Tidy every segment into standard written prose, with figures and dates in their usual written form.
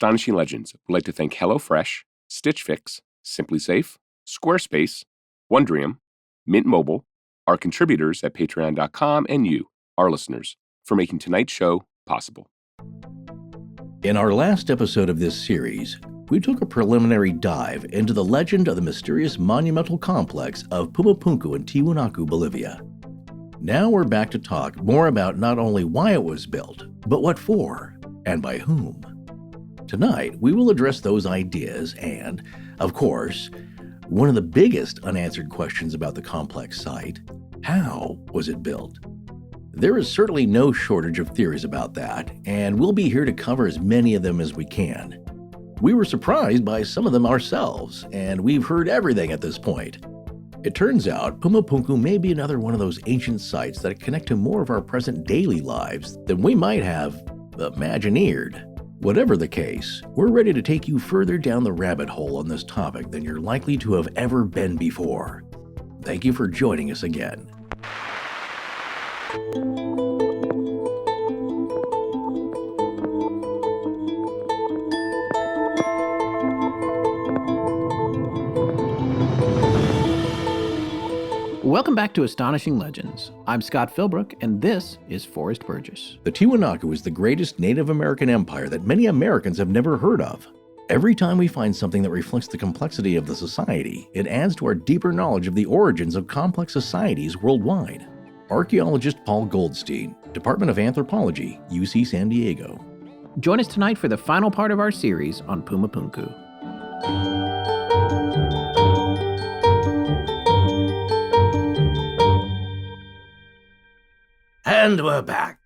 Astonishing Legends would like to thank HelloFresh, Stitch Fix, Simply Safe, Squarespace, Wondrium, Mint Mobile, our contributors at patreon.com, and you, our listeners, for making tonight's show possible. In our last episode of this series, we took a preliminary dive into the legend of the mysterious monumental complex of Pumapunku in Tiwanaku, Bolivia. Now we're back to talk more about not only why it was built, but what for, and by whom. Tonight, we will address those ideas and, of course, one of the biggest unanswered questions about the complex site: how was it built? There is certainly no shortage of theories about that, and we'll be here to cover as many of them as we can. We were surprised by some of them ourselves, and we've heard everything at this point. It turns out Pumapunku may be another one of those ancient sites that connect to more of our present daily lives than we might have imagineered. Whatever the case, we're ready to take you further down the rabbit hole on this topic than you're likely to have ever been before. Thank you for joining us again. Welcome back to Astonishing Legends. I'm Scott Philbrook, and this is Forrest Burgess. The Tiwanaku is the greatest Native American empire that many Americans have never heard of. Every time we find something that reflects the complexity of the society, it adds to our deeper knowledge of the origins of complex societies worldwide. Archaeologist Paul Goldstein, Department of Anthropology, UC San Diego. Join us tonight for the final part of our series on Pumapunku. And we're back.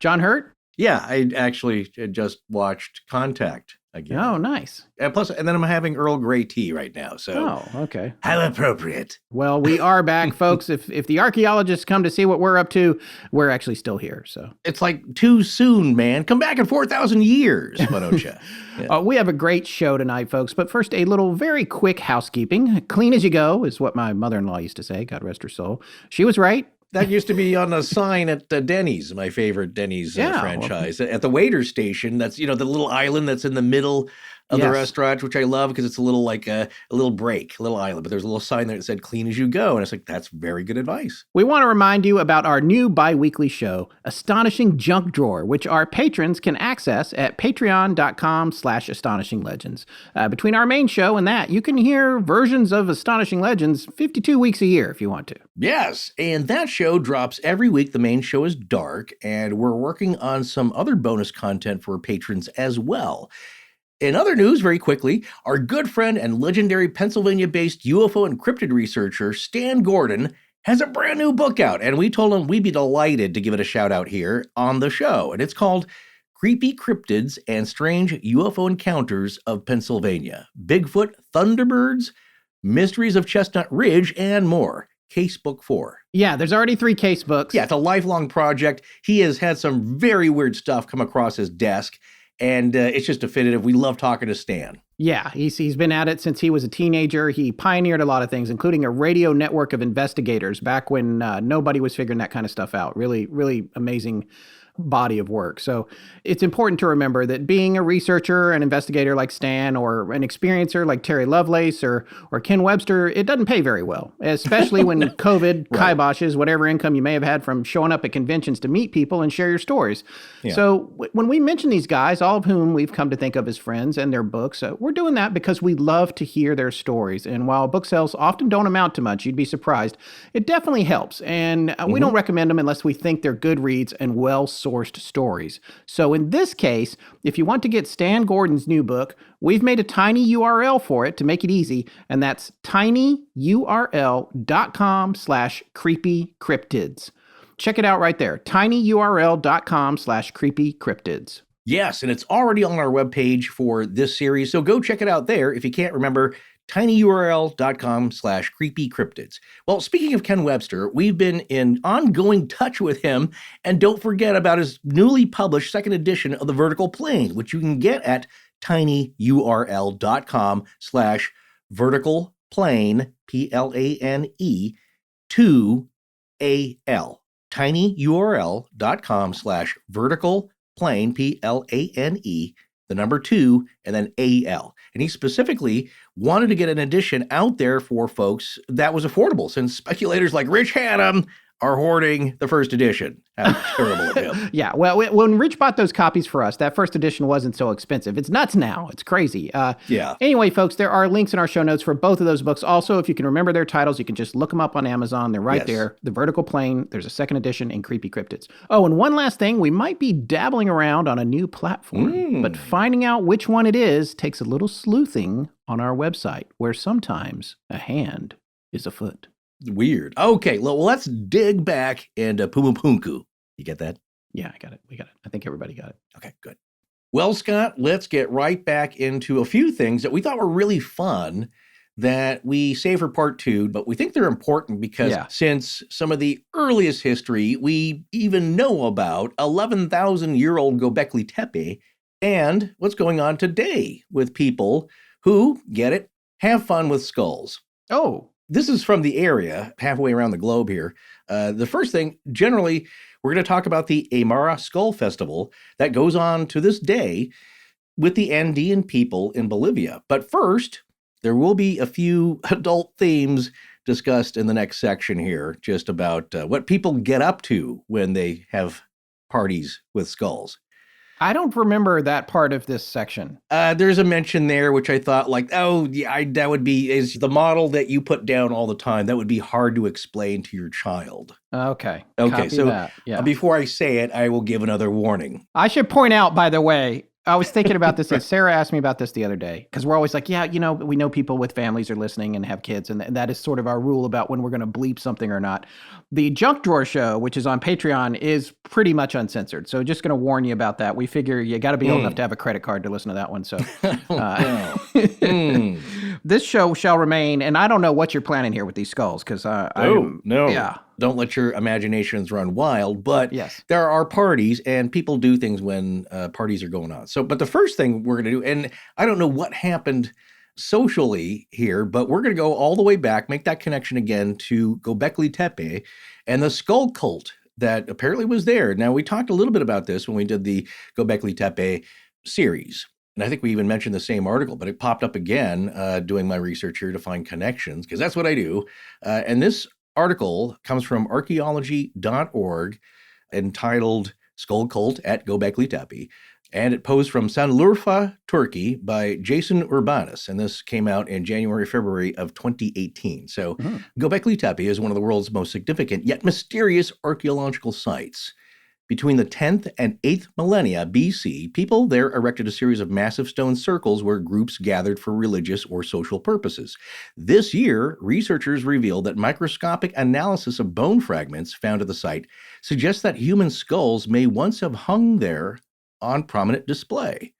John Hurt? Yeah, I actually just watched Contact again. Oh, nice. And then I'm having Earl Grey tea right now, so. Oh, okay. How appropriate. Well, we are back, folks. If the archaeologists come to see what we're up to, we're actually still here, so. It's like too soon, man. Come back in 4,000 years, why don't you? Yeah. We have a great show tonight, folks, but first, a little very quick housekeeping. Clean as you go is what my mother-in-law used to say, God rest her soul. She was right. That used to be on a sign at Denny's, my favorite Denny's franchise. At the waiter station, that's, the little island that's in the middle of the restaurant, which I love because it's a little like a little break, a little island. But there's a little sign there that said, clean as you go. And it's like, that's very good advice. We want to remind you about our new bi-weekly show, Astonishing Junk Drawer, which our patrons can access at patreon.com/astonishinglegends. Between our main show and that, you can hear versions of Astonishing Legends 52 weeks a year if you want to. Yes, and that show drops every week. The main show is dark, and we're working on some other bonus content for patrons as well. In other news, very quickly, our good friend and legendary Pennsylvania-based UFO and cryptid researcher, Stan Gordon, has a brand new book out, and we told him we'd be delighted to give it a shout out here on the show. And it's called Creepy Cryptids and Strange UFO Encounters of Pennsylvania: Bigfoot, Thunderbirds, Mysteries of Chestnut Ridge, and more. Case Book 4. Yeah, there's already 3 case books. Yeah, it's a lifelong project. He has had some very weird stuff come across his desk, and it's just definitive. We love talking to Stan. Yeah, he's been at it since he was a teenager. He pioneered a lot of things, including a radio network of investigators back when nobody was figuring that kind of stuff out. Really, really amazing body of work. So it's important to remember that being a researcher, an investigator like Stan, or an experiencer like Terry Lovelace or Ken Webster, it doesn't pay very well, especially when COVID kiboshes whatever income you may have had from showing up at conventions to meet people and share your stories. Yeah. So when we mention these guys, all of whom we've come to think of as friends and their books, we're doing that because we love to hear their stories. And while book sales often don't amount to much, you'd be surprised, it definitely helps. And we don't recommend them unless we think they're good reads and well-sourced stories. So in this case, if you want to get Stan Gordon's new book, we've made a tiny URL for it to make it easy, and that's tinyurl.com/creepycryptids. Check it out right there, tinyurl.com/creepycryptids. Yes, and it's already on our webpage for this series, so go check it out there if you can't remember, tinyurl.com/creepycryptids. Well, speaking of Ken Webster, we've been in ongoing touch with him, and don't forget about his newly published second edition of The Vertical Plane, which you can get at tinyurl.com/verticalplane, PLANE, 2AL. tinyurl.com/verticalplane, PLANE, the number 2, and then AL. And he specifically wanted to get an edition out there for folks that was affordable, since speculators like Rich Haddam are hoarding the first edition. How terrible of him. Yeah, well, when Rich bought those copies for us, that first edition wasn't so expensive. It's nuts now. It's crazy. Yeah. Anyway, folks, there are links in our show notes for both of those books. Also, if you can remember their titles, you can just look them up on Amazon. They're right there. The Vertical Plane, there's a second edition, and Creepy Cryptids. Oh, and one last thing, we might be dabbling around on a new platform, but finding out which one it is takes a little sleuthing on our website, where sometimes a hand is afoot. Weird. Okay, well, let's dig back into Pumapunku. You get that? Yeah, I got it. We got it. I think everybody got it. Okay, good. Well, Scott, let's get right back into a few things that we thought were really fun that we save for part 2, but we think they're important because since some of the earliest history, we even know about 11,000-year-old Göbekli Tepe and what's going on today with people who, get it, have fun with skulls. Oh, this is from the area, halfway around the globe here. The first thing, generally, we're going to talk about the Aymara Skull Festival that goes on to this day with the Andean people in Bolivia. But first, there will be a few adult themes discussed in the next section here, just about what people get up to when they have parties with skulls. I don't remember that part of this section. There's a mention there, which I thought that would be is the model that you put down all the time. That would be hard to explain to your child. Okay. Okay. So that. Before I say it, I will give another warning. I should point out, by the way, I was thinking about this, and Sarah asked me about this the other day, because we're always like, we know people with families are listening and have kids, and that is sort of our rule about when we're going to bleep something or not. The Junk Drawer Show, which is on Patreon, is pretty much uncensored. So just going to warn you about that. We figure you got to be old enough to have a credit card to listen to that one. So this show shall remain, and I don't know what you're planning here with these skulls, because don't let your imaginations run wild, but there are parties and people do things when parties are going on. So, but the first thing we're going to do, and I don't know what happened socially here, but we're going to go all the way back, make that connection again to Göbekli Tepe and the skull cult that apparently was there. Now, we talked a little bit about this when we did the Göbekli Tepe series. And I think we even mentioned the same article, but it popped up again doing my research here to find connections, because that's what I do. And this article comes from archaeology.org entitled Skull Cult at Göbekli Tepe. And it posed from Sanliurfa, Turkey by Jason Urbanus. And this came out in January, February of 2018. So Göbekli Tepe is one of the world's most significant yet mysterious archaeological sites. Between the 10th and 8th millennia BC, people there erected a series of massive stone circles where groups gathered for religious or social purposes. This year, researchers revealed that microscopic analysis of bone fragments found at the site suggests that human skulls may once have hung there on prominent display.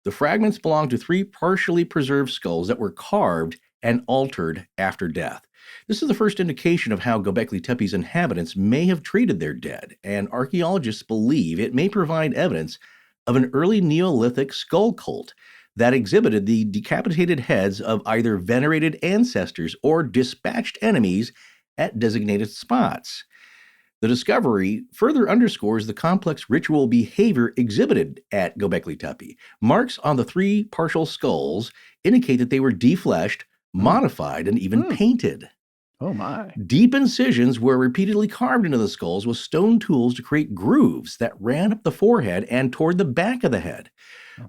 The fragments belong to 3 partially preserved skulls that were carved and altered after death. This is the first indication of how Göbekli Tepe's inhabitants may have treated their dead, and archaeologists believe it may provide evidence of an early Neolithic skull cult that exhibited the decapitated heads of either venerated ancestors or dispatched enemies at designated spots. The discovery further underscores the complex ritual behavior exhibited at Göbekli Tepe. Marks on the 3 partial skulls indicate that they were defleshed, modified, and even painted. Oh my. Deep incisions were repeatedly carved into the skulls with stone tools to create grooves that ran up the forehead and toward the back of the head.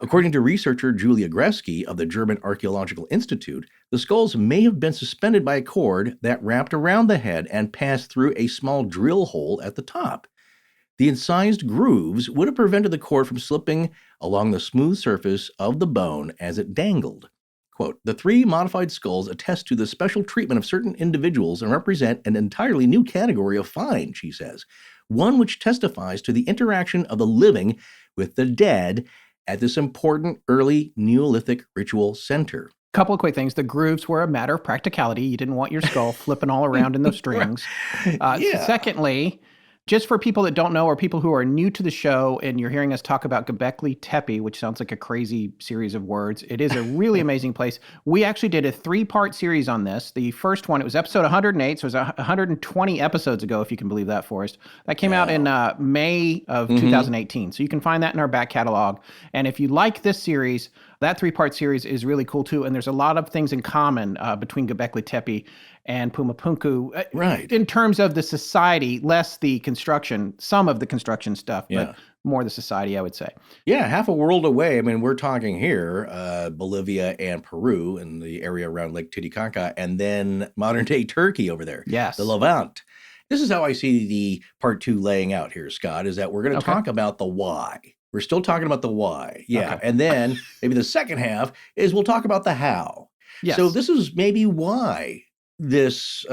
According to researcher Julia Gresky of the German Archaeological Institute, the skulls may have been suspended by a cord that wrapped around the head and passed through a small drill hole at the top. The incised grooves would have prevented the cord from slipping along the smooth surface of the bone as it dangled. Quote, the 3 modified skulls attest to the special treatment of certain individuals and represent an entirely new category of find, she says, one which testifies to the interaction of the living with the dead at this important early Neolithic ritual center. Couple of quick things. The grooves were a matter of practicality. You didn't want your skull flipping all around in those strings. Secondly, Just for people that don't know or people who are new to the show and you're hearing us talk about Göbekli Tepe, which sounds like a crazy series of words, it is a really amazing place. We actually did a 3-part series on this. The first one, it was episode 108, so it was 120 episodes ago, if you can believe that, Forrest. That came out in May of 2018. So you can find that in our back catalog. And if you like this series, that 3-part series is really cool too. And there's a lot of things in common between Göbekli Tepe and Pumapunku, Right. in terms of the society, less the construction, some of the construction stuff, but more the society, I would say. Yeah, half a world away. I mean, we're talking here, Bolivia and Peru and the area around Lake Titicaca, and then modern-day Turkey over there. Yes. The Levant. This is how I see the part 2 laying out here, Scott, is that we're going to talk about the why. We're still talking about the why. Yeah. Okay. And then maybe the second half is we'll talk about the how. Yes. So this is maybe why this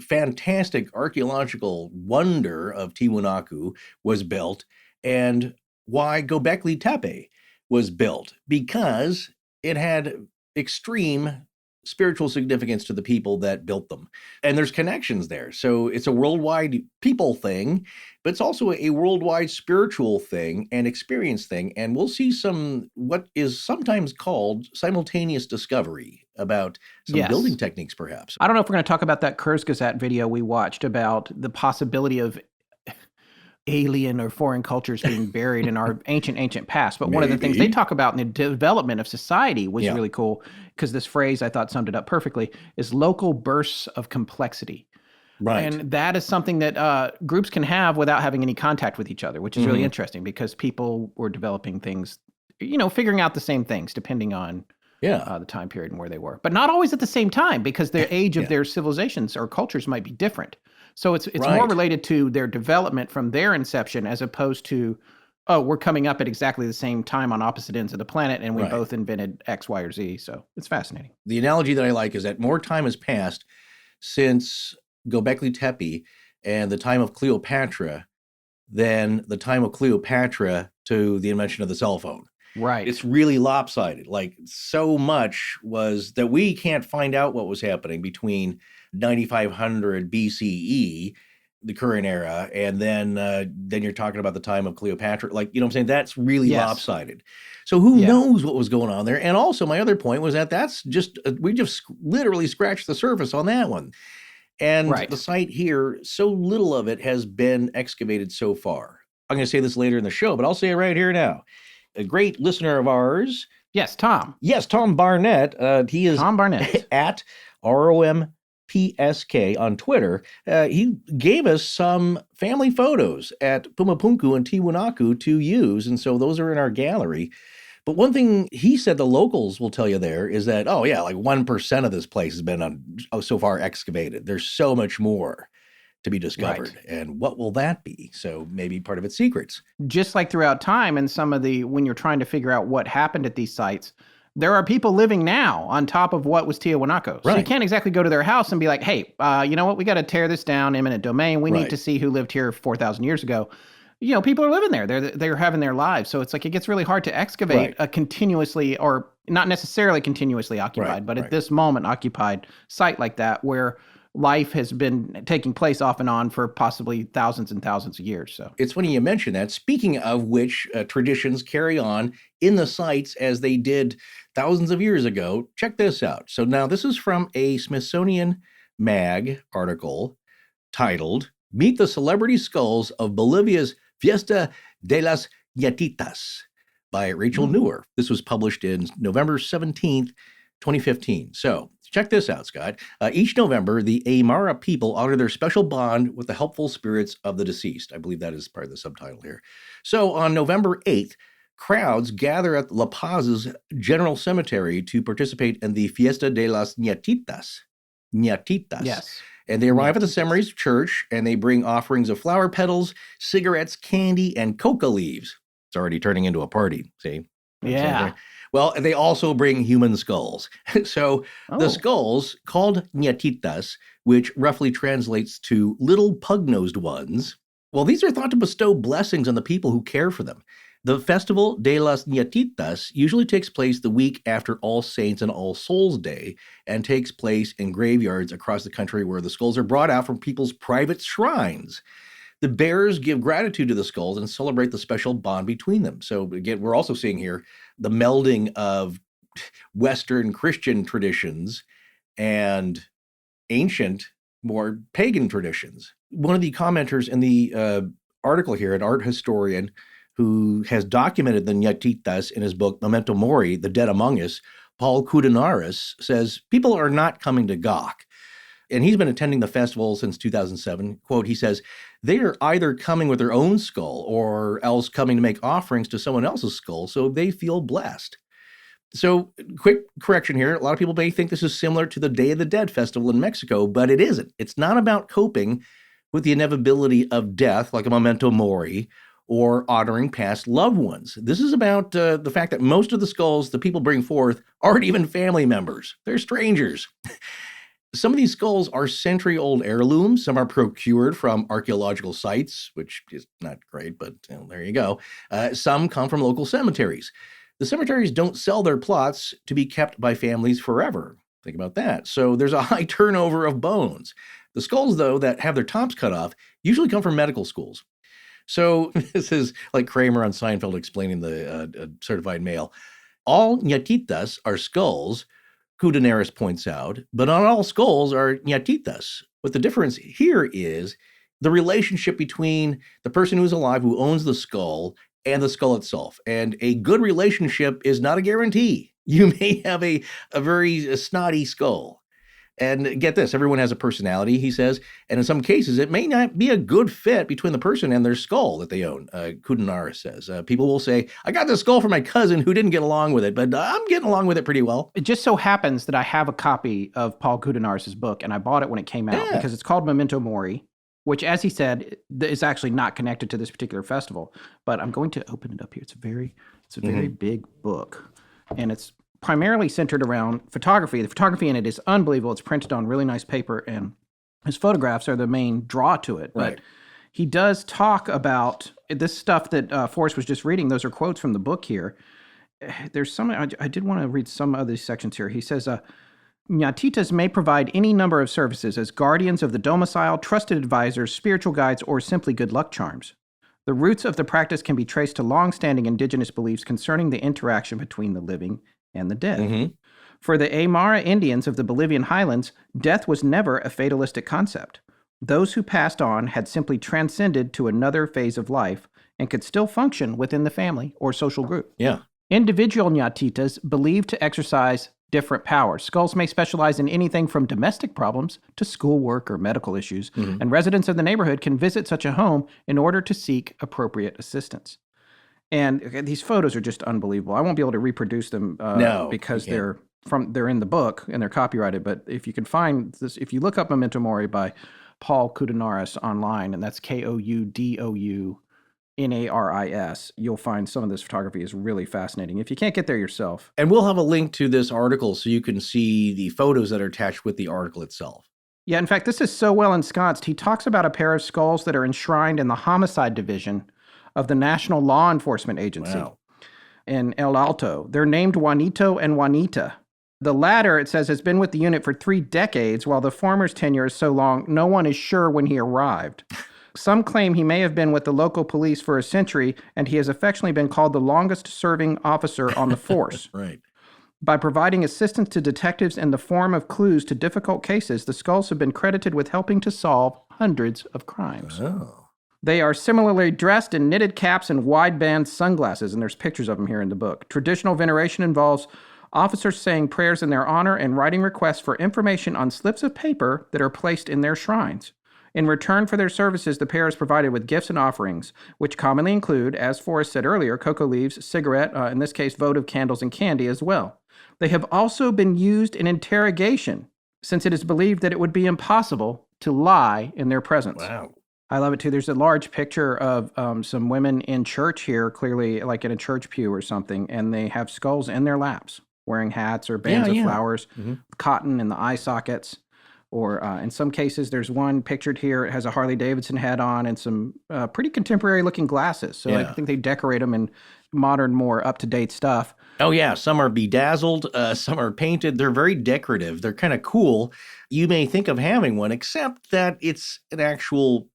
fantastic archaeological wonder of Tiwanaku was built and why Göbekli Tepe was built, because it had extreme spiritual significance to the people that built them. And there's connections there. So it's a worldwide people thing, but it's also a worldwide spiritual thing and experience thing. And we'll see some, what is sometimes called simultaneous discovery about some building techniques, perhaps. I don't know if we're going to talk about that Kurzgesagt video we watched about the possibility of alien or foreign cultures being buried in our ancient past. But one of the things they talk about in the development of society was really cool, because this phrase I thought summed it up perfectly, is local bursts of complexity. Right. And that is something that groups can have without having any contact with each other, which is really interesting, because people were developing things, figuring out the same things depending on the time period and where they were. But not always at the same time, because the age of their civilizations or cultures might be different. So it's more related to their development from their inception, as opposed to, oh, we're coming up at exactly the same time on opposite ends of the planet, and we both invented X, Y, or Z. So it's fascinating. The analogy that I like is that more time has passed since Göbekli Tepe and the time of Cleopatra than the time of Cleopatra to the invention of the cell phone. Right. It's really lopsided. Like, so much was that we can't find out what was happening between 9500 BCE, the current era, and then you're talking about the time of Cleopatra. Like, you know what I'm saying? That's really lopsided. So who knows what was going on there? And also, my other point was that that's just, we just literally scratched the surface on that one. And the site here, so little of it has been excavated so far. I'm going to say this later in the show, but I'll say it right here now. A great listener of ours. Yes, Tom. Yes, Tom Barnett. He is Tom Barnett at ROMPSK on Twitter. He gave us some family photos at Pumapunku and Tiwanaku to use, and so those are in our gallery. But one thing he said the locals will tell you there is that, like 1% of this place has been so far excavated. There's so much more to be discovered. Right. And what will that be? So maybe part of its secrets. Just like throughout time, and when you're trying to figure out what happened at these sites, there are people living now on top of what was Tiwanaku. So you can't exactly go to their house and be like, hey, you know what? We got to tear this down, eminent domain. We need to see who lived here 4,000 years ago. People are living there. They're having their lives. So it's like it gets really hard to excavate a continuously, or not necessarily continuously occupied, but at this moment occupied site like that, where life has been taking place off and on for possibly thousands and thousands of years. So it's funny you mention that. Speaking of which, traditions carry on in the sites as they did thousands of years ago. Check this out. So now this is from a Smithsonian Mag article titled "Meet the Celebrity Skulls of Bolivia's Fiesta de las Ñatitas" by Rachel Newer. This was published in November 17th, 2015. So check this out, Scott. Each November, the Aymara people honor their special bond with the helpful spirits of the deceased. I believe that is part of the subtitle here. So on November 8th, crowds gather at La Paz's General Cemetery to participate in the Fiesta de las Ñatitas. Ñatitas. Yes. And they arrive at the cemetery's church, and they bring offerings of flower petals, cigarettes, candy, and coca leaves. It's already turning into a party, see? Yeah. Well, they also bring human skulls. So the skulls, called ñatitas, which roughly translates to little pug-nosed ones, well, these are thought to bestow blessings on the people who care for them. The Festival de las Ñatitas usually takes place the week after All Saints and All Souls Day, and takes place in graveyards across the country where the skulls are brought out from people's private shrines. The bearers give gratitude to the skulls and celebrate the special bond between them. So again, we're also seeing here the melding of Western Christian traditions and ancient, more pagan traditions. One of the commenters in the article here, an art historian who has documented the Ñatitas in his book Memento Mori, The Dead Among Us, Paul Koudenaris, says people are not coming to gawk. And he's been attending the festival since 2007. Quote, he says, they are either coming with their own skull or else coming to make offerings to someone else's skull, so they feel blessed. So, quick correction here. A lot of people may think this is similar to the Day of the Dead festival in Mexico, but it isn't. It's not about coping with the inevitability of death, like a memento mori, or honoring past loved ones. This is about the fact that most of the skulls that people bring forth aren't even family members. They're strangers. Some of these skulls are century-old heirlooms. Some are procured from archaeological sites, which is not great, but there you go. Some come from local cemeteries. The cemeteries don't sell their plots to be kept by families forever. Think about that. So there's a high turnover of bones. The skulls, though, that have their tops cut off usually come from medical schools. So this is like Kramer on Seinfeld explaining the certified mail. All ñatitas are skulls, Koudenaris points out, but not all skulls are ñatitas. What the difference here is the relationship between the person who's alive who owns the skull and the skull itself. And a good relationship is not a guarantee. You may have a very snotty skull. And get this, everyone has a personality, he says, and in some cases, it may not be a good fit between the person and their skull that they own, Koudenaris says. People will say, I got this skull from my cousin who didn't get along with it, but I'm getting along with it pretty well. It just so happens that I have a copy of Paul Koudenaris' book, and I bought it when it came out because it's called Memento Mori, which, as he said, is actually not connected to this particular festival. But I'm going to open it up here. It's a very big book, and it's primarily centered around photography. The photography in it is unbelievable. It's printed on really nice paper, and his photographs are the main draw to it. Right. But he does talk about this stuff that Forrest was just reading. Those are quotes from the book here. There's some, I did want to read some of these sections here. He says, ñatitas may provide any number of services as guardians of the domicile, trusted advisors, spiritual guides, or simply good luck charms. The roots of the practice can be traced to long-standing indigenous beliefs concerning the interaction between the living and the dead. Mm-hmm. For the Aymara Indians of the Bolivian highlands, death was never a fatalistic concept. Those who passed on had simply transcended to another phase of life and could still function within the family or social group. Yeah. Individual ñatitas believed to exercise different powers. Skulls may specialize in anything from domestic problems to schoolwork or medical issues, and residents of the neighborhood can visit such a home in order to seek appropriate assistance. And these photos are just unbelievable. I won't be able to reproduce them because they're in the book and they're copyrighted. But if you can find this, if you look up Memento Mori by Paul Koudenaris online, and that's Koudenaris, you'll find some of this photography is really fascinating. If you can't get there yourself. And we'll have a link to this article so you can see the photos that are attached with the article itself. Yeah, in fact, this is so well ensconced. He talks about a pair of skulls that are enshrined in the homicide division of the National Law Enforcement Agency in El Alto. They're named Juanito and Juanita. The latter, it says, has been with the unit for 3 decades, while the former's tenure is so long, no one is sure when he arrived. Some claim he may have been with the local police for a century, and he has affectionately been called the longest-serving officer on the force. Right. By providing assistance to detectives in the form of clues to difficult cases, the skulls have been credited with helping to solve hundreds of crimes. Oh. They are similarly dressed in knitted caps and wide-band sunglasses, and there's pictures of them here in the book. Traditional veneration involves officers saying prayers in their honor and writing requests for information on slips of paper that are placed in their shrines. In return for their services, the pair is provided with gifts and offerings, which commonly include, as Forrest said earlier, cocoa leaves, cigarette, in this case, votive candles and candy as well. They have also been used in interrogation, since it is believed that it would be impossible to lie in their presence. Wow. I love it too. There's a large picture of some women in church here, clearly like in a church pew or something, and they have skulls in their laps, wearing hats or bands of flowers, cotton in the eye sockets. Or in some cases, there's one pictured here. It has a Harley Davidson hat on and some pretty contemporary looking glasses. So I think they decorate them in modern, more up-to-date stuff. Oh, yeah. Some are bedazzled. Some are painted. They're very decorative. They're kind of cool. You may think of having one, except that it's an actual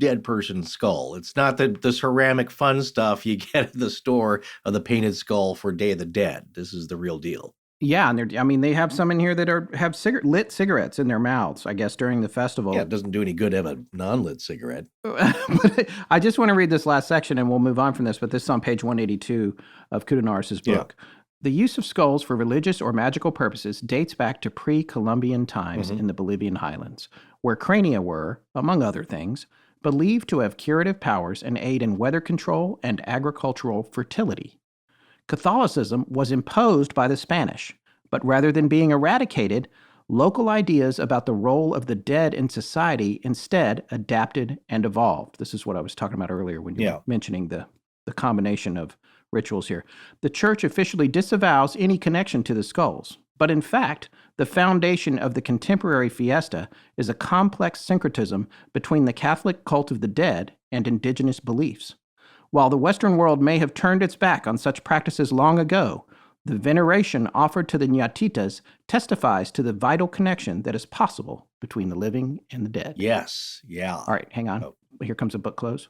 dead person's skull. It's not the ceramic fun stuff you get at the store of the painted skull for Day of the Dead. This is the real deal. Yeah, and they have some in here that have lit cigarettes in their mouths, I guess, during the festival. Yeah, it doesn't do any good to have a non-lit cigarette. But I just want to read this last section, and we'll move on from this, but this is on page 182 of Kudonaris's book. Yeah. The use of skulls for religious or magical purposes dates back to pre-Columbian times in the Bolivian highlands, where crania were, among other things, believed to have curative powers and aid in weather control and agricultural fertility. Catholicism was imposed by the Spanish, but rather than being eradicated, local ideas about the role of the dead in society instead adapted and evolved. This is what I was talking about earlier when you were mentioning the combination of rituals here. The church officially disavows any connection to the skulls, but in fact, the foundation of the contemporary fiesta is a complex syncretism between the Catholic cult of the dead and indigenous beliefs. While the Western world may have turned its back on such practices long ago, the veneration offered to the ñatitas testifies to the vital connection that is possible between the living and the dead. Yes, yeah. All right, hang on. Here comes a book close.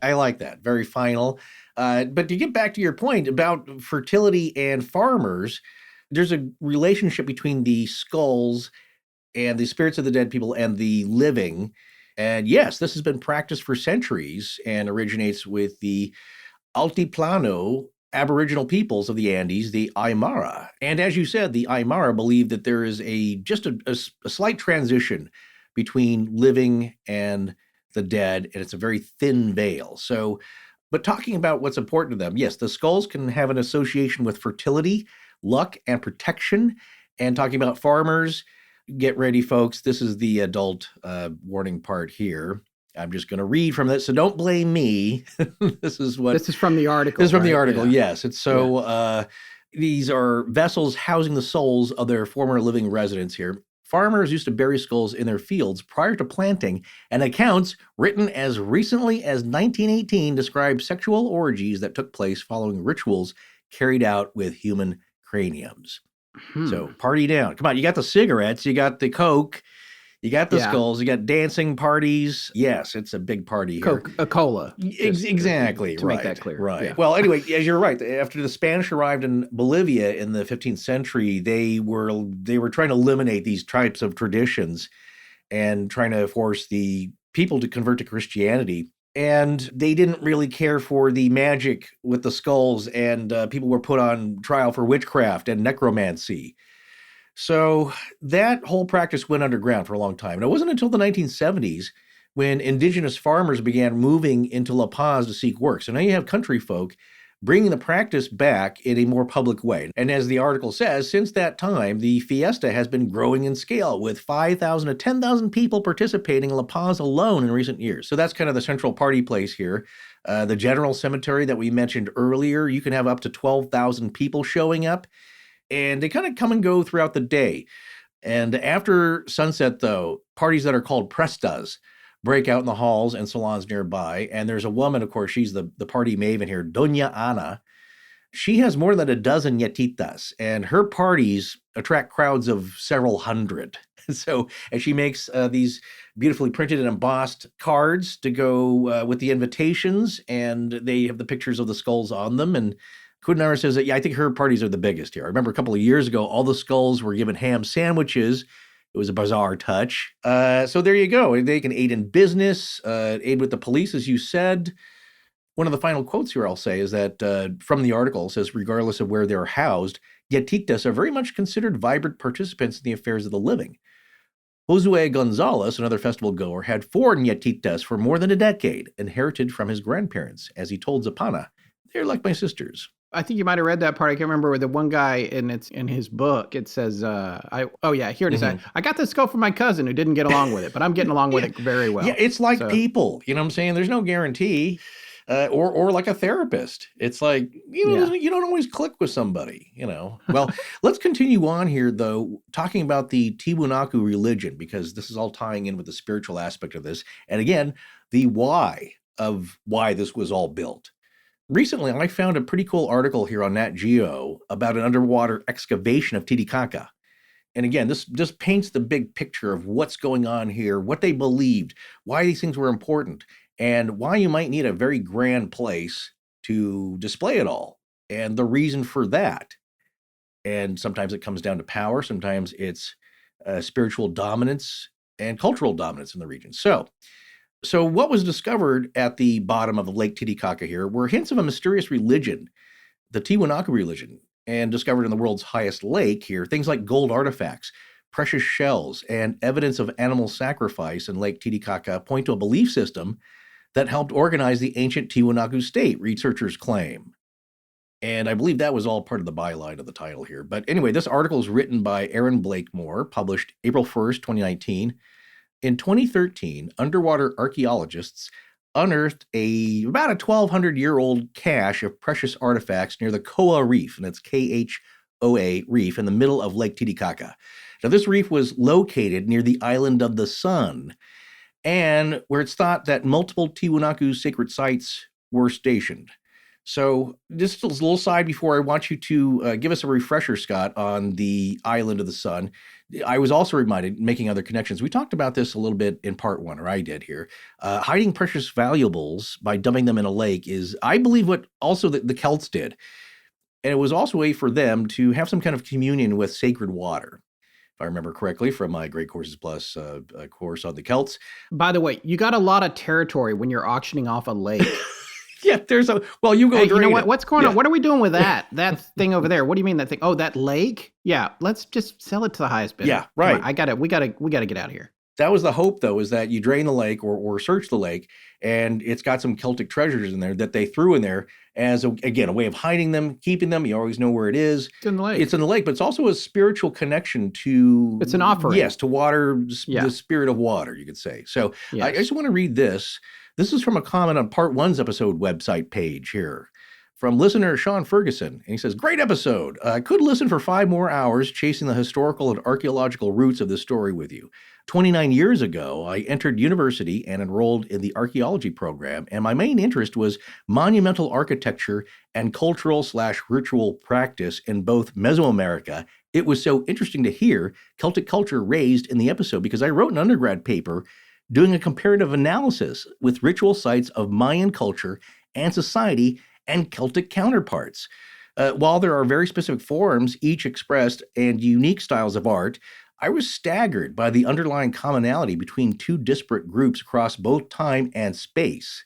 I like that. Very final. But to get back to your point about fertility and farmers, there's a relationship between the skulls and the spirits of the dead people and the living. And yes, this has been practiced for centuries and originates with the Altiplano Aboriginal peoples of the Andes, the Aymara. And as you said, the Aymara believe that there is just a slight transition between living and the dead, and it's a very thin veil. So, but talking about what's important to them, yes, the skulls can have an association with fertility, luck, and protection. And talking about farmers, get ready, folks. This is the adult warning part here. I'm just going to read from this, so don't blame me. This is from the article. This is from the article, yes. It's so these are vessels housing the souls of their former living residents here. Farmers used to bury skulls in their fields prior to planting, and accounts written as recently as 1918 describe sexual orgies that took place following rituals carried out with human craniums. So party down. Come on, you got the cigarettes, you got the Coke, you got the skulls, you got dancing parties. Yes, it's a big party here. Coca-Cola. Exactly, to make that clear. Right. Yeah. Well, anyway, as you're right, after the Spanish arrived in Bolivia in the 15th century, they were trying to eliminate these types of traditions and trying to force the people to convert to Christianity. And they didn't really care for the magic with the skulls, and people were put on trial for witchcraft and necromancy. So that whole practice went underground for a long time. And it wasn't until the 1970s when indigenous farmers began moving into La Paz to seek work. So now you have country folk bringing the practice back in a more public way. And as the article says, since that time, the fiesta has been growing in scale, with 5,000 to 10,000 people participating in La Paz alone in recent years. So that's kind of the central party place here. The general cemetery that we mentioned earlier, you can have up to 12,000 people showing up. And they kind of come and go throughout the day. And after sunset, though, parties that are called prestas break out in the halls and salons nearby. And there's a woman, of course, she's the party maven here, Doña Ana. She has more than a dozen ñatitas, and her parties attract crowds of several hundred. So, and she makes these beautifully printed and embossed cards to go with the invitations, and they have the pictures of the skulls on them. And Kudonaris says that, I think her parties are the biggest here. I remember a couple of years ago, all the skulls were given ham sandwiches. It was a bizarre touch. So there you go. They can aid in business, aid with the police, as you said. One of the final quotes here I'll say is that from the article says, regardless of where they're housed, ñatitas are very much considered vibrant participants in the affairs of the living. Josue Gonzalez, another festival goer, had 4 ñatitas for more than a decade, inherited from his grandparents. As he told Zapana, they're like my sisters. I think you might have read that part. I can't remember, with the one guy in his book. It says, here it is. I got this skull from my cousin who didn't get along with it, but I'm getting along with it very well. Yeah, it's like people, you know what I'm saying? There's no guarantee. Or like a therapist. It's like, you don't always click with somebody, Well, let's continue on here, though, talking about the Tiwanaku religion, because this is all tying in with the spiritual aspect of this. And again, the why of why this was all built. Recently, I found a pretty cool article here on Nat Geo about an underwater excavation of Titicaca. And again, this just paints the big picture of what's going on here, what they believed, why these things were important, and why you might need a very grand place to display it all, and the reason for that. And sometimes it comes down to power, sometimes it's spiritual dominance and cultural dominance in the region. So what was discovered at the bottom of the Lake Titicaca here were hints of a mysterious religion, the Tiwanaku religion, and discovered in the world's highest lake here, things like gold artifacts, precious shells, and evidence of animal sacrifice in Lake Titicaca point to a belief system that helped organize the ancient Tiwanaku State, researchers claim. And I believe that was all part of the byline of the title here. But anyway, this article is written by Aaron Blakemore, published April 1st, 2019. In 2013, underwater archaeologists unearthed about a 1,200-year-old cache of precious artifacts near the Koa Reef, and that's Khoa Reef, in the middle of Lake Titicaca. Now, this reef was located near the Island of the Sun, and where it's thought that multiple Tiwanaku sacred sites were stationed. So just a little side before I want you to give us a refresher, Scott, on the Island of the Sun. I was also reminded, making other connections, we talked about this a little bit in part one, or I did here. Hiding precious valuables by dumping them in a lake is, I believe, what also the Celts did. And it was also a way for them to have some kind of communion with sacred water, if I remember correctly, from my Great Courses Plus course on the Celts. By the way, you got a lot of territory when you're auctioning off a lake. Yeah, you go. Hey, you know what? What's going on? What are we doing with that? That thing over there. What do you mean that thing? Oh, that lake? Yeah, let's just sell it to the highest bidder. Yeah, right. We gotta get out of here. That was the hope, though, is that you drain the lake or search the lake, and it's got some Celtic treasures in there that they threw in there as, again, a way of hiding them, keeping them. You always know where it is. It's in the lake. It's in the lake, but it's also a spiritual connection to... It's an offering. Yes, to water, the spirit of water, you could say. So yes. I just want to read this. This is from a comment on Part 1's episode website page here from listener Sean Ferguson. And he says, great episode. I could listen for 5 more hours chasing the historical and archaeological roots of this story with you. 29 years ago, I entered university and enrolled in the archaeology program, and my main interest was monumental architecture and cultural/ritual practice in both Mesoamerica. It was so interesting to hear Celtic culture raised in the episode because I wrote an undergrad paper doing a comparative analysis with ritual sites of Mayan culture and society and Celtic counterparts. While there are very specific forms, each expressed, and unique styles of art, I was staggered by the underlying commonality between two disparate groups across both time and space.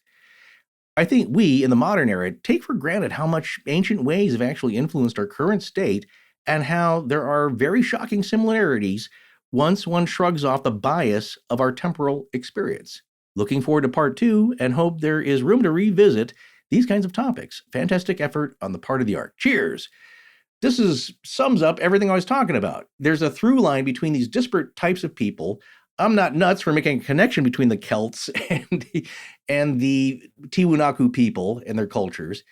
I think we, in the modern era, take for granted how much ancient ways have actually influenced our current state and how there are very shocking similarities once one shrugs off the bias of our temporal experience. Looking forward to part 2 and hope there is room to revisit these kinds of topics. Fantastic effort on the part of the art. Cheers! This sums up everything I was talking about. There's a through line between these disparate types of people. I'm not nuts for making a connection between the Celts and the Tiwanaku people and their cultures.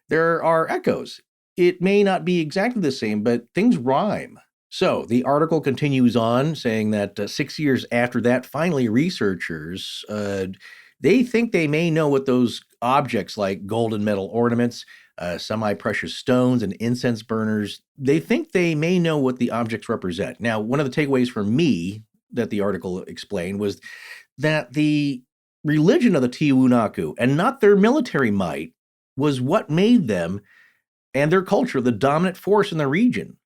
There are echoes. It may not be exactly the same, but things rhyme. So the article continues on saying that 6 years after that, finally researchers, they think they may know what those objects like gold and metal ornaments, semi-precious stones, and incense burners, they think they may know what the objects represent. Now, one of the takeaways for me that the article explained was that the religion of the Tiwanaku, and not their military might, was what made them and their culture the dominant force in the region.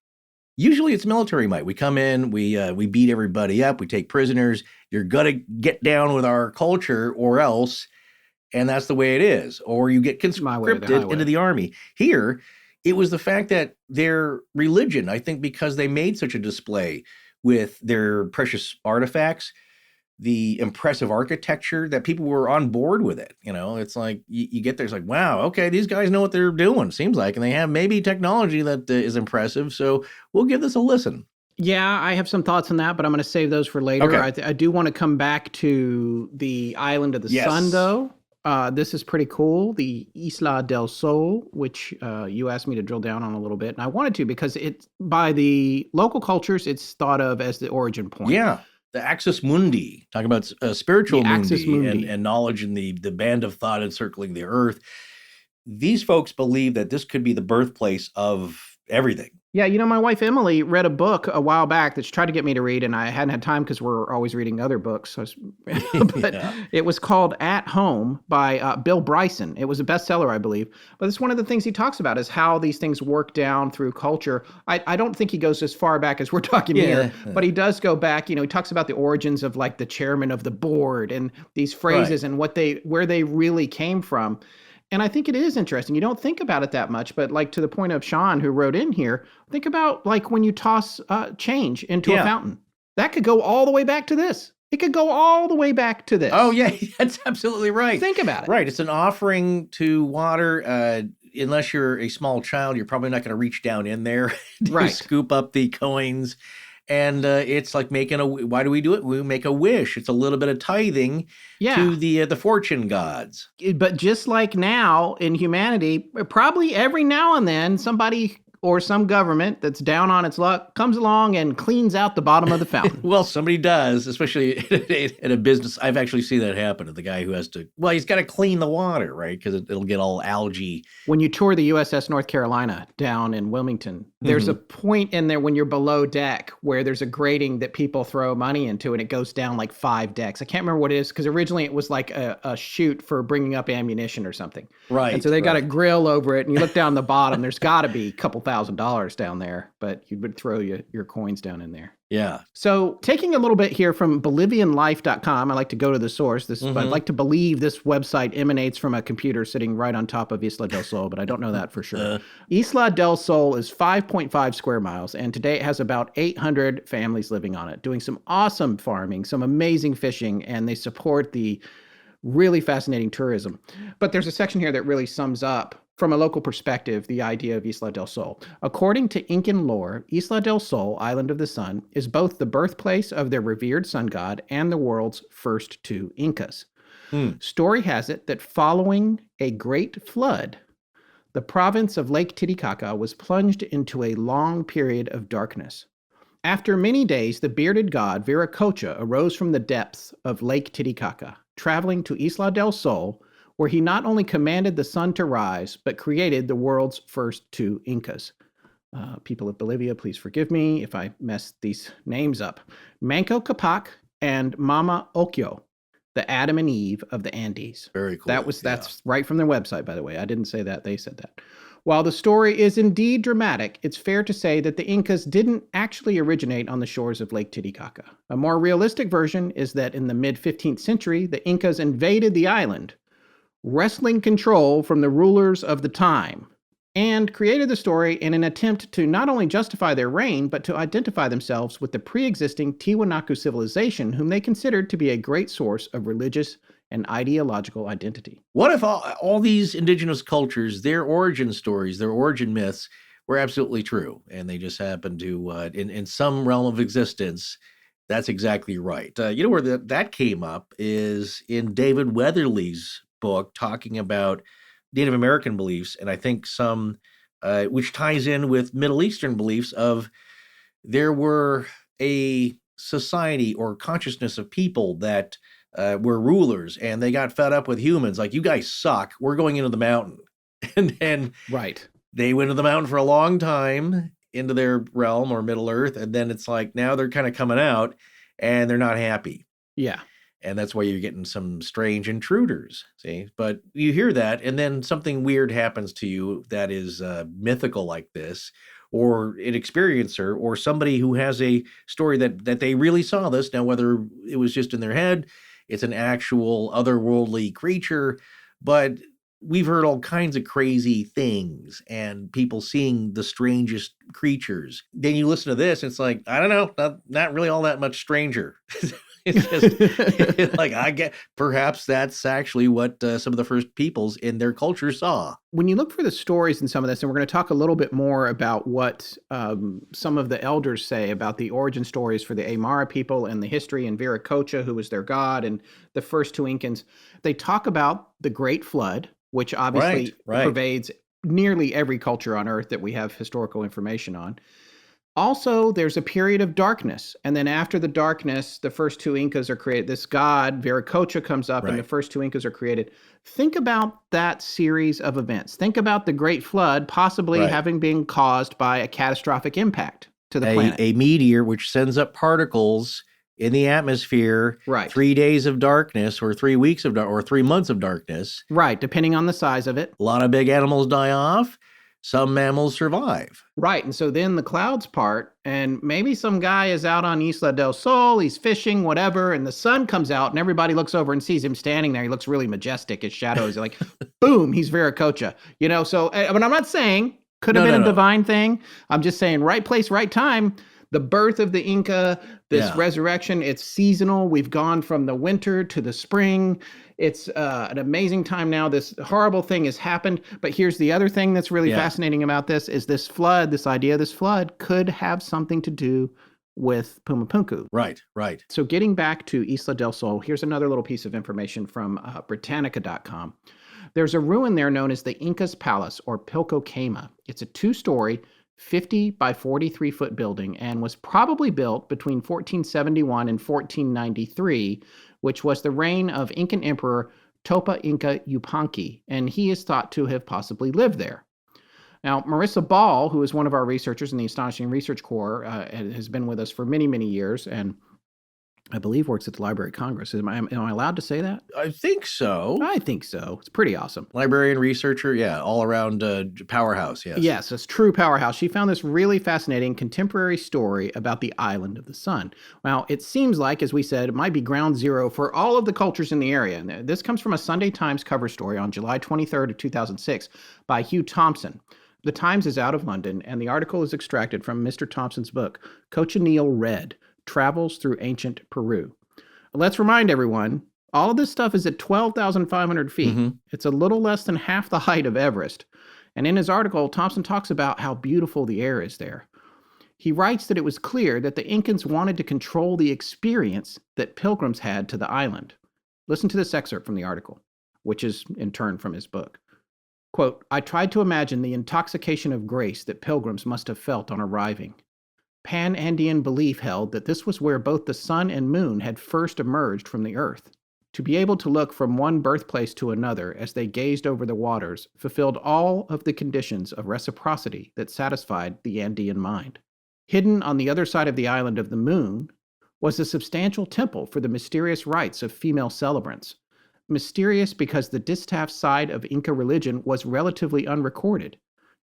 Usually it's military might. We come in, we beat everybody up, we take prisoners. You're going to get down with our culture or else, and that's the way it is. Or you get conscripted into the army. Here, it was the fact that their religion, I think because they made such a display with their precious artifacts, the impressive architecture, that people were on board with it. You know, it's like you get there, it's like, wow, okay, these guys know what they're doing, seems like, and they have maybe technology that is impressive. So we'll give this a listen. Yeah, I have some thoughts on that, but I'm going to save those for later. Okay. I do want to come back to the Island of the Sun, though. This is pretty cool. The Isla del Sol, which you asked me to drill down on a little bit. And I wanted to because by the local cultures, it's thought of as the origin point. Yeah. The Axis Mundi, talking about spiritual mundi and knowledge in the band of thought encircling the earth. These folks believe that this could be the birthplace of everything. Yeah, my wife Emily read a book a while back that she tried to get me to read, and I hadn't had time because we're always reading other books. But Yeah. it was called At Home by Bill Bryson. It was a bestseller, I believe. But it's one of the things he talks about is how these things work down through culture. I don't think he goes as far back as we're talking here, but he does go back. He talks about the origins of like the chairman of the board and these phrases and where they really came from. And I think it is interesting. You don't think about it that much, but like to the point of Sean, who wrote in here, think about like when you toss change into a fountain. That could go all the way back to this. It could go all the way back to this. Oh, yeah, that's absolutely right. Think about it. Right. It's an offering to water. Unless you're a small child, you're probably not going to reach down in there to scoop up the coins. And it's like why do we do it? We make a wish. It's a little bit of tithing to the fortune gods. But just like now in humanity, probably every now and then somebody or some government that's down on its luck comes along and cleans out the bottom of the fountain. Well, somebody does, especially in a business. I've actually seen that happen to the guy who has to, he's got to clean the water, right? Because it'll get all algae. When you tour the USS North Carolina down in Wilmington, there's a point in there when you're below deck where there's a grating that people throw money into and it goes down like 5 decks. I can't remember what it is because originally it was like a chute for bringing up ammunition or something. Right. And so they got a grill over it and you look down the bottom, there's got to be a couple $1,000 down there, but you would throw your coins down in there. Yeah. So taking a little bit here from BolivianLife.com, I like to go to the source. I'd like to believe this website emanates from a computer sitting right on top of Isla del Sol, but I don't know that for sure. Isla del Sol is 5.5 square miles, and today it has about 800 families living on it, doing some awesome farming, some amazing fishing, and they support the really fascinating tourism. But there's a section here that really sums up from a local perspective, the idea of Isla del Sol. According to Incan lore, Isla del Sol, Island of the Sun, is both the birthplace of their revered sun god and the world's first 2 Incas. Story has it that following a great flood, the province of Lake Titicaca was plunged into a long period of darkness. After many days, the bearded god Viracocha arose from the depths of Lake Titicaca, traveling to Isla del Sol, where he not only commanded the sun to rise, but created the world's first 2 Incas. People of Bolivia, please forgive me if I mess these names up. Manco Capac and Mama Ocllo, the Adam and Eve of the Andes. Very cool. That's right from their website, by the way. I didn't say that. They said that. While the story is indeed dramatic, it's fair to say that the Incas didn't actually originate on the shores of Lake Titicaca. A more realistic version is that in the mid-15th century, the Incas invaded the island, wresting control from the rulers of the time, and created the story in an attempt to not only justify their reign, but to identify themselves with the pre-existing Tiwanaku civilization, whom they considered to be a great source of religious and ideological identity. What if all these indigenous cultures, their origin stories, their origin myths were absolutely true, and they just happened to, in some realm of existence, that's exactly right. Where that came up is in David Weatherly's book talking about Native American beliefs, and I think some, which ties in with Middle Eastern beliefs of there were a society or consciousness of people that were rulers, and they got fed up with humans. Like, you guys suck. We're going into the mountain. And then they went to the mountain for a long time into their realm or Middle Earth, and then it's like now they're kind of coming out, and they're not happy. Yeah. And that's why you're getting some strange intruders, see? But you hear that, and then something weird happens to you that is mythical like this, or an experiencer, or somebody who has a story that they really saw this. Now, whether it was just in their head, it's an actual otherworldly creature, but we've heard all kinds of crazy things and people seeing the strangest creatures. Then you listen to this, and it's like, I don't know, not really all that much stranger. It's just like, I get, perhaps that's actually what some of the first peoples in their culture saw. When you look for the stories in some of this, and we're going to talk a little bit more about what some of the elders say about the origin stories for the Aymara people and the history, and Viracocha, who was their god, and the first 2 Incans, they talk about the Great Flood, which obviously pervades nearly every culture on Earth that we have historical information on. Also, there's a period of darkness. And then after the darkness, the first two Incas are created. This god, Viracocha, comes up and the first two Incas are created. Think about that series of events. Think about the Great Flood possibly having been caused by a catastrophic impact to the planet. A meteor which sends up particles in the atmosphere. 3 days of darkness or 3 weeks of or 3 months of darkness. Depending on the size of it. A lot of big animals die off. Some mammals survive. And so then the clouds part, and maybe some guy is out on Isla del Sol, he's fishing, whatever, and the sun comes out, and everybody looks over and sees him standing there. He looks really majestic. His shadow is like, boom, he's Viracocha. So, but I'm not saying could have been a divine thing. I'm just saying right place, right time. The birth of the Inca, this resurrection, it's seasonal. We've gone from the winter to the spring. It's an amazing time now. This horrible thing has happened. But here's the other thing that's really fascinating about this is this flood, this idea of this flood could have something to do with Pumapunku. Right. So getting back to Isla del Sol, here's another little piece of information from Britannica.com. There's a ruin there known as the Inca's Palace, or Pilco Quema. It's a 2-story, 50 by 43-foot building, and was probably built between 1471 and 1493, which was the reign of Incan Emperor Topa Inca Yupanqui, and he is thought to have possibly lived there. Now, Marissa Ball, who is one of our researchers in the Astonishing Research Corps, has been with us for many, many years, and I believe works at the Library of Congress. Am I allowed to say that? I think so. I think so. It's pretty awesome. Librarian, researcher, all around powerhouse, yes. Yes, it's true powerhouse. She found this really fascinating contemporary story about the island of the sun. Well, it seems like, as we said, it might be ground zero for all of the cultures in the area. And this comes from a Sunday Times cover story on July 23rd of 2006 by Hugh Thompson. The Times is out of London, and the article is extracted from Mr. Thompson's book, Cochineal Red, Travels Through Ancient Peru. Let's remind everyone, all of this stuff is at 12,500 feet. Mm-hmm. It's a little less than half the height of Everest. And in his article, Thompson talks about how beautiful the air is there. He writes that it was clear that the Incans wanted to control the experience that pilgrims had to the island. Listen to this excerpt from the article, which is in turn from his book. Quote, I tried to imagine the intoxication of grace that pilgrims must have felt on arriving. Pan-Andean belief held that this was where both the sun and moon had first emerged from the earth. To be able to look from one birthplace to another as they gazed over the waters fulfilled all of the conditions of reciprocity that satisfied the Andean mind. Hidden on the other side of the island of the moon was a substantial temple for the mysterious rites of female celebrants. Mysterious because the distaff side of Inca religion was relatively unrecorded.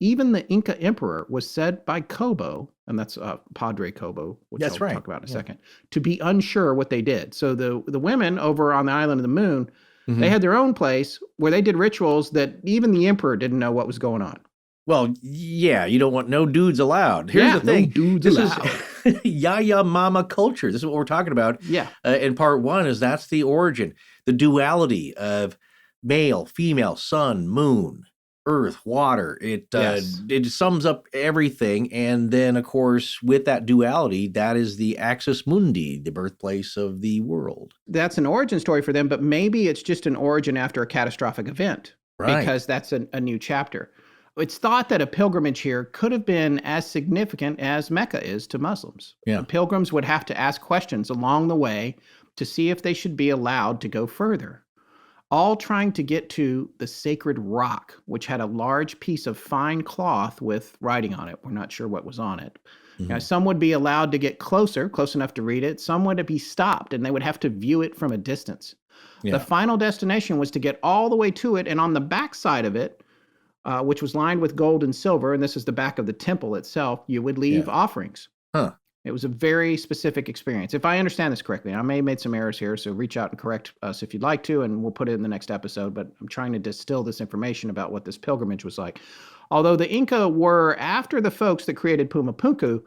Even the Inca emperor was said by Cobo, and that's Padre Cobo, which I'll talk about in a second, to be unsure what they did. So the women over on the island of the moon, mm-hmm. they had their own place where they did rituals that even the emperor didn't know what was going on. Well, yeah, you don't want no dudes allowed. Here's the thing. No dudes allowed. Is Yaya Mama culture. This is what we're talking about. Yeah. In part one is that's the origin, the duality of male, female, sun, moon, earth, water. It sums up everything. And then, of course, with that duality, that is the axis mundi, the birthplace of the world. That's an origin story for them, but maybe it's just an origin after a catastrophic event. Right. Because that's a new chapter. It's thought that a pilgrimage here could have been as significant as Mecca is to Muslims. Yeah. The pilgrims would have to ask questions along the way to see if they should be allowed to go further. All trying to get to the sacred rock, which had a large piece of fine cloth with writing on it. We're not sure what was on it. Mm-hmm. Now, some would be allowed to get close enough to read it. Some would be stopped, and they would have to view it from a distance. Yeah. The final destination was to get all the way to it, and on the back side of it, which was lined with gold and silver, and this is the back of the temple itself, you would leave offerings. Huh. It was a very specific experience. If I understand this correctly, I may have made some errors here, so reach out and correct us if you'd like to, and we'll put it in the next episode, but I'm trying to distill this information about what this pilgrimage was like. Although the Inca were after the folks that created Pumapunku,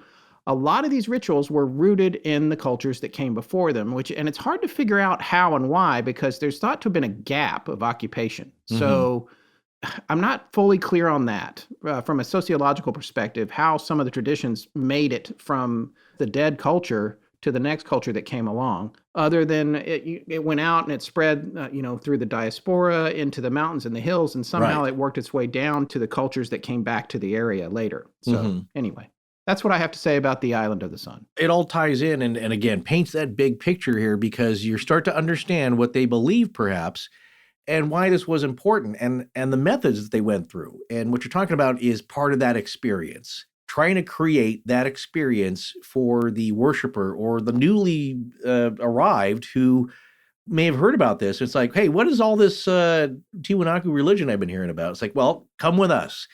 a lot of these rituals were rooted in the cultures that came before them, and it's hard to figure out how and why, because there's thought to have been a gap of occupation. Mm-hmm. So I'm not fully clear on that from a sociological perspective, how some of the traditions made it from the dead culture to the next culture that came along, other than it went out and it spread, through the diaspora into the mountains and the hills, and somehow it worked its way down to the cultures that came back to the area later. So anyway, That's what I have to say about the island of the sun. It all ties in and again paints that big picture here because you start to understand what they believe perhaps and why this was important and the methods that they went through. And what you're talking about is part of that experience, trying to create that experience for the worshiper or the newly arrived who may have heard about this. It's like, hey, what is all this Tiwanaku religion I've been hearing about? It's like, well, come with us.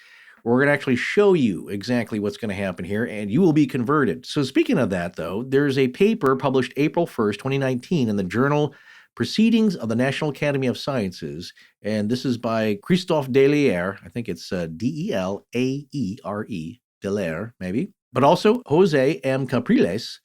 We're going to actually show you exactly what's going to happen here, and you will be converted. So speaking of that, though, there's a paper published April 1st, 2019 in the journal Proceedings of the National Academy of Sciences, and this is by Christophe Delaire. I think it's Delaere, Delaire, maybe, but also Jose M. Capriles,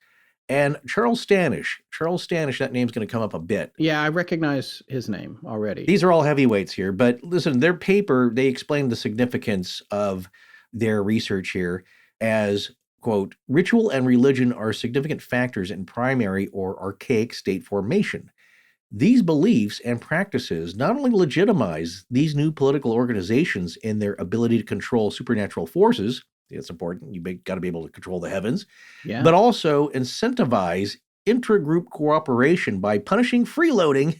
and Charles Stanish. Charles Stanish, that name's going to come up a bit. Yeah, I recognize his name already. These are all heavyweights here, but listen, their paper, they explain the significance of their research here as, quote, ritual and religion are significant factors in primary or archaic state formation. These beliefs and practices not only legitimize these new political organizations in their ability to control supernatural forces, it's important, you got to be able to control the heavens, but also incentivize intra-group cooperation by punishing freeloading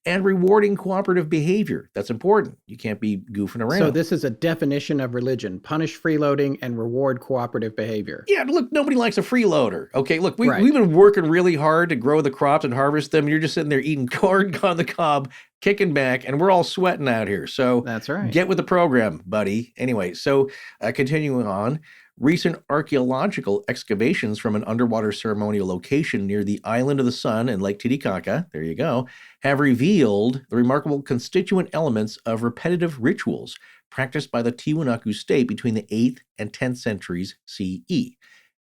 and rewarding cooperative behavior. That's important. You can't be goofing around. So this is a definition of religion: punish freeloading and reward cooperative behavior. Yeah, look, nobody likes a freeloader. Okay, look, we've been working really hard to grow the crops and harvest them. You're just sitting there eating corn on the cob, kicking back, and we're all sweating out here. So that's right. Get with the program, buddy. Anyway, so continuing on, recent archaeological excavations from an underwater ceremonial location near the Island of the Sun in Lake Titicaca, there you go, have revealed the remarkable constituent elements of repetitive rituals practiced by the Tiwanaku State between the 8th and 10th centuries CE.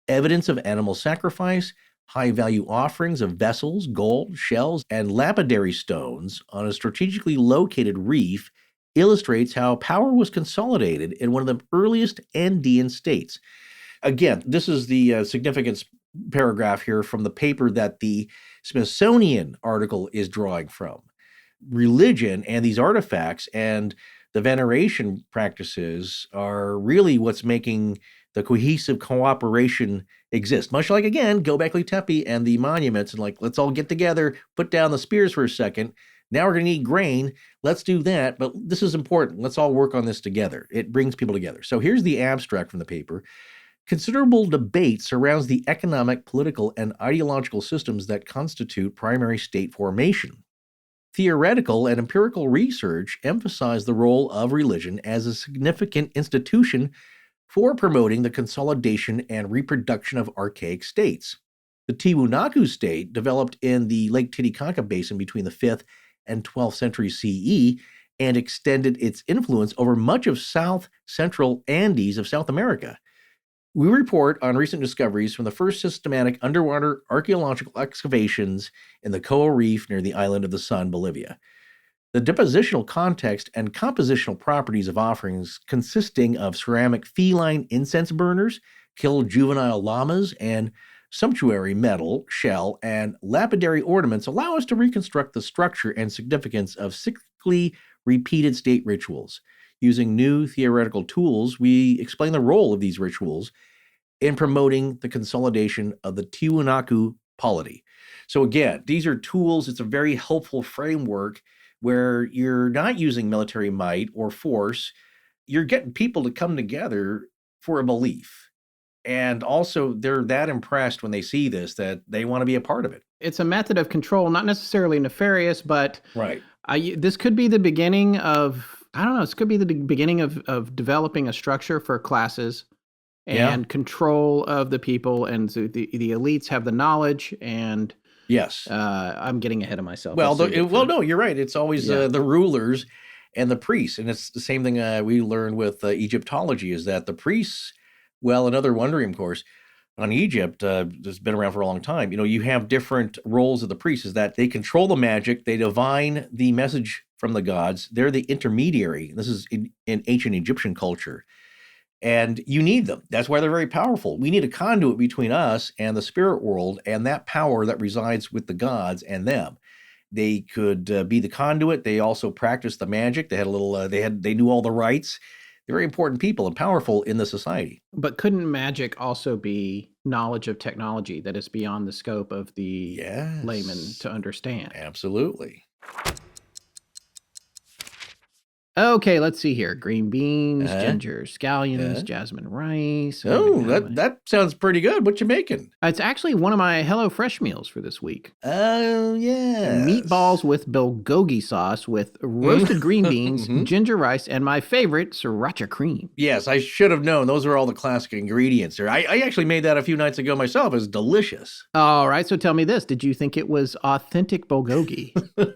Evidence of animal sacrifice, high-value offerings of vessels, gold, shells, and lapidary stones on a strategically located reef illustrates how power was consolidated in one of the earliest Andean states. Again, this is the significance paragraph here from the paper that the Smithsonian article is drawing from. Religion and these artifacts and the veneration practices are really what's making the cohesive cooperation exist. Much like, again, Göbekli Tepe and the monuments, and like, let's all get together, put down the spears for a second. Now we're going to need grain. Let's do that. But this is important. Let's all work on this together. It brings people together. So here's the abstract from the paper. Considerable debate surrounds the economic, political, and ideological systems that constitute primary state formation. Theoretical and empirical research emphasize the role of religion as a significant institution for promoting the consolidation and reproduction of archaic states. The Tiwanaku State developed in the Lake Titicaca Basin between the 5th and 12th century CE and extended its influence over much of south-central Andes of South America. We report on recent discoveries from the first systematic underwater archaeological excavations in the Coa Reef near the Island of the Sun, Bolivia. The depositional context and compositional properties of offerings consisting of ceramic feline incense burners, killed juvenile llamas, and sumptuary metal, shell, and lapidary ornaments allow us to reconstruct the structure and significance of cyclically repeated state rituals. Using new theoretical tools, we explain the role of these rituals in promoting the consolidation of the Tiwanaku polity. So again, these are tools. It's a very helpful framework where you're not using military might or force. You're getting people to come together for a belief. And also, they're that impressed when they see this that they want to be a part of it. It's a method of control, not necessarily nefarious, but right. This could be the beginning of, I don't know, this could be the beginning of developing a structure for classes and control of the people. And so the elites have the knowledge and... Yes. I'm getting ahead of myself. Well, no, you're right. It's always the rulers and the priests. And it's the same thing we learned with Egyptology is that the priests... Well, another wondering, of course, on Egypt, that's been around for a long time. You know, you have different roles of the priests, is that they control the magic, they divine the message from the gods. They're the intermediary. This is in ancient Egyptian culture. And you need them. That's why they're very powerful. We need a conduit between us and the spirit world and that power that resides with the gods and them. They could be the conduit. They also practiced the magic. They had a little, they knew all the rites. They're very important people and powerful in the society. But couldn't magic also be knowledge of technology that is beyond the scope of the layman to understand? Absolutely. Okay, let's see here. Green beans, ginger, scallions, jasmine rice. That sounds pretty good. What you making? It's actually one of my HelloFresh meals for this week. Oh, yeah. Meatballs with bulgogi sauce with roasted green beans, ginger rice, and my favorite, sriracha cream. Yes, I should have known. Those are all the classic ingredients there. I actually made that a few nights ago myself. It was delicious. All right, so tell me this. Did you think it was authentic bulgogi?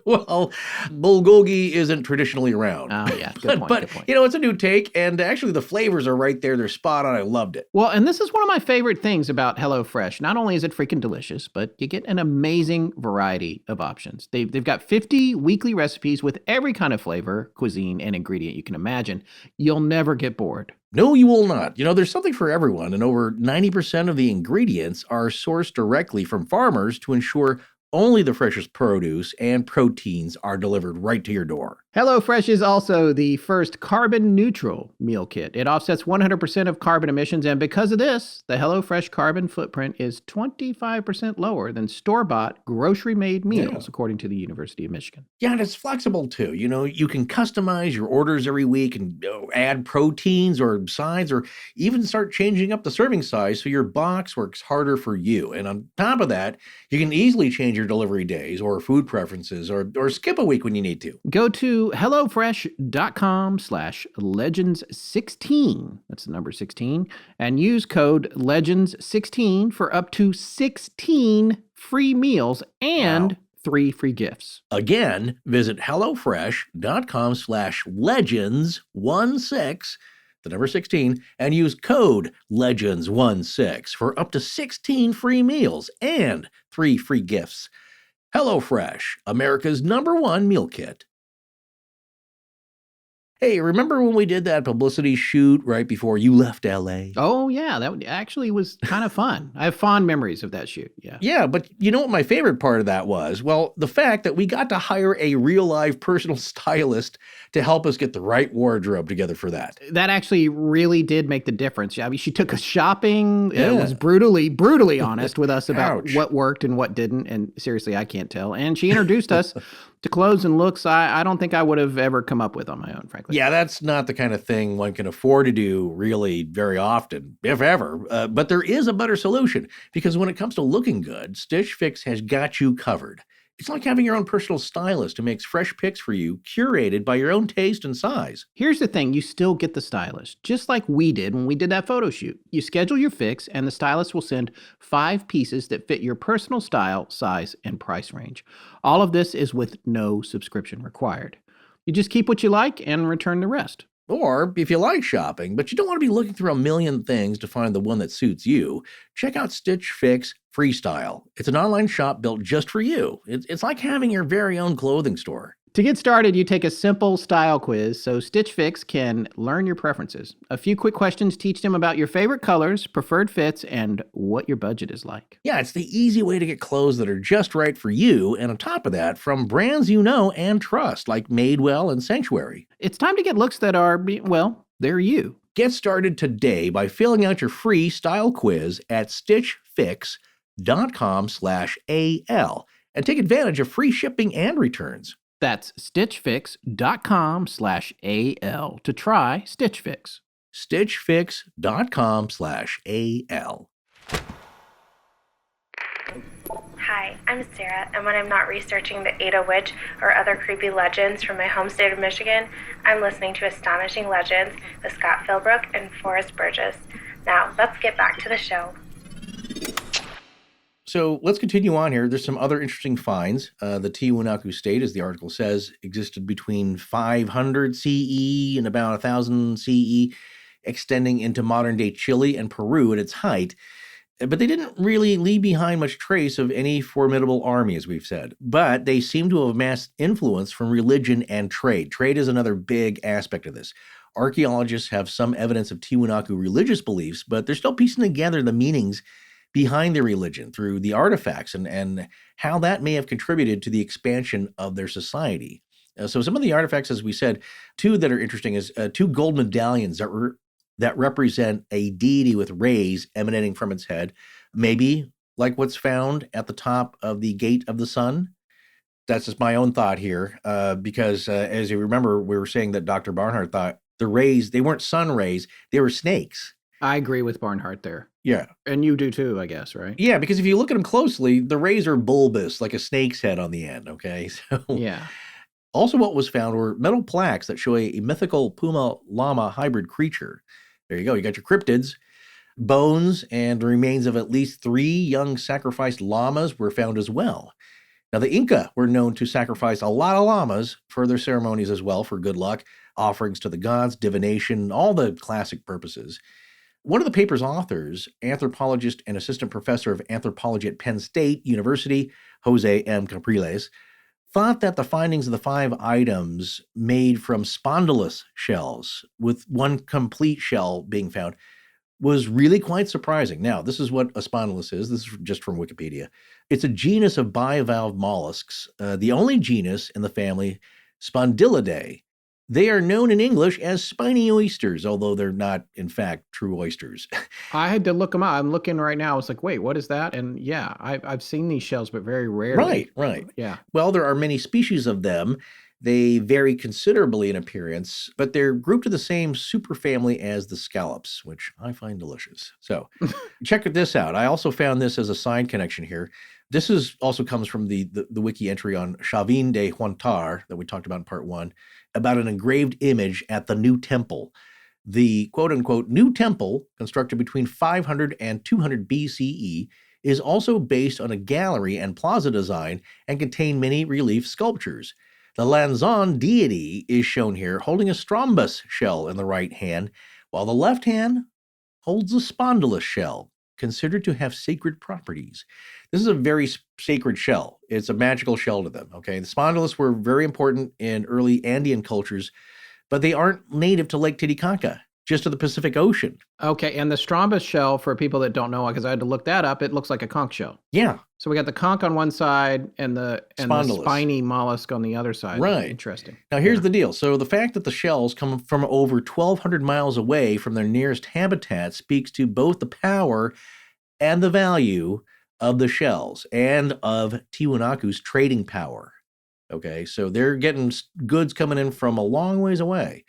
Well, bulgogi isn't traditionally around. Oh, yeah, good point. But, it's a new take, and actually the flavors are right there. They're spot on. I loved it. Well, and this is one of my favorite things about HelloFresh. Not only is it freaking delicious, but you get an amazing variety of options. They've got 50 weekly recipes with every kind of flavor, cuisine, and ingredient you can imagine. You'll never get bored. No, you will not. There's something for everyone, and over 90% of the ingredients are sourced directly from farmers to ensure only the freshest produce and proteins are delivered right to your door. HelloFresh is also the first carbon-neutral meal kit. It offsets 100% of carbon emissions, and because of this, the HelloFresh carbon footprint is 25% lower than store-bought, grocery-made meals, according to the University of Michigan. Yeah, and it's flexible, too. You can customize your orders every week and add proteins or sides, or even start changing up the serving size so your box works harder for you. And on top of that, you can easily change your delivery days or food preferences or skip a week when you need to. Go to HelloFresh.com/legends16, that's the number 16, and use code legends16 for up to 16 free meals and 3 free gifts. Again, visit HelloFresh.com/legends16, the number 16, and use code legends16 for up to 16 free meals and 3 free gifts. HelloFresh, America's #1 meal kit. Hey, remember when we did that publicity shoot right before you left LA? Oh, yeah, that actually was kind of fun. I have fond memories of that shoot, yeah. Yeah, but you know what my favorite part of that was? Well, the fact that we got to hire a real-life personal stylist to help us get the right wardrobe together for that. That actually really did make the difference. I mean, she took us shopping. Yeah. It was brutally honest with us about what worked and what didn't, and seriously, I can't tell. And she introduced us to clothes and looks I don't think I would have ever come up with on my own, frankly. Yeah, that's not the kind of thing one can afford to do really very often, if ever. But there is a better solution, because when it comes to looking good, Stitch Fix has got you covered. It's like having your own personal stylist who makes fresh picks for you, curated by your own taste and size. Here's the thing, you still get the stylist, just like we did when we did that photo shoot. You schedule your fix, and the stylist will send 5 pieces that fit your personal style, size, and price range. All of this is with no subscription required. You just keep what you like and return the rest. Or, if you like shopping, but you don't want to be looking through a million things to find the one that suits you, check out Stitch Fix Freestyle. It's an online shop built just for you. It's like having your very own clothing store. To get started, you take a simple style quiz so Stitch Fix can learn your preferences. A few quick questions teach them about your favorite colors, preferred fits, and what your budget is like. Yeah, it's the easy way to get clothes that are just right for you, and on top of that, from brands you know and trust, like Madewell and Sanctuary. It's time to get looks that are, well, they're you. Get started today by filling out your free style quiz at stitchfix.com/AL and take advantage of free shipping and returns. That's stitchfix.com/AL to try Stitch Fix. stitchfix.com/AL. Hi, I'm Sarah, and when I'm not researching the Ada Witch or other creepy legends from my home state of Michigan, I'm listening to Astonishing Legends with Scott Philbrook and Forrest Burgess. Now, let's get back to the show. So let's continue on here. There's some other interesting finds. The Tiwanaku State, as the article says, existed between 500 CE and about 1000 CE, extending into modern-day Chile and Peru at its height. But they didn't really leave behind much trace of any formidable army, as we've said. But they seem to have amassed influence from religion and trade. Trade is another big aspect of this. Archaeologists have some evidence of Tiwanaku religious beliefs, but they're still piecing together the meanings behind their religion through the artifacts and how that may have contributed to the expansion of their society. So some of the artifacts, as we said, two that are interesting is two gold medallions that represent a deity with rays emanating from its head, maybe like what's found at the top of the Gate of the Sun. That's just my own thought here, because as you remember, we were saying that Dr. Barnhart thought the rays, they weren't sun rays, they were snakes. I agree with Barnhart there. Yeah. And you do too, I guess, right? Yeah, because if you look at them closely, the rays are bulbous, like a snake's head on the end, okay? So Yeah. also what was found were metal plaques that show a mythical puma-llama hybrid creature. There you go. You got your cryptids. Bones and remains of at least 3 young sacrificed llamas were found as well. Now, the Inca were known to sacrifice a lot of llamas for their ceremonies as well, for good luck, offerings to the gods, divination, all the classic purposes. One of the paper's authors, anthropologist and assistant professor of anthropology at Penn State University, Jose M. Capriles, thought that the findings of the 5 items made from spondylus shells, with one complete shell being found, was really quite surprising. Now, this is what a spondylus is. This is just from Wikipedia. It's a genus of bivalve mollusks, the only genus in the family Spondylidae. They are known in English as spiny oysters, although they're not, in fact, true oysters. I had to look them up. I'm looking right now. I was like, wait, what is that? And yeah, I've seen these shells, but very rarely. Right. Yeah. Well, there are many species of them. They vary considerably in appearance, but they're grouped to the same superfamily as the scallops, which I find delicious. So check this out. I also found this as a side connection here. This is also comes from the wiki entry on Chavin de Huantar that we talked about in part 1, about an engraved image at the New Temple. The quote-unquote New Temple, constructed between 500 and 200 BCE, is also based on a gallery and plaza design and contain many relief sculptures. The Lanzon deity is shown here holding a strombus shell in the right hand, while the left hand holds a spondylus shell, considered to have sacred properties. This is a very sacred shell. It's a magical shell to them, okay? The spondylus were very important in early Andean cultures, but they aren't native to Lake Titicaca, just to the Pacific Ocean. Okay, and the strombus shell, for people that don't know, because I had to look that up, it looks like a conch shell. Yeah. So we got the conch on one side and the spiny mollusk on the other side. Right. Interesting. Now, here's the deal. So the fact that the shells come from over 1,200 miles away from their nearest habitat speaks to both the power and the value of the shells and of Tiwanaku's trading power. Okay, so they're getting goods coming in from a long ways away.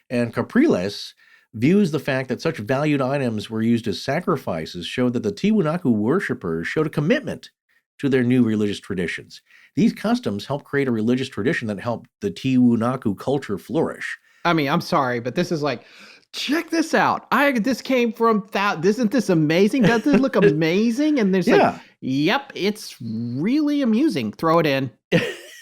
And Capriles views the fact that such valued items were used as sacrifices showed that the Tiwanaku worshippers showed a commitment to their new religious traditions. These customs helped create a religious tradition that helped the Tiwanaku culture flourish. I mean, I'm sorry, but this is like, check this out. This came from isn't this amazing? Doesn't this look amazing? And there's like, yep, it's really amusing. Throw it in.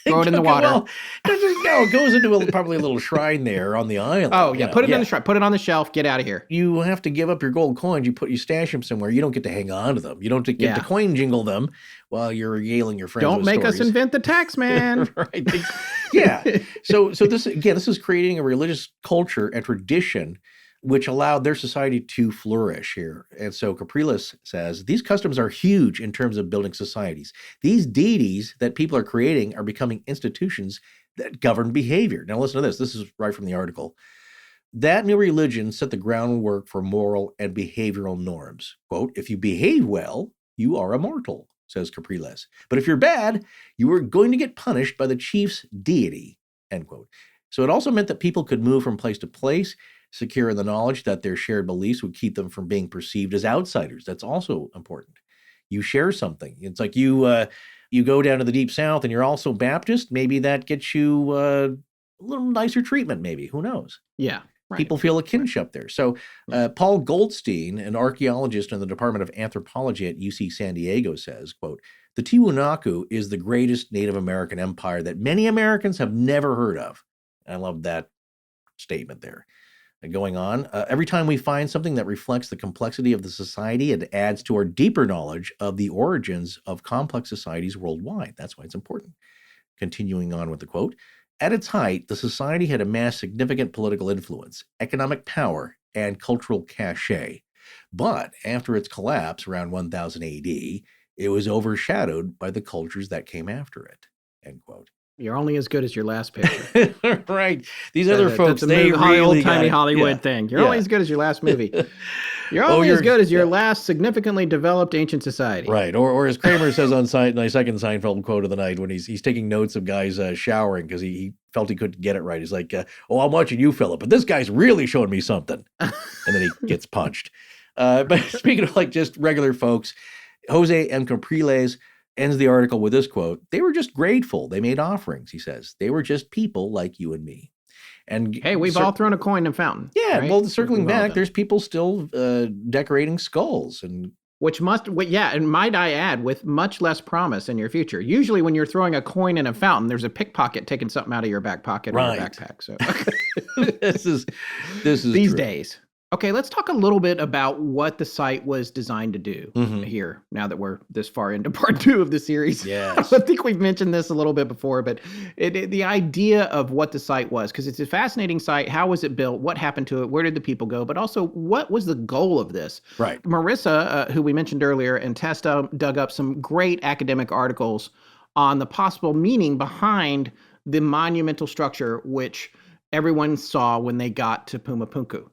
Throw it in the water. Well, it goes into probably a little shrine there on the island. Oh, yeah. Put it in the shrine. Put it on the shelf. Get out of here. You have to give up your gold coins. You stash them somewhere. You don't get to hang on to them. You don't get to coin jingle them while you're regaling your friends Don't with make stories. us invent the tax man. Right. Yeah. So this is creating a religious culture and tradition which allowed their society to flourish here. And so Capriles says, these customs are huge in terms of building societies. These deities that people are creating are becoming institutions that govern behavior. Now listen to this. This is right from the article. That new religion set the groundwork for moral and behavioral norms. Quote, if you behave well, you are immortal, says Capriles. But if you're bad, you are going to get punished by the chief's deity, end quote. So it also meant that people could move from place to place, secure in the knowledge that their shared beliefs would keep them from being perceived as outsiders. That's also important. You share something. It's like you go down to the Deep South and you're also Baptist. Maybe that gets you a little nicer treatment, maybe. Who knows? Yeah. Right. People feel a kinship there. So Paul Goldstein, an archaeologist in the Department of Anthropology at UC San Diego, says, quote, the Tiwanaku is the greatest Native American empire that many Americans have never heard of. I love that statement there. Going on, every time we find something that reflects the complexity of the society, it adds to our deeper knowledge of the origins of complex societies worldwide. That's why it's important. Continuing on with the quote, at its height, the society had amassed significant political influence, economic power, and cultural cachet. But after its collapse around 1000 AD, it was overshadowed by the cultures that came after it, end quote. You're only as good as your last picture. Right. These other folks, that's they really old-timey got, Hollywood thing. You're only as good as your last movie. You're only as good as your last significantly developed ancient society. Right. Or as Kramer says on my second Seinfeld quote of the night when he's taking notes of guys showering because he felt he couldn't get it right. He's like, oh, I'm watching you, Philip, but this guy's really showing me something. And then he gets punched. But speaking of like just regular folks, Jose M. Capriles ends the article with this quote: "They were just grateful. They made offerings," he says. "They were just people like you and me." And hey, we've all thrown a coin in a fountain. Yeah, right? well, circling back, there's people still decorating skulls, and and might I add, with much less promise in your future. Usually, when you're throwing a coin in a fountain, there's a pickpocket taking something out of your back pocket or your backpack. So this is these true. days. Okay, let's talk a little bit about what the site was designed to do here, now that we're this far into part 2 of the series. Yes. I think we've mentioned this a little bit before, but the idea of what the site was, because it's a fascinating site. How was it built? What happened to it? Where did the people go? But also, what was the goal of this? Right. Marissa, who we mentioned earlier, and Tess dug up some great academic articles on the possible meaning behind the monumental structure, which everyone saw when they got to Pumapunku.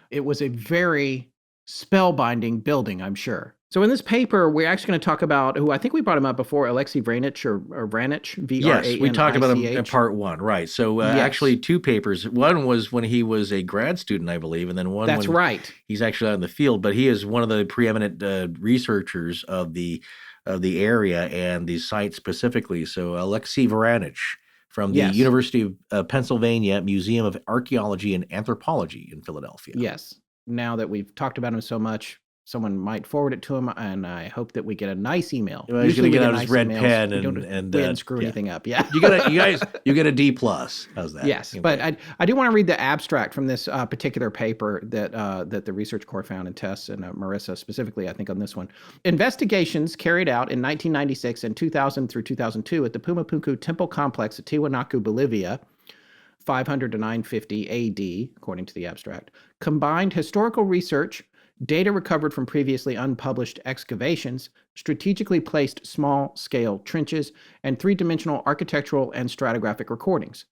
It was a very spellbinding building, I'm sure. So in this paper, we're actually going to talk about who I think we brought him up before, Alexei Vranich or Vranich, V-R-A-N-I-C-H. Yes, we talked about him in part 1, right. So actually 2 papers. One was when he was a grad student, I believe, and then one That's when right. He's actually out in the field, but he is one of the preeminent researchers of the area and the site specifically. So Alexei Vranich from the University of Pennsylvania Museum of Archaeology and Anthropology in Philadelphia. Yes. Now that we've talked about him so much, someone might forward it to him, and I hope that we get a nice email. Well, he's going to get out his red pen and we didn't screw anything up. Yeah, you get a D+. How's that? Yes, but I do want to read the abstract from this particular paper that the Research Corps found, and Tess and Marissa specifically, I think, on this one. Investigations carried out in 1996 and 2000 through 2002 at the Pumapunku Temple Complex at Tiwanaku, Bolivia, 500 to 950 AD, according to the abstract, combined historical research, data recovered from previously unpublished excavations, strategically placed small-scale trenches, and three-dimensional architectural and stratigraphic recordings.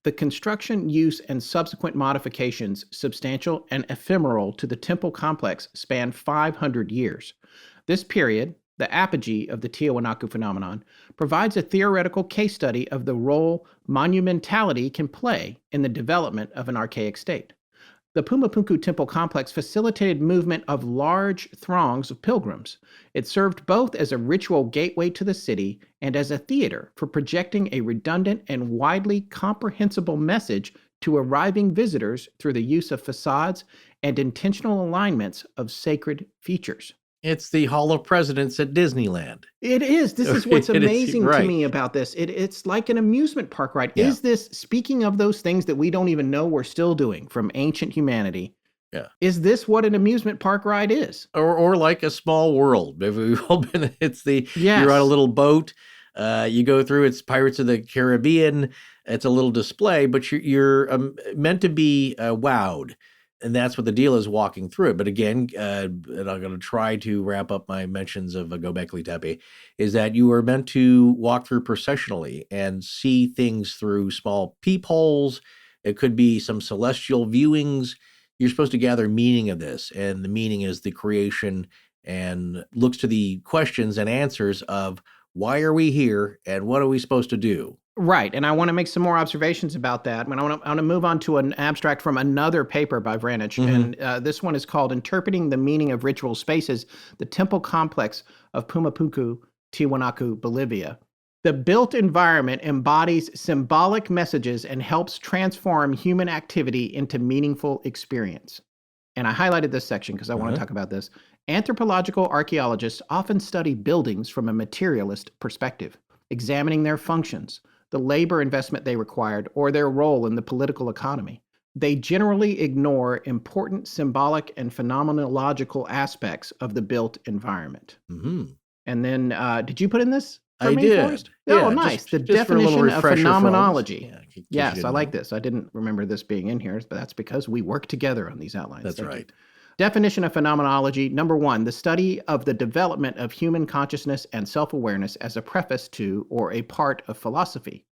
The construction, use, and subsequent modifications, substantial and ephemeral to the temple complex, span 500 years. This period, the apogee of the Tiwanaku phenomenon, provides a theoretical case study of the role monumentality can play in the development of an archaic state. The Pumapunku temple complex facilitated movement of large throngs of pilgrims. It served both as a ritual gateway to the city and as a theater for projecting a redundant and widely comprehensible message to arriving visitors through the use of facades and intentional alignments of sacred features. It's the Hall of Presidents at Disneyland. It is. This is what's amazing to me about this. It's like an amusement park ride. Yeah. Is this, speaking of those things that we don't even know we're still doing from ancient humanity, is this what an amusement park ride is? Or like a small world. We've all been, you're on a little boat, you go through, it's Pirates of the Caribbean, it's a little display, but you're meant to be wowed. And that's what the deal is walking through it. But again, and I'm going to try to wrap up my mentions of Göbekli Tepe, is that you are meant to walk through processionally and see things through small peepholes. It could be some celestial viewings. You're supposed to gather meaning of this. And the meaning is the creation and looks to the questions and answers of why are we here and what are we supposed to do? Right, and I want to make some more observations about that. I want to move on to an abstract from another paper by Vranich, and this one is called Interpreting the Meaning of Ritual Spaces, the Temple Complex of Pumapunku, Tiwanaku, Bolivia. The built environment embodies symbolic messages and helps transform human activity into meaningful experience. And I highlighted this section because I want to talk about this. Anthropological archaeologists often study buildings from a materialist perspective, examining their functions, the labor investment they required, or their role in the political economy. They generally ignore important symbolic and phenomenological aspects of the built environment. Mm-hmm. And then, did you put in this for I me, did. Forrest? Oh, nice. The definition of phenomenology. Yes, I like this. I didn't remember this being in here, but that's because we work together on these outlines. That's right. Definition of phenomenology. Number 1, the study of the development of human consciousness and self-awareness as a preface to or a part of philosophy.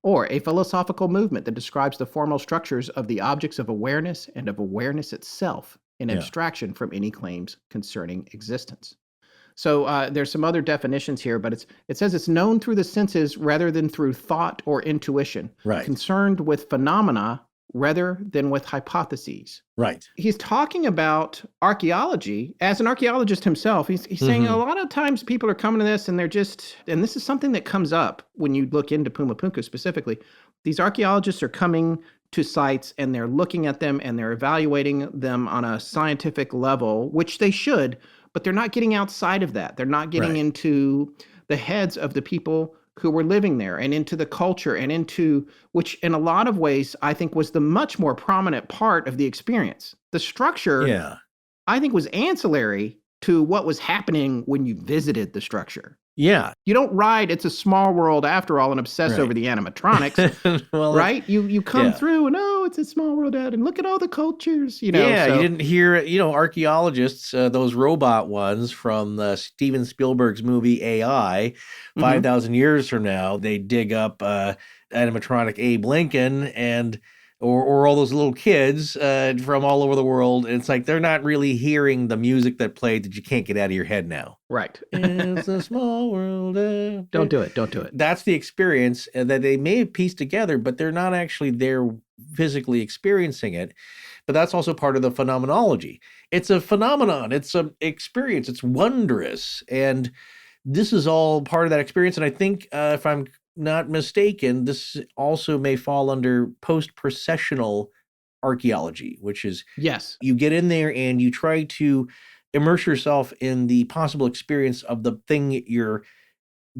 or a philosophical movement that describes the formal structures of the objects of awareness and of awareness itself in abstraction from any claims concerning existence. So there's some other definitions here, but it says it's known through the senses rather than through thought or intuition, Right. concerned with phenomena rather than with hypotheses. Right. He's talking about archaeology as an archaeologist himself. He's saying a lot of times people are coming to this and they're just, and this is something that comes up when you look into Pumapunku specifically. These archaeologists are coming to sites and they're looking at them and they're evaluating them on a scientific level, which they should, but they're not getting outside of that. They're not getting into the heads of the people who were living there and into the culture and into, which in a lot of ways, I think was the much more prominent part of the experience. The structure, I think, was ancillary to what was happening when you visited the structure. Yeah. You don't ride It's a Small World after all and obsess over the animatronics, well, right? You come through and, it's a small world out and look at all the cultures, you know. Yeah, so. you didn't hear, archaeologists, those robot ones from Steven Spielberg's movie AI, 5,000 years from now, they dig up animatronic Abe Lincoln and or all those little kids from all over the world. And it's like they're not really hearing the music that played that you can't get out of your head now. Right. It's a small world. Don't do it. Don't do it. That's the experience that they may have pieced together, but they're not actually there physically experiencing it. But that's also part of the phenomenology. It's a phenomenon. It's an experience. It's wondrous. And this is all part of that experience. And I think if I'm not mistaken, this also may fall under post-processional archaeology, which is you get in there and you try to immerse yourself in the possible experience of the thing you're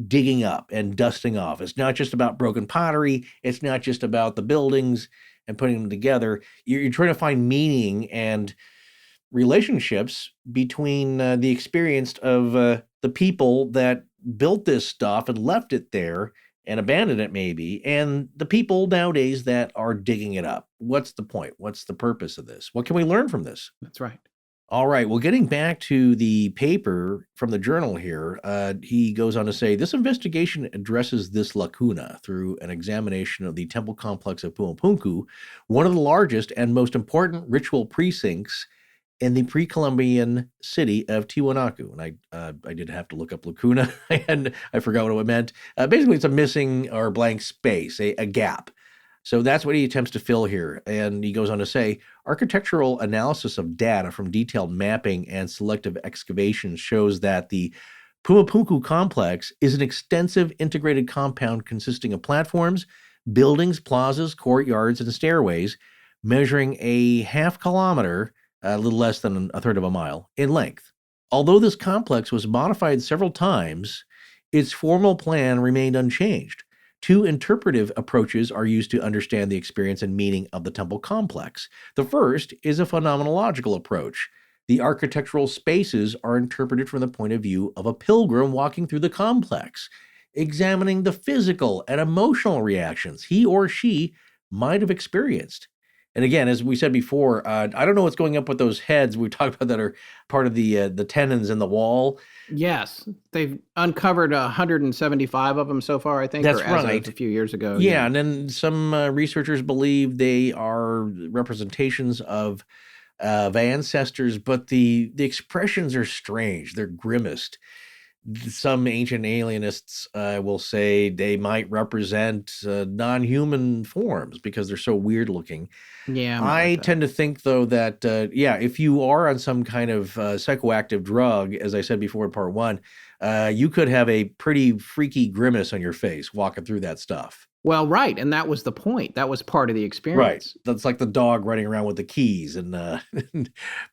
digging up and dusting off. It's not just about broken pottery. It's not just about the buildings and putting them together. You're trying to find meaning and relationships between the experience of the people that built this stuff and left it there and abandoned it maybe, and the people nowadays that are digging it up. What's the point? What's the purpose of this? What can we learn from this? That's right. All right. Well, getting back to the paper from the journal here, he goes on to say, this investigation addresses this lacuna through an examination of the temple complex of Pumapunku, one of the largest and most important ritual precincts in the pre-Columbian city of Tiwanaku. And I did have to look up lacuna, and I forgot what it meant. Basically, it's a missing or blank space, a gap. So that's what he attempts to fill here. And he goes on to say, architectural analysis of data from detailed mapping and selective excavations shows that the Pumapunku complex is an extensive integrated compound consisting of platforms, buildings, plazas, courtyards, and stairways, measuring a half kilometer, a little less than a third of a mile, in length. Although this complex was modified several times, its formal plan remained unchanged. Two interpretive approaches are used to understand the experience and meaning of the temple complex. The first is a phenomenological approach. The architectural spaces are interpreted from the point of view of a pilgrim walking through the complex, examining the physical and emotional reactions he or she might have experienced. And again, as we said before, I don't know what's going up with those heads we talked about that are part of the tendons in the wall. Yes, they've uncovered 175 of them so far, I think. That's or as right. of a few years ago. Yeah, and then some researchers believe they are representations of ancestors, but the expressions are strange. They're grimaced. Some ancient alienists will say they might represent non-human forms because they're so weird looking. Yeah, I tend to think, though, that, if you are on some kind of psychoactive drug, as I said before in part one, you could have a pretty freaky grimace on your face walking through that stuff. Well, right. And that was the point. That was part of the experience. Right. That's like the dog running around with the keys in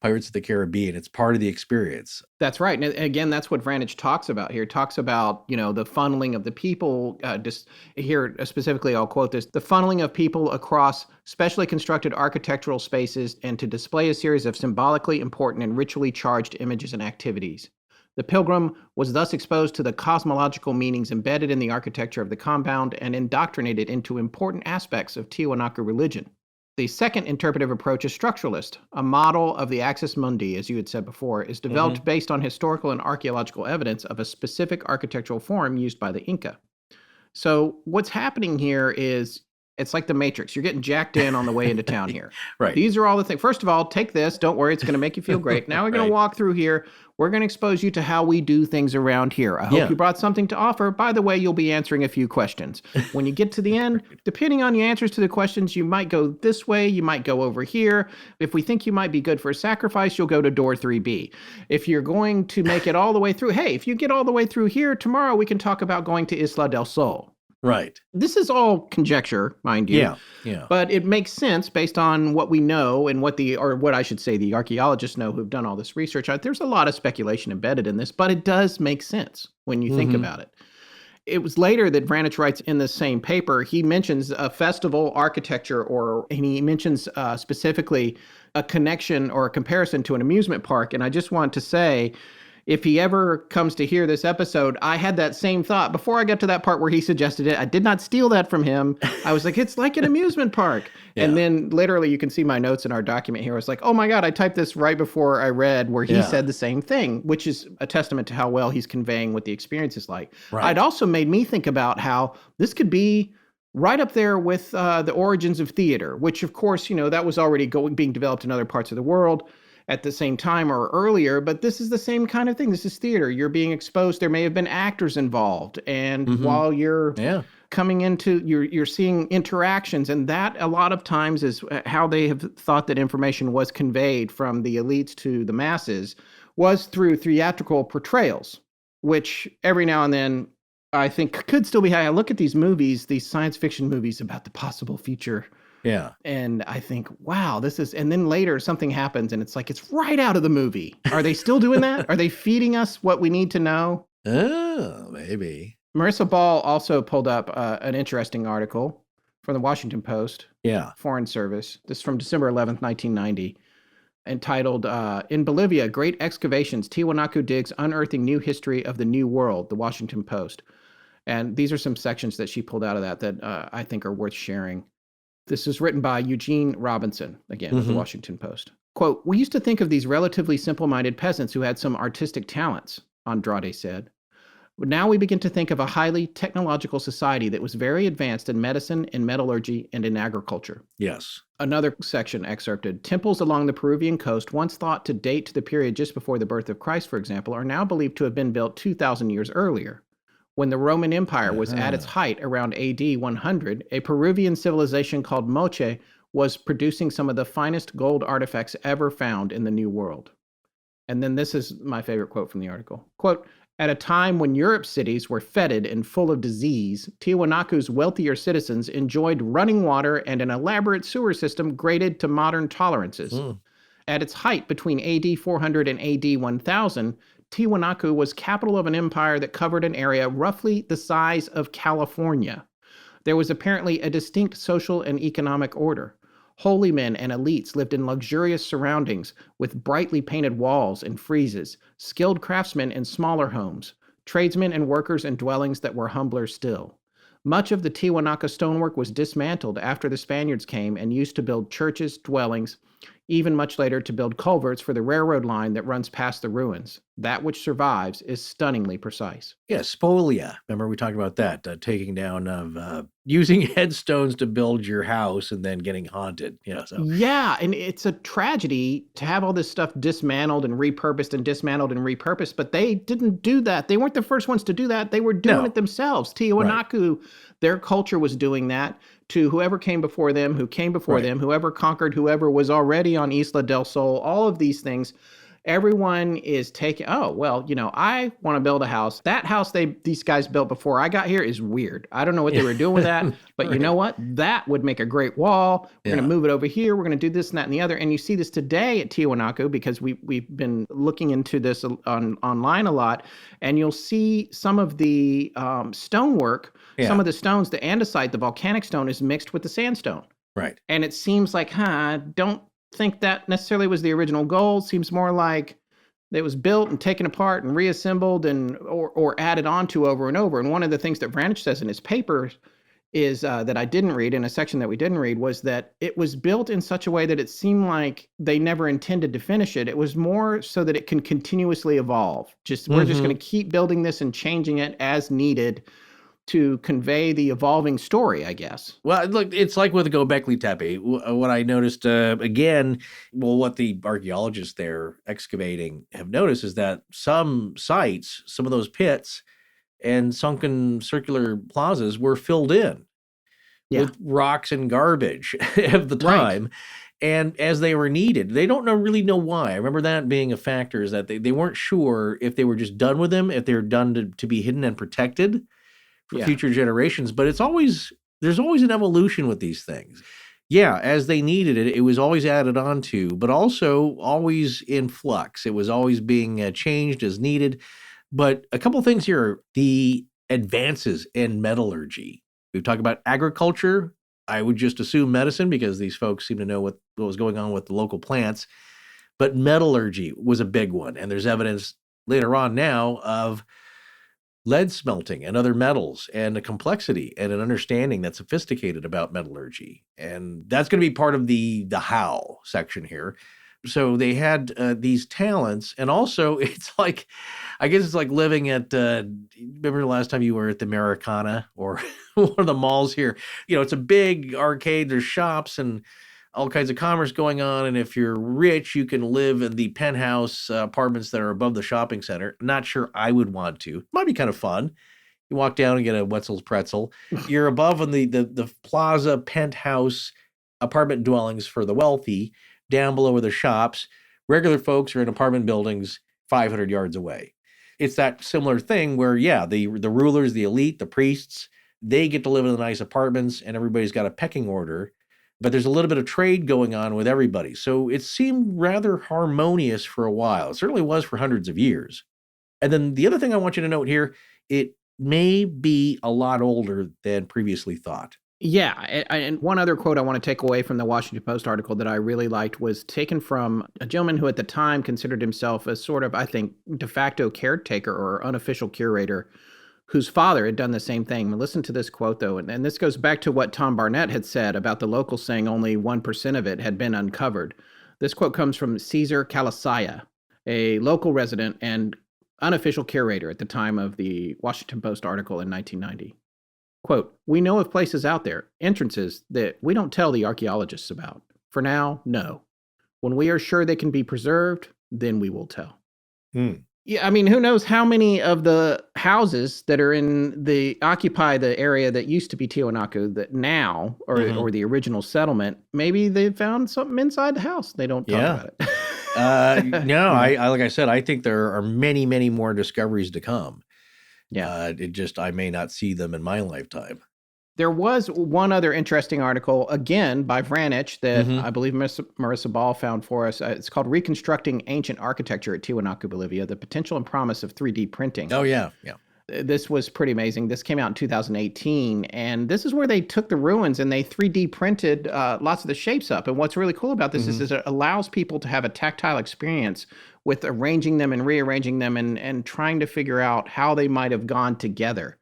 Pirates of the Caribbean. It's part of the experience. That's right. And again, that's what Vranich talks about here. He talks about, the funneling of the people. Just here specifically, I'll quote this: the funneling of people across specially constructed architectural spaces and to display a series of symbolically important and ritually charged images and activities. The pilgrim was thus exposed to the cosmological meanings embedded in the architecture of the compound and indoctrinated into important aspects of Tiwanaku religion. The second interpretive approach is structuralist. A model of the axis mundi, as you had said before, is developed based on historical and archaeological evidence of a specific architectural form used by the Inca. So what's happening here is it's like the Matrix. You're getting jacked in on the way into town here. Right. These are all the things. First of all, take this. Don't worry. It's going to make you feel great. Now we're going Right. to walk through here. We're going to expose you to how we do things around here. I hope you brought something to offer. By the way, you'll be answering a few questions. When you get to the end, depending on your answers to the questions, you might go this way. You might go over here. If we think you might be good for a sacrifice, you'll go to door 3B. If you're going to make it all the way through, hey, if you get all the way through here, tomorrow we can talk about going to Isla del Sol. Right. This is all conjecture, mind you. Yeah. But it makes sense based on what we know and what I should say, the archaeologists know who've done all this research. There's a lot of speculation embedded in this, but it does make sense when you think about it. It was later that Vranich writes in the same paper, he mentions a festival architecture, and he mentions specifically a connection or a comparison to an amusement park. And I just want to say, if he ever comes to hear this episode, I had that same thought before I got to that part where he suggested it. I did not steal that from him. I was like, it's like an amusement park. And then literally you can see my notes in our document here. I was like, oh my God, I typed this right before I read where he said the same thing, which is a testament to how well he's conveying what the experience is like. Right. It also made me think about how this could be right up there with the origins of theater, which of course, that was already being developed in other parts of the world at the same time or earlier, but this is the same kind of thing. This is theater. You're being exposed. There may have been actors involved. And while you're coming into, you're seeing interactions. And that a lot of times is how they have thought that information was conveyed from the elites to the masses, was through theatrical portrayals, which every now and then I think could still be high. I look at these movies, these science fiction movies about the possible future. Yeah. And I think, wow, and then later something happens and it's like, it's right out of the movie. Are they still doing that? Are they feeding us what we need to know? Oh, maybe. Marissa Ball also pulled up an interesting article from the Washington Post. Foreign Service. This is from December 11th, 1990, entitled, In Bolivia, Great Excavations, Tiwanaku Digs Unearthing New History of the New World, the Washington Post. And these are some sections that she pulled out of that I think are worth sharing. This is written by Eugene Robinson, again, of the Washington Post. Quote, we used to think of these relatively simple-minded peasants who had some artistic talents, Andrade said. But now we begin to think of a highly technological society that was very advanced in medicine, in metallurgy, and in agriculture. Yes. Another section excerpted, temples along the Peruvian coast, once thought to date to the period just before the birth of Christ, for example, are now believed to have been built 2,000 years earlier. When the Roman Empire was at its height around AD 100, a Peruvian civilization called Moche was producing some of the finest gold artifacts ever found in the New World. And then this is my favorite quote from the article. Quote, at a time when Europe's cities were fetid and full of disease, Tiwanaku's wealthier citizens enjoyed running water and an elaborate sewer system graded to modern tolerances. At its height between AD 400 and AD 1000, Tiwanaku was capital of an empire that covered an area roughly the size of California. There was apparently a distinct social and economic order. Holy men and elites lived in luxurious surroundings with brightly painted walls and friezes, skilled craftsmen in smaller homes, tradesmen and workers in dwellings that were humbler still. Much of the Tiwanaku stonework was dismantled after the Spaniards came and used to build churches, dwellings, even much later to build culverts for the railroad line that runs past the ruins. That which survives is stunningly precise. Yeah, spolia. Remember we talked about that, taking down of using headstones to build your house and then getting haunted. Yeah, and it's a tragedy to have all this stuff dismantled and repurposed and dismantled and repurposed, but they didn't do that. They weren't the first ones to do that. They were doing it themselves. Tiwanaku, their culture was doing that to whoever came before them, who came before them, whoever conquered, whoever was already on Isla del Sol, all of these things. Everyone is taking, I want to build a house. That house these guys built before I got here is weird. I don't know what they were doing with that, but you know what? That would make a great wall. We're going to move it over here. We're going to do this and that and the other. And you see this today at Tiwanaku because we've been looking into this online a lot. And you'll see some of the stonework, some of the stones, the andesite, the volcanic stone is mixed with the sandstone. Right. And it seems like, don't think that necessarily was the original goal. Seems more like it was built and taken apart and reassembled or added onto over and over. And one of the things that Vranich says in his paper is that I didn't read, in a section that we didn't read, was that it was built in such a way that it seemed like they never intended to finish it. It was more so that it can continuously evolve. We're just going to keep building this and changing it as needed. to convey the evolving story, I guess. Well, look, it's like with the Göbekli Tepe. What I noticed, again, well, what the archaeologists there excavating have noticed is that some sites, some of those pits and sunken circular plazas were filled in with rocks and garbage of the time. Right. And as they were needed, they don't really know why. I remember that being a factor, is that they weren't sure if they were just done with them, if they were done to be hidden and protected for future generations. But there's always an evolution with these things. Yeah, as they needed it, it was always added on to, but also always in flux. It was always being changed as needed. But a couple of things here, the advances in metallurgy. We've talked about agriculture. I would just assume medicine because these folks seem to know what was going on with the local plants. But metallurgy was a big one. And there's evidence later on now of lead smelting and other metals and a complexity and an understanding that's sophisticated about metallurgy. And that's going to be part of the how section here. So they had these talents. And also it's like, I guess it's like living at, remember the last time you were at the Americana or one of the malls here? It's a big arcade, there's shops and all kinds of commerce going on. And if you're rich, you can live in the penthouse apartments that are above the shopping center. Not sure I would want to. Might be kind of fun. You walk down and get a Wetzel's pretzel. You're above in the plaza penthouse apartment dwellings for the wealthy. Down below are the shops. Regular folks are in apartment buildings 500 yards away. It's that similar thing where, the rulers, the elite, the priests, they get to live in the nice apartments and everybody's got a pecking order. But there's a little bit of trade going on with everybody. So it seemed rather harmonious for a while. It certainly was for hundreds of years. And then the other thing I want you to note here, it may be a lot older than previously thought. Yeah, and one other quote I want to take away from the Washington Post article that I really liked was taken from a gentleman who at the time considered himself as sort of, I think, de facto caretaker or unofficial curator, whose father had done the same thing. Listen to this quote, though, and this goes back to what Tom Barnett had said about the locals saying only 1% of it had been uncovered. This quote comes from Caesar Calisaya, a local resident and unofficial curator at the time of the Washington Post article in 1990. Quote, "We know of places out there, entrances, that we don't tell the archaeologists about. For now, no. When we are sure they can be preserved, then we will tell." Yeah, I mean, who knows how many of the houses that are occupy the area that used to be Tiwanaku that now, or the original settlement, maybe they found something inside the house. They don't talk about it. No, I like I said, I think there are many, many more discoveries to come. Yeah. I may not see them in my lifetime. There was one other interesting article, again, by Vranich, that I believe Marissa Ball found for us. It's called Reconstructing Ancient Architecture at Tiwanaku, Bolivia, the Potential and Promise of 3D Printing. Oh, yeah. This was pretty amazing. This came out in 2018, and this is where they took the ruins and they 3D printed lots of the shapes up. And what's really cool about this is it allows people to have a tactile experience with arranging them and rearranging them and trying to figure out how they might have gone together.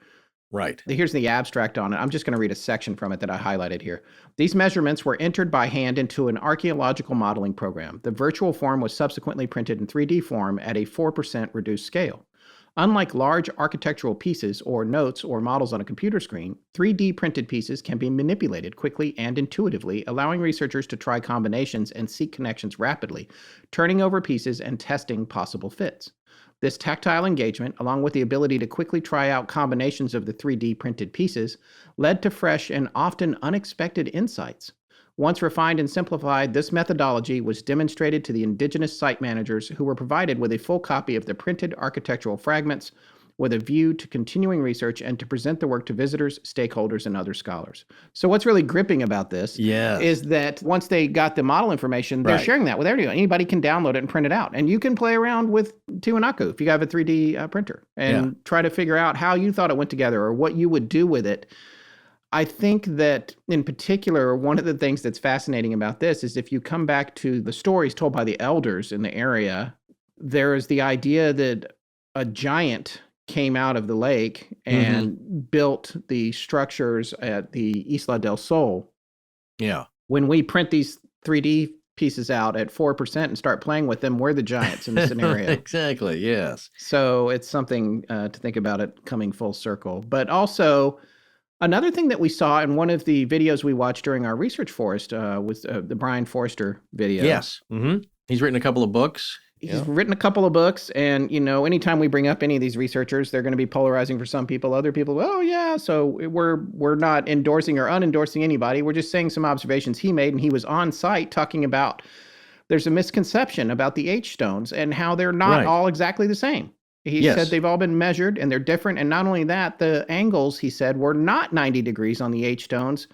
Right. Here's the abstract on it. I'm just going to read a section from it that I highlighted here. These measurements were entered by hand into an archaeological modeling program. The virtual form was subsequently printed in 3D form at a 4% reduced scale. Unlike large architectural pieces or notes or models on a computer screen, 3D printed pieces can be manipulated quickly and intuitively, allowing researchers to try combinations and seek connections rapidly, turning over pieces and testing possible fits. This tactile engagement, along with the ability to quickly try out combinations of the 3D printed pieces, led to fresh and often unexpected insights. Once refined and simplified, this methodology was demonstrated to the indigenous site managers who were provided with a full copy of the printed architectural fragments with a view to continuing research and to present the work to visitors, stakeholders, and other scholars. So what's really gripping about this is that once they got the model information, they're sharing that with everyone. Anybody can download it and print it out. And you can play around with Tiwanaku if you have a 3D printer and try to figure out how you thought it went together or what you would do with it. I think that, in particular, one of the things that's fascinating about this is if you come back to the stories told by the elders in the area, there is the idea that a giant came out of the lake and built the structures at the Isla del Sol. Yeah. When we print these 3D pieces out at 4% and start playing with them, we're the giants in the scenario. Exactly, yes. So it's something to think about it coming full circle. But also, another thing that we saw in one of the videos we watched during our research forest was the Brian Forster video. Yes. Mm-hmm. He's written a couple of books. He's written a couple of books, and, anytime we bring up any of these researchers, they're going to be polarizing for some people. Other people, oh, yeah, so we're not endorsing or unendorsing anybody. We're just saying some observations he made, and he was on site talking about there's a misconception about the H-stones and how they're not all exactly the same. He said they've all been measured, and they're different, and not only that, the angles, he said, were not 90 degrees on the H-stones.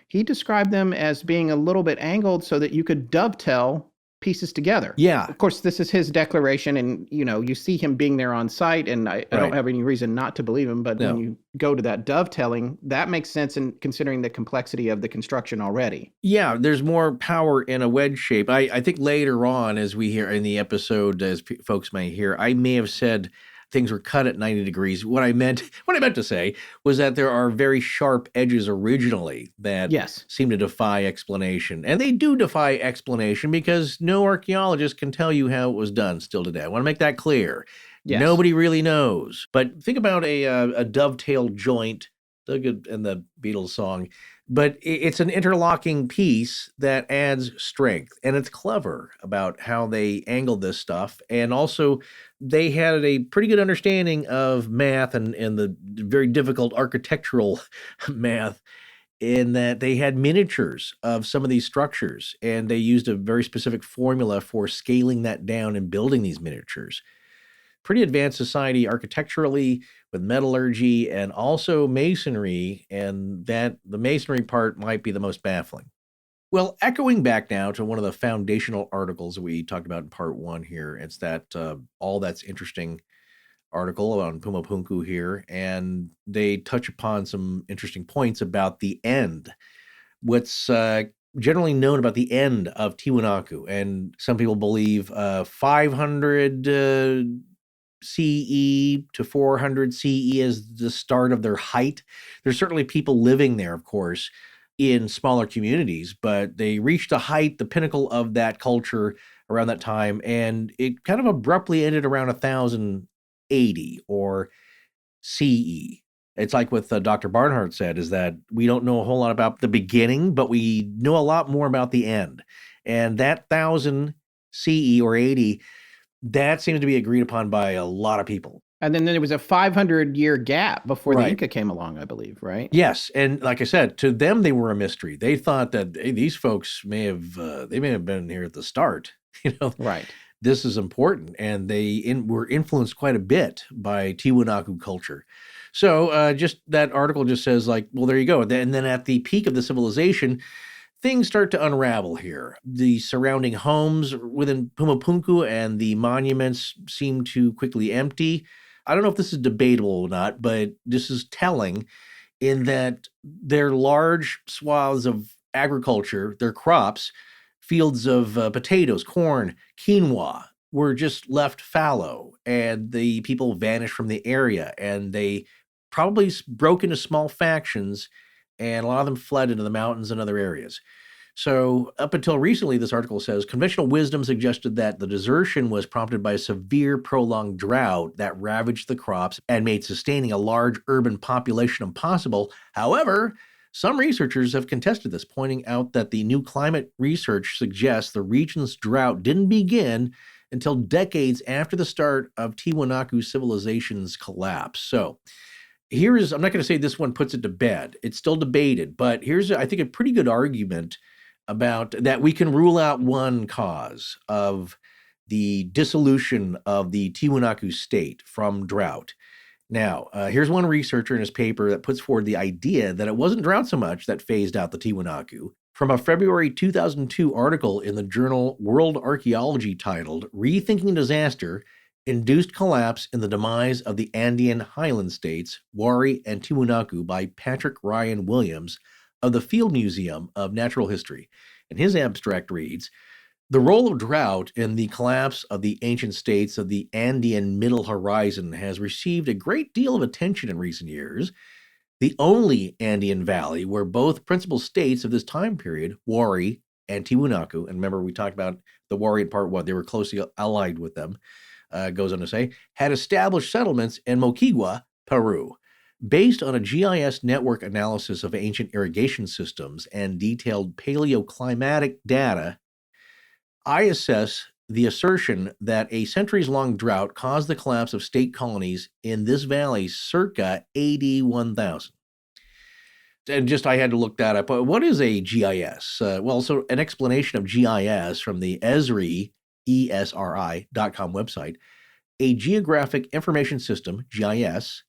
He described them as being a little bit angled so that you could dovetail pieces together. Yeah. Of course, this is his declaration, and you see him being there on site, and I don't have any reason not to believe him, but when you go to that dovetailing, that makes sense in considering the complexity of the construction already. Yeah, there's more power in a wedge shape. I think later on, as we hear in the episode, as folks may hear, I may have said things were cut at 90 degrees. What I meant to say was that there are very sharp edges originally that seem to defy explanation. And they do defy explanation because no archaeologist can tell you how it was done still today. I want to make that clear. Yes. Nobody really knows. But think about a dovetail joint, and the Beatles song. But it's an interlocking piece that adds strength, and it's clever about how they angled this stuff. And also, they had a pretty good understanding of math and the very difficult architectural math, in that they had miniatures of some of these structures, and they used a very specific formula for scaling that down and building these miniatures. Pretty advanced society architecturally, with metallurgy and also masonry, and that the masonry part might be the most baffling. Well, echoing back now to one of the foundational articles that we talked about in part one here, it's that All That's Interesting article on Pumapunku here, and they touch upon some interesting points about the end. What's generally known about the end of Tiwanaku, and some people believe 500 CE to 400 CE is the start of their height. There's certainly people living there, of course, in smaller communities, but they reached a height, the pinnacle of that culture around that time, and it kind of abruptly ended around 1080 or CE. It's like what Dr. Barnhart said, is that we don't know a whole lot about the beginning, but we know a lot more about the end. And that 1000 CE or 80, that seems to be agreed upon by a lot of people. And then there was a 500-year gap before the Inca came along, I believe, right? Yes, and like I said, to them they were a mystery. They thought that these folks may have been here at the start. Right. This is important, and they were influenced quite a bit by Tiwanaku culture. So just that article just says, like, well, there you go. And then at the peak of the civilization, things start to unravel here. The surrounding homes within Pumapunku and the monuments seem to quickly empty. I don't know if this is debatable or not, but this is telling in that their large swaths of agriculture, their crops, fields of potatoes, corn, quinoa, were just left fallow, and the people vanished from the area, and they probably broke into small factions, and a lot of them fled into the mountains and other areas. So up until recently, this article says, conventional wisdom suggested that the desertion was prompted by a severe prolonged drought that ravaged the crops and made sustaining a large urban population impossible. However, some researchers have contested this, pointing out that the new climate research suggests the region's drought didn't begin until decades after the start of Tiwanaku civilization's collapse. So I'm not going to say this one puts it to bed. It's still debated, but here's, I think, a pretty good argument about that we can rule out one cause of the dissolution of the Tiwanaku State from drought. Now, here's one researcher in his paper that puts forward the idea that it wasn't drought so much that phased out the Tiwanaku. From a February 2002 article in the journal World Archaeology titled Rethinking Disaster, Induced Collapse in the Demise of the Andean Highland States, Wari and Tiwanaku by Patrick Ryan Williams of the Field Museum of Natural History. And his abstract reads, the role of drought in the collapse of the ancient states of the Andean Middle Horizon has received a great deal of attention in recent years. The only Andean valley where both principal states of this time period, Wari and Tiwanaku, and remember we talked about the Wari in part one, they were closely allied with them, goes on to say, had established settlements in Moquegua, Peru. Based on a GIS network analysis of ancient irrigation systems and detailed paleoclimatic data, I assess the assertion that a centuries-long drought caused the collapse of state colonies in this valley circa AD 1000. And just I had to look that up. What is a GIS? Well, so an explanation of GIS from the ESRI, ESRI.com website. A geographic information system, GIS,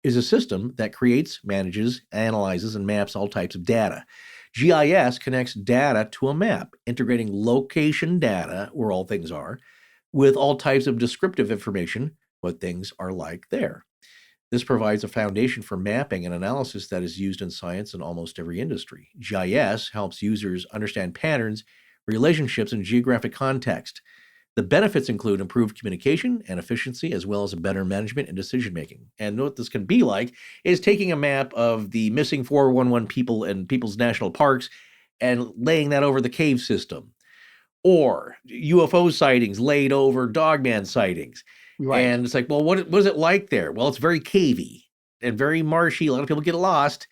is a system that creates, manages, analyzes, and maps all types of data. GIS connects data to a map, integrating location data, where all things are, with all types of descriptive information, what things are like there. This provides a foundation for mapping and analysis that is used in science in almost every industry. GIS helps users understand patterns, relationships, and geographic context. The benefits include improved communication and efficiency, as well as a better management and decision-making. And what this can be like is taking a map of the missing 411 people in people's national parks and laying that over the cave system. Or UFO sightings laid over dogman sightings. Right. And it's like, well, what is it like there? Well, it's very cavey and very marshy. A lot of people get lost.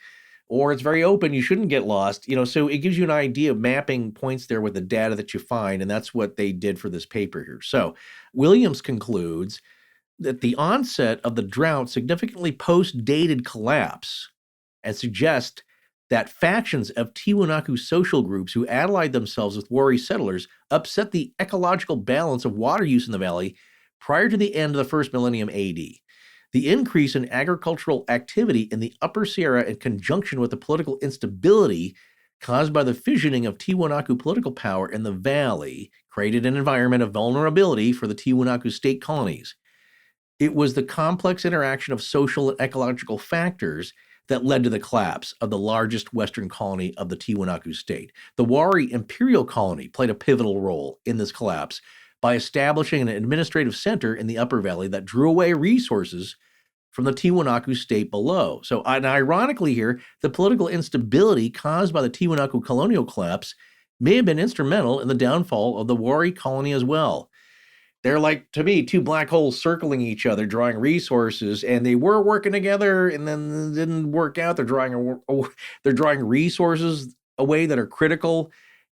Or it's very open, you shouldn't get lost. So it gives you an idea of mapping points there with the data that you find, and that's what they did for this paper here. So Williams concludes that the onset of the drought significantly post-dated collapse and suggests that factions of Tiwanaku social groups who allied themselves with Wari settlers upset the ecological balance of water use in the valley prior to the end of the first millennium AD. The increase in agricultural activity in the Upper Sierra in conjunction with the political instability caused by the fissioning of Tiwanaku political power in the valley created an environment of vulnerability for the Tiwanaku State colonies. It was the complex interaction of social and ecological factors that led to the collapse of the largest western colony of the Tiwanaku State. The Wari imperial colony played a pivotal role in this collapse by establishing an administrative center in the upper valley that drew away resources from the Tiwanaku State below. So, and ironically here, the political instability caused by the Tiwanaku colonial collapse may have been instrumental in the downfall of the Wari colony as well. They're like, to me, two black holes circling each other, drawing resources, and they were working together, and then it didn't work out. They're drawing resources away that are critical.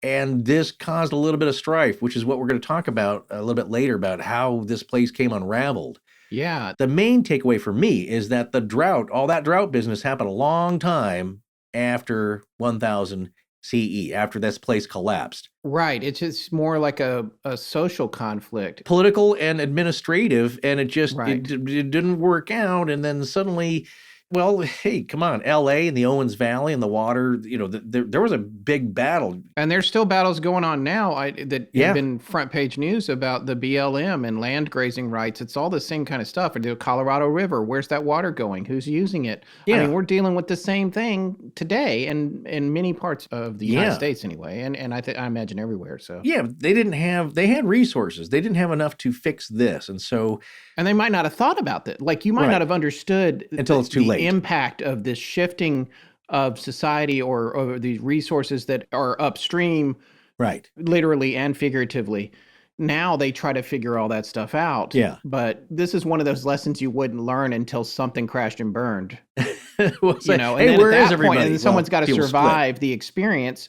And this caused a little bit of strife, which is what we're going to talk about a little bit later about how this place came unraveled. Yeah. The main takeaway for me is that the drought, all that drought business happened a long time after 1000 CE, after this place collapsed. Right. It's just more like a social conflict. Political and administrative, and it just Right. it didn't work out. And then suddenly, well, hey, come on, LA and the Owens Valley and the water, there was a big battle. And there's still battles going on now that have been front page news about the BLM and land grazing rights. It's all the same kind of stuff. The Colorado River, where's that water going? Who's using it? Yeah. I mean, we're dealing with the same thing today and in many parts of the United States anyway. And I imagine everywhere. So yeah, they had resources. They didn't have enough to fix this. And they might not have thought about that. Like you might not have understood until it's too late. The impact of this shifting of society or these resources that are upstream, right? Literally and figuratively. Now they try to figure all that stuff out. Yeah. But this is one of those lessons you wouldn't learn until something crashed and burned. Well, and hey, then where at is that everybody? point, and someone's got to people survive the experience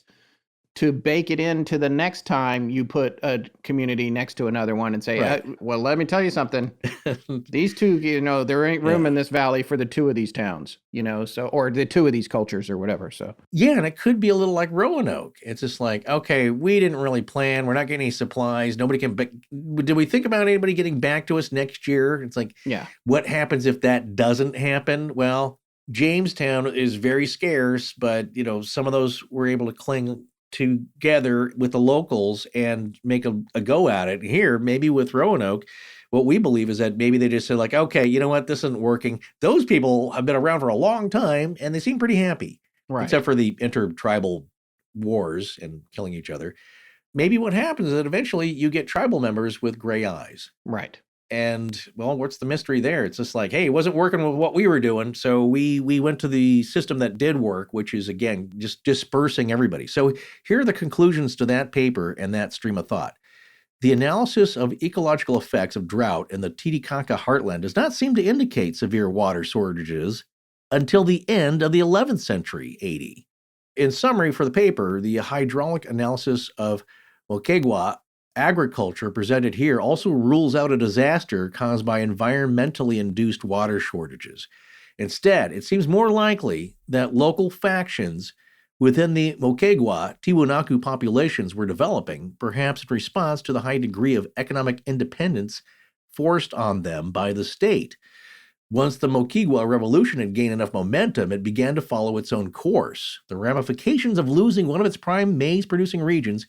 to bake it into the next time you put a community next to another one and say, well, let me tell you something. These two, there ain't room in this valley for the two of these towns, or the two of these cultures or whatever. So, yeah. And it could be a little like Roanoke. It's just like, okay, we didn't really plan. We're not getting any supplies. Nobody can, did we think about anybody getting back to us next year? It's like, what happens if that doesn't happen? Well, Jamestown is very scarce, but, some of those were able to cling together with the locals and make a go at it. Here, maybe with Roanoke, what we believe is that maybe they just said like, okay, you know what, this isn't working. Those people have been around for a long time and they seem pretty happy, except for the intertribal wars and killing each other. Maybe what happens is that eventually you get tribal members with gray eyes. Right. And, well, what's the mystery there? It's just like, hey, it wasn't working with what we were doing, so we went to the system that did work, which is, again, just dispersing everybody. So here are the conclusions to that paper and that stream of thought. The analysis of ecological effects of drought in the Titicaca heartland does not seem to indicate severe water shortages until the end of the 11th century AD. In summary for the paper, the hydraulic analysis of Moquegua agriculture presented here also rules out a disaster caused by environmentally induced water shortages. Instead, it seems more likely that local factions within the Moquegua Tiwanaku populations were developing, perhaps in response to the high degree of economic independence forced on them by the state. Once the Moquegua Revolution had gained enough momentum, it began to follow its own course. The ramifications of losing one of its prime maize-producing regions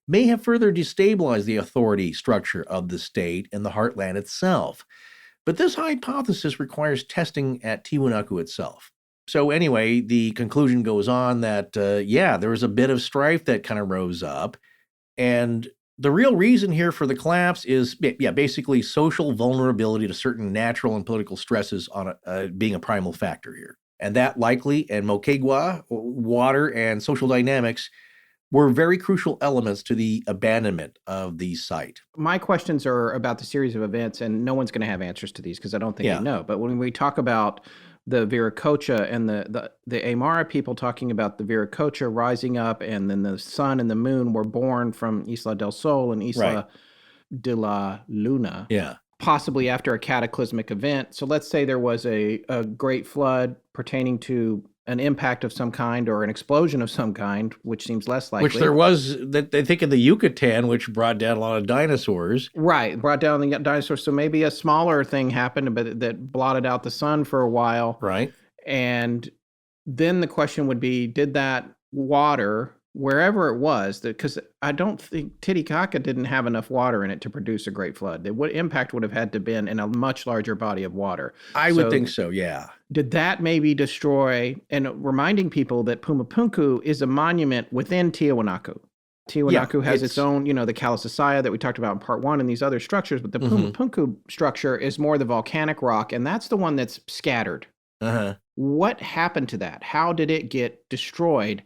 may have further destabilized the authority structure of the state and the heartland itself. But this hypothesis requires testing at Tiwanaku itself. So anyway, the conclusion goes on that, there was a bit of strife that kind of rose up. And the real reason here for the collapse is, basically social vulnerability to certain natural and political stresses on being a primal factor here. And that likely, in Moquegua, water and social dynamics were very crucial elements to the abandonment of the site. My questions are about the series of events, and no one's going to have answers to these because I don't think they know. But when we talk about the Viracocha and the Aymara people talking about the Viracocha rising up, and then the sun and the moon were born from Isla del Sol and Isla de la Luna. Yeah. Possibly after a cataclysmic event. So let's say there was a great flood pertaining to an impact of some kind or an explosion of some kind, which seems less likely. Which there was, that they think in the Yucatan, which brought down a lot of dinosaurs. Right, brought down the dinosaurs. So maybe a smaller thing happened, but that blotted out the sun for a while. Right. And then the question would be, did that water, wherever it was, because I don't think Titicaca didn't have enough water in it to produce a great flood. What impact would have had to been in a much larger body of water? I would think so, yeah. Did that maybe destroy, and reminding people that Pumapunku is a monument within Tiwanaku. Tiwanaku has its own, the Calisasaya that we talked about in part one and these other structures, but the Pumapunku structure is more the volcanic rock, and that's the one that's scattered. What happened to that? How did it get destroyed?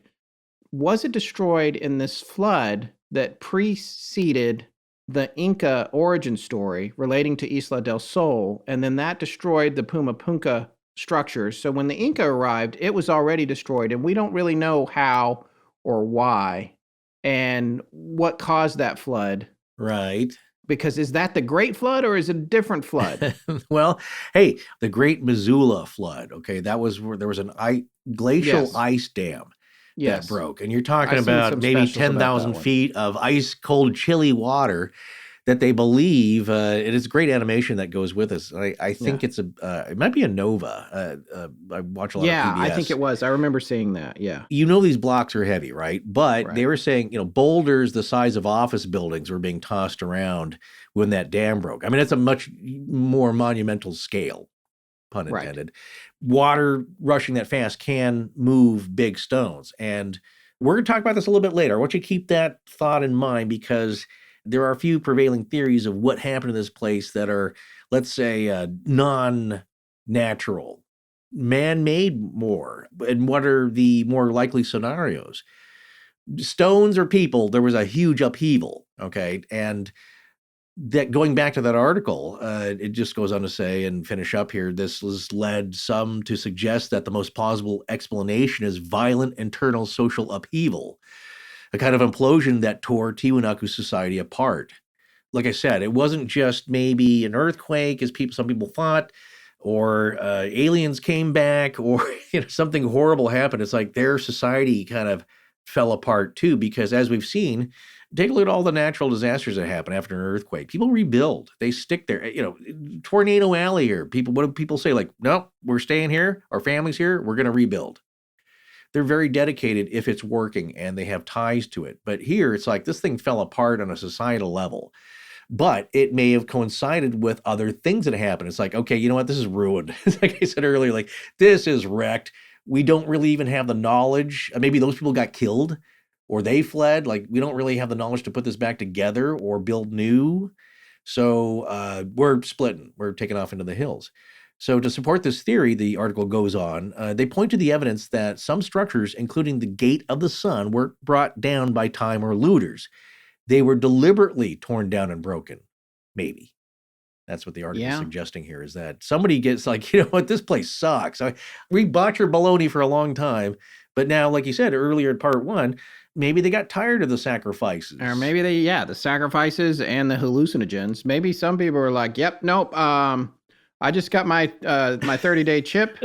Was it destroyed in this flood that preceded the Inca origin story relating to Isla del Sol, and then that destroyed the Pumapunku structures? So when the Inca arrived, it was already destroyed, and we don't really know how or why and what caused that flood. Right. Because is that the Great Flood or is it a different flood? Well, hey, the Great Missoula Flood, okay, that was where there was an glacial ice dam that broke. And you're talking about maybe 10,000 feet of ice cold, chilly water that they believe, it is great animation that goes with us. I think it's it might be a Nova. I watch a lot of PBS. Yeah, I think it was. I remember seeing that, yeah. These blocks are heavy, right? But they were saying, boulders the size of office buildings were being tossed around when that dam broke. I mean, it's a much more monumental scale, pun intended. Water rushing that fast can move big stones. And we're going to talk about this a little bit later. I want you to keep that thought in mind because there are a few prevailing theories of what happened in this place that are, let's say, non-natural, man-made more. And what are the more likely scenarios? Stones or people, there was a huge upheaval, okay? And that going back to that article, it just goes on to say and finish up here, this has led some to suggest that the most plausible explanation is violent internal social upheaval, a kind of implosion that tore Tiwanaku society apart. Like I said, it wasn't just maybe an earthquake, as some people thought, or aliens came back, or something horrible happened. It's like their society kind of fell apart too, because as we've seen, take a look at all the natural disasters that happen after an earthquake. People rebuild. They stick there. Tornado Alley here. What do people say? Like, no, we're staying here. Our family's here. We're going to rebuild. They're very dedicated if it's working and they have ties to it. But here it's like this thing fell apart on a societal level. But it may have coincided with other things that happened. It's like, okay, you know what? This is ruined. Like I said earlier, like this is wrecked. We don't really even have the knowledge. Maybe those people got killed or they fled. Like we don't really have the knowledge to put this back together or build new. So we're splitting. We're taking off into the hills. So to support this theory, the article goes on, they point to the evidence that some structures, including the Gate of the Sun, were brought down by time or looters. They were deliberately torn down and broken. Maybe. That's what the article is suggesting here, is that somebody gets like, you know what, this place sucks. We bought your baloney for a long time, but now, like you said earlier in part one, maybe they got tired of the sacrifices. Or maybe the sacrifices and the hallucinogens. Maybe some people were like, yep, nope, I just got my 30-day chip.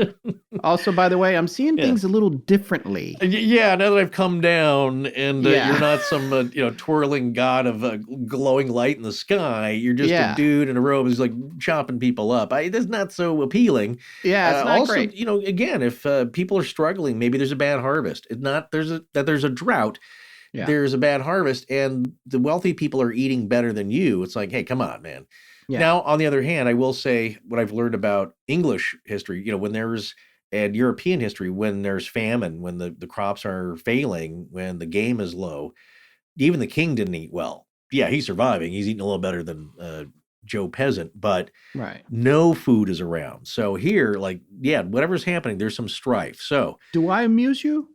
Also, by the way, I'm seeing things a little differently. Yeah, now that I've come down and you're not some twirling god of glowing light in the sky. You're just a dude in a robe who's like chopping people up. That's not so appealing. Yeah, it's not also, great. Again, if people are struggling, maybe there's a bad harvest. It's not there's a drought. Yeah. There's a bad harvest, and the wealthy people are eating better than you. It's like, hey, come on, man. Yeah. Now, on the other hand, I will say what I've learned about English history, when there's, and European history, when there's famine, when the crops are failing, when the game is low, even the king didn't eat well. Yeah, he's surviving. He's eating a little better than Joe Peasant, but no food is around. So here, whatever's happening, there's some strife. So do I amuse you?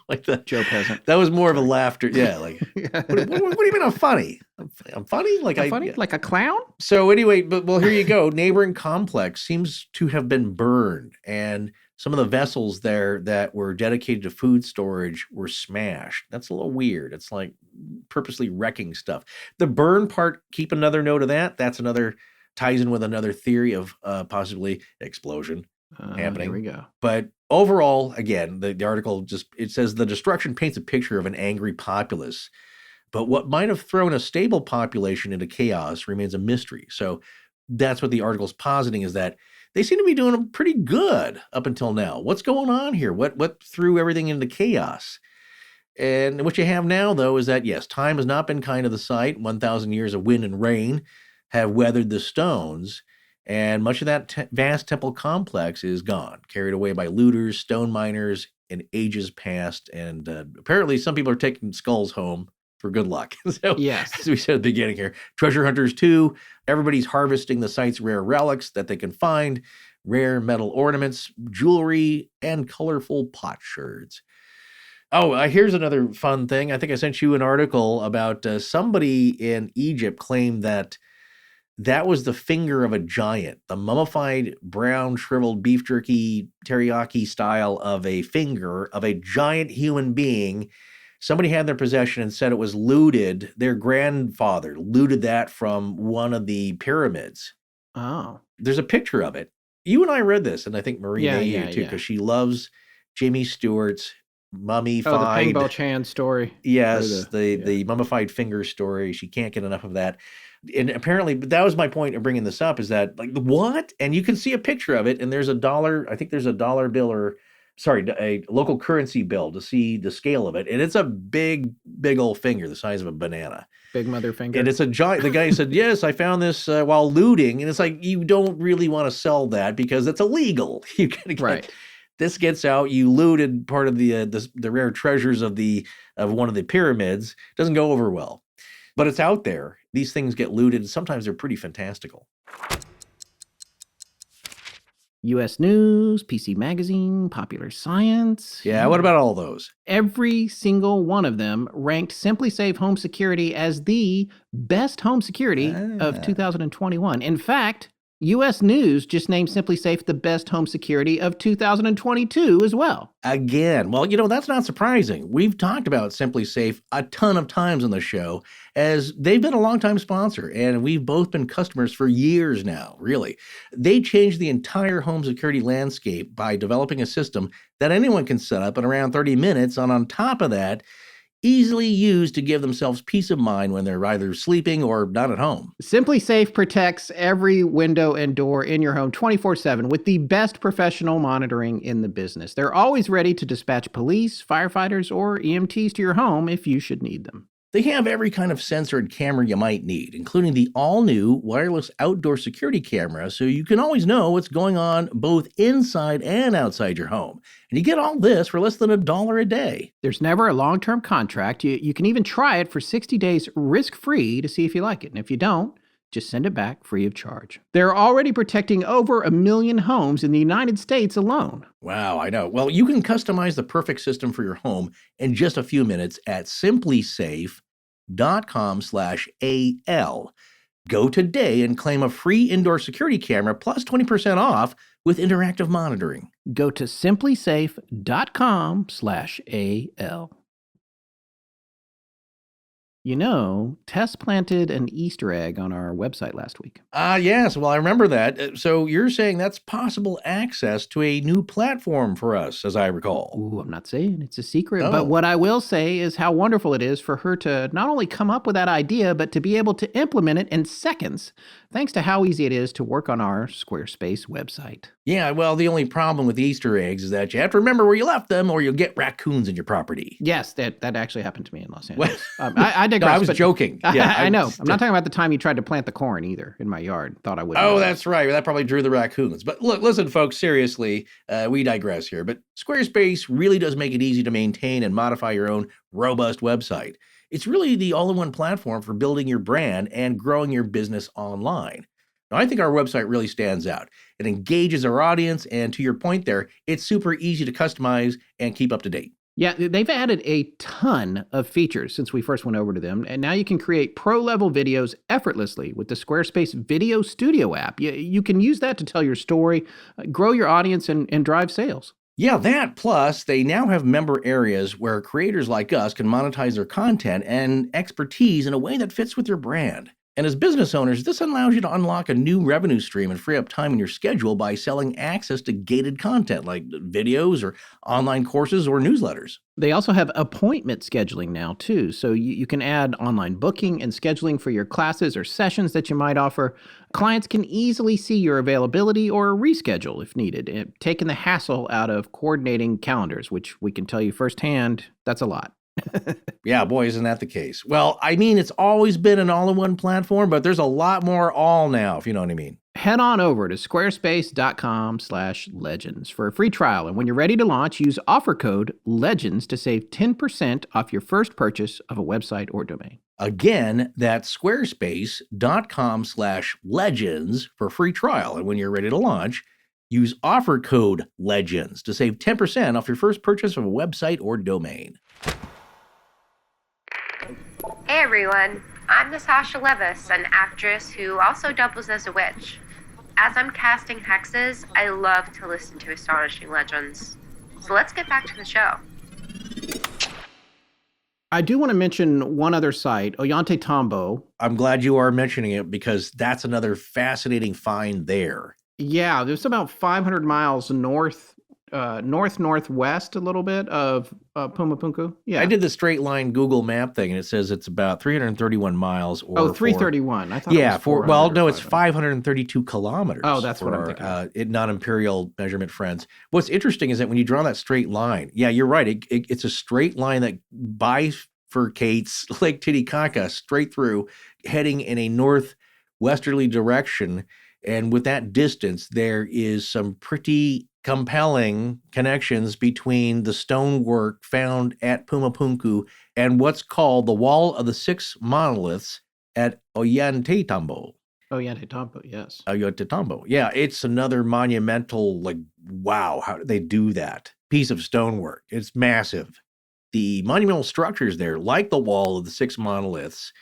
Like that Joe Peasant. That was more of a laughter. Yeah, like what do you mean I'm funny? I'm funny? Like a clown? So anyway, here you go. Neighboring complex seems to have been burned, and some of the vessels there that were dedicated to food storage were smashed. That's a little weird. It's like purposely wrecking stuff. The burn part, keep another note of that. That's another, ties in with another theory of possibly explosion happening. Here we go. But overall, again, the article it says the destruction paints a picture of an angry populace, but what might have thrown a stable population into chaos remains a mystery. So that's what the article's positing, is that they seem to be doing pretty good up until now. What's going on here? What threw everything into chaos? And what you have now, though, is that, yes, time has not been kind to the site. 1,000 years of wind and rain have weathered the stones, and much of that vast temple complex is gone, carried away by looters, stone miners, in ages past. And apparently some people are taking skulls home for good luck. So, yes, as we said at the beginning here, treasure hunters too. Everybody's harvesting the site's rare relics that they can find, rare metal ornaments, jewelry, and colorful potsherds. Oh, here's another fun thing. I think I sent you an article about somebody in Egypt claimed that was the finger of a giant, the mummified brown shriveled beef jerky teriyaki style of a finger of a giant human being. Somebody had in their possession and said it was looted. Their grandfather looted that from one of the pyramids. Oh. There's a picture of it. You and I read this, and I think Marie may too, because she loves Jamie Stewart's mummified. Oh, the Peng Bo Chan story. Yes, the mummified finger story. She can't get enough of that. And apparently, but that was my point of bringing this up, is that, like, what? And you can see a picture of it, and there's I think there's a dollar bill, a local currency bill, to see the scale of it. And it's a big old finger, the size of a banana. Big mother finger. And it's a giant, the guy said, yes, I found this while looting. And it's like, you don't really want to sell that because it's illegal. You gotta get, right. This gets out, you looted part of the rare treasures of one of the pyramids. Doesn't go over well. But it's out there. These things get looted. Sometimes they're pretty fantastical. U.S. News, PC Magazine, Popular Science. Yeah, what about all those? Every single one of them ranked Simply Safe Home Security as the best home security of 2021. In fact, U.S. News just named Simply Safe the best home security of 2022 as well. Again, well, that's not surprising. We've talked about Simply Safe a ton of times on the show, as they've been a longtime sponsor, and we've both been customers for years now, really. They changed the entire home security landscape by developing a system that anyone can set up in around 30 minutes, and on top of that, easily used to give themselves peace of mind when they're either sleeping or not at home. Simply Safe protects every window and door in your home 24/7 with the best professional monitoring in the business. They're always ready to dispatch police, firefighters, or EMTs to your home if you should need them. They have every kind of sensor and camera you might need, including the all-new wireless outdoor security camera, so you can always know what's going on both inside and outside your home. And you get all this for less than $1 a day. There's never a long-term contract. You can even try it for 60 days risk-free to see if you like it. And if you don't, just send it back free of charge. They're already protecting over 1 million homes in the United States alone. Wow, I know. Well, you can customize the perfect system for your home in just a few minutes at simplysafe.com/AL. Go today and claim a free indoor security camera plus 20% off with interactive monitoring. Go to simplysafe.com/AL. You know, Tess planted an Easter egg on our website last week. Yes. Well, I remember that. So you're saying that's possible access to a new platform for us, as I recall. Ooh, I'm not saying it's a secret, Oh. but what I will say is how wonderful it is for her to not only come up with that idea, but to be able to implement it in seconds, thanks to how easy it is to work on our Squarespace website. Yeah, well, the only problem with Easter eggs is that you have to remember where you left them or you'll get raccoons in your property. Yes, that actually happened to me in Los Well, Angeles. I digress. No, I was but- joking. Yeah, I know. I'm not talking about the time you tried to plant the corn either in my yard. Thought I would. Oh, that's right. That probably drew the raccoons. But look, listen, folks, seriously, we digress here. But Squarespace really does make it easy to maintain and modify your own robust website. It's really the all-in-one platform for building your brand and growing your business online. Now, I think our website really stands out. It engages our audience, and to your point there, it's super easy to customize and keep up to date. Yeah, they've added a ton of features since we first went over to them, and now you can create pro-level videos effortlessly with the Squarespace Video Studio app. You can use that to tell your story, grow your audience, and drive sales. Yeah, that plus they now have member areas where creators like us can monetize their content and expertise in a way that fits with your brand. And as business owners, this allows you to unlock a new revenue stream and free up time in your schedule by selling access to gated content like videos or online courses or newsletters. They also have appointment scheduling now, too. So you can add online booking and scheduling for your classes or sessions that you might offer. Clients can easily see your availability or reschedule if needed, taking the hassle out of coordinating calendars, which we can tell you firsthand, that's a lot. Yeah, boy, isn't that the case? Well, I mean, it's always been an all-in-one platform, but there's a lot more all now, if you know what I mean. Head on over to squarespace.com/legends for a free trial. And when you're ready to launch, use offer code LEGENDS to save 10% off your first purchase of a website or domain. Again, that's squarespace.com/legends for a free trial. And when you're ready to launch, use offer code LEGENDS to save 10% off your first purchase of a website or domain. Hey everyone, I'm Natasha Levis, an actress who also doubles as a witch. As I'm casting hexes, I love to listen to astonishing legends. So let's get back to the show. I do want to mention one other site, Ollantaytambo. I'm glad you are mentioning it because that's another fascinating find there. Yeah, there's about 500 miles northwest a little bit of Pumapunku. Yeah, I did the straight line Google map thing, and it says it's about 331 miles. Or 331. I thought yeah, it was it's 532 kilometers. Oh, that's what I'm for thinking. Non-imperial measurement friends. What's interesting is that when you draw that straight line, yeah, you're right. It's a straight line that bifurcates Lake Titicaca straight through, heading in a northwesterly direction. And with that distance, there is some pretty compelling connections between the stonework found at Pumapunku and what's called the Wall of the Six Monoliths at Ollantaytambo. Ollantaytambo, yes. Ollantaytambo. Yeah, it's another monumental, like, wow, how did they do that? Piece of stonework. It's massive. The monumental structures there, like the Wall of the Six Monoliths,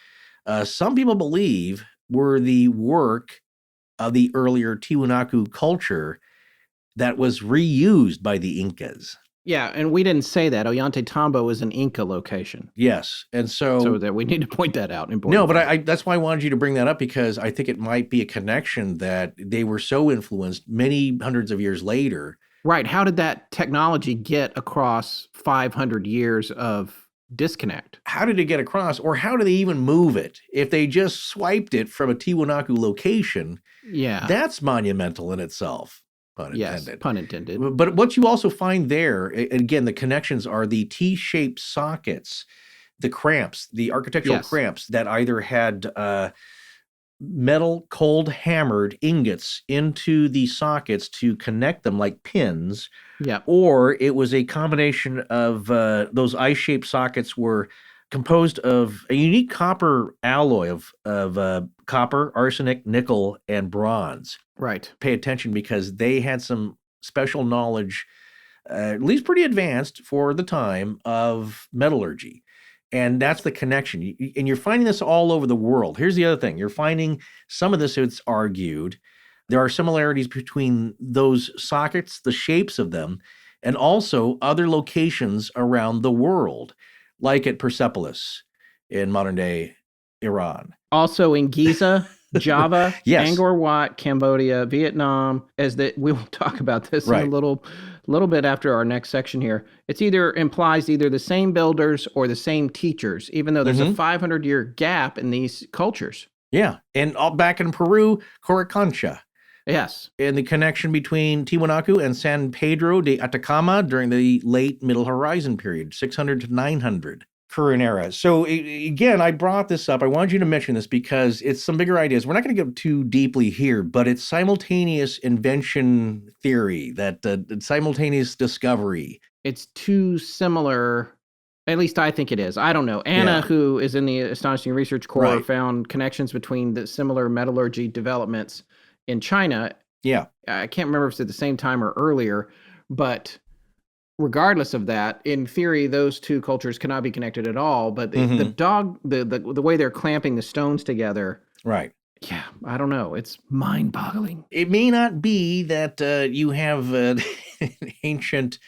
some people believe were the work of the earlier Tiwanaku culture that was reused by the Incas. Yeah, and we didn't say that. Ollantaytambo is an Inca location. Yes, and so that we need to point that out. No, but I that's why I wanted you to bring that up, because I think it might be a connection that they were so influenced many hundreds of years later. Right. How did that technology get across 500 years of disconnect? How did it get across, or how do they even move it? If they just swiped it from a Tiwanaku location, yeah, that's monumental in itself. Pun intended. Yes, pun intended. But what you also find there, again, the connections are the T-shaped sockets the cramps, the architectural Yes. cramps that either had metal cold hammered ingots into the sockets to connect them like pins, Yeah. or it was a combination of those eye-shaped sockets were composed of a unique copper alloy of copper, arsenic, nickel, and bronze. Right. Pay attention because they had some special knowledge, at least pretty advanced for the time, of metallurgy. And that's the connection. And you're finding this all over the world. Here's the other thing. You're finding some of this, it's argued, there are similarities between those sockets, the shapes of them, and also other locations around the world, like at Persepolis in modern-day Iran. Also in Giza, Java, Yes. Angkor Wat, Cambodia, Vietnam, we will talk about this Right. in a little bit after our next section here. It's implies either the same builders or the same teachers, even though there's a 500-year gap in these cultures. Yeah. And all back in Peru, Coricancha. Yes. And the connection between Tiwanaku and San Pedro de Atacama during the late Middle Horizon period, 600 to 900 current era. So again, I brought this up. I wanted you to mention this because it's some bigger ideas. We're not going to go too deeply here, but it's simultaneous invention theory, that simultaneous discovery. It's too similar. At least I think it is. I don't know. Anna, who is in the Astonishing Research Corps, found connections between the similar metallurgy developments in China. Yeah. I can't remember if it's at the same time or earlier, but regardless of that, in theory, those two cultures cannot be connected at all. But the way they're clamping the stones together. Right. Yeah, I don't know. It's mind-boggling. It may not be that you have ancient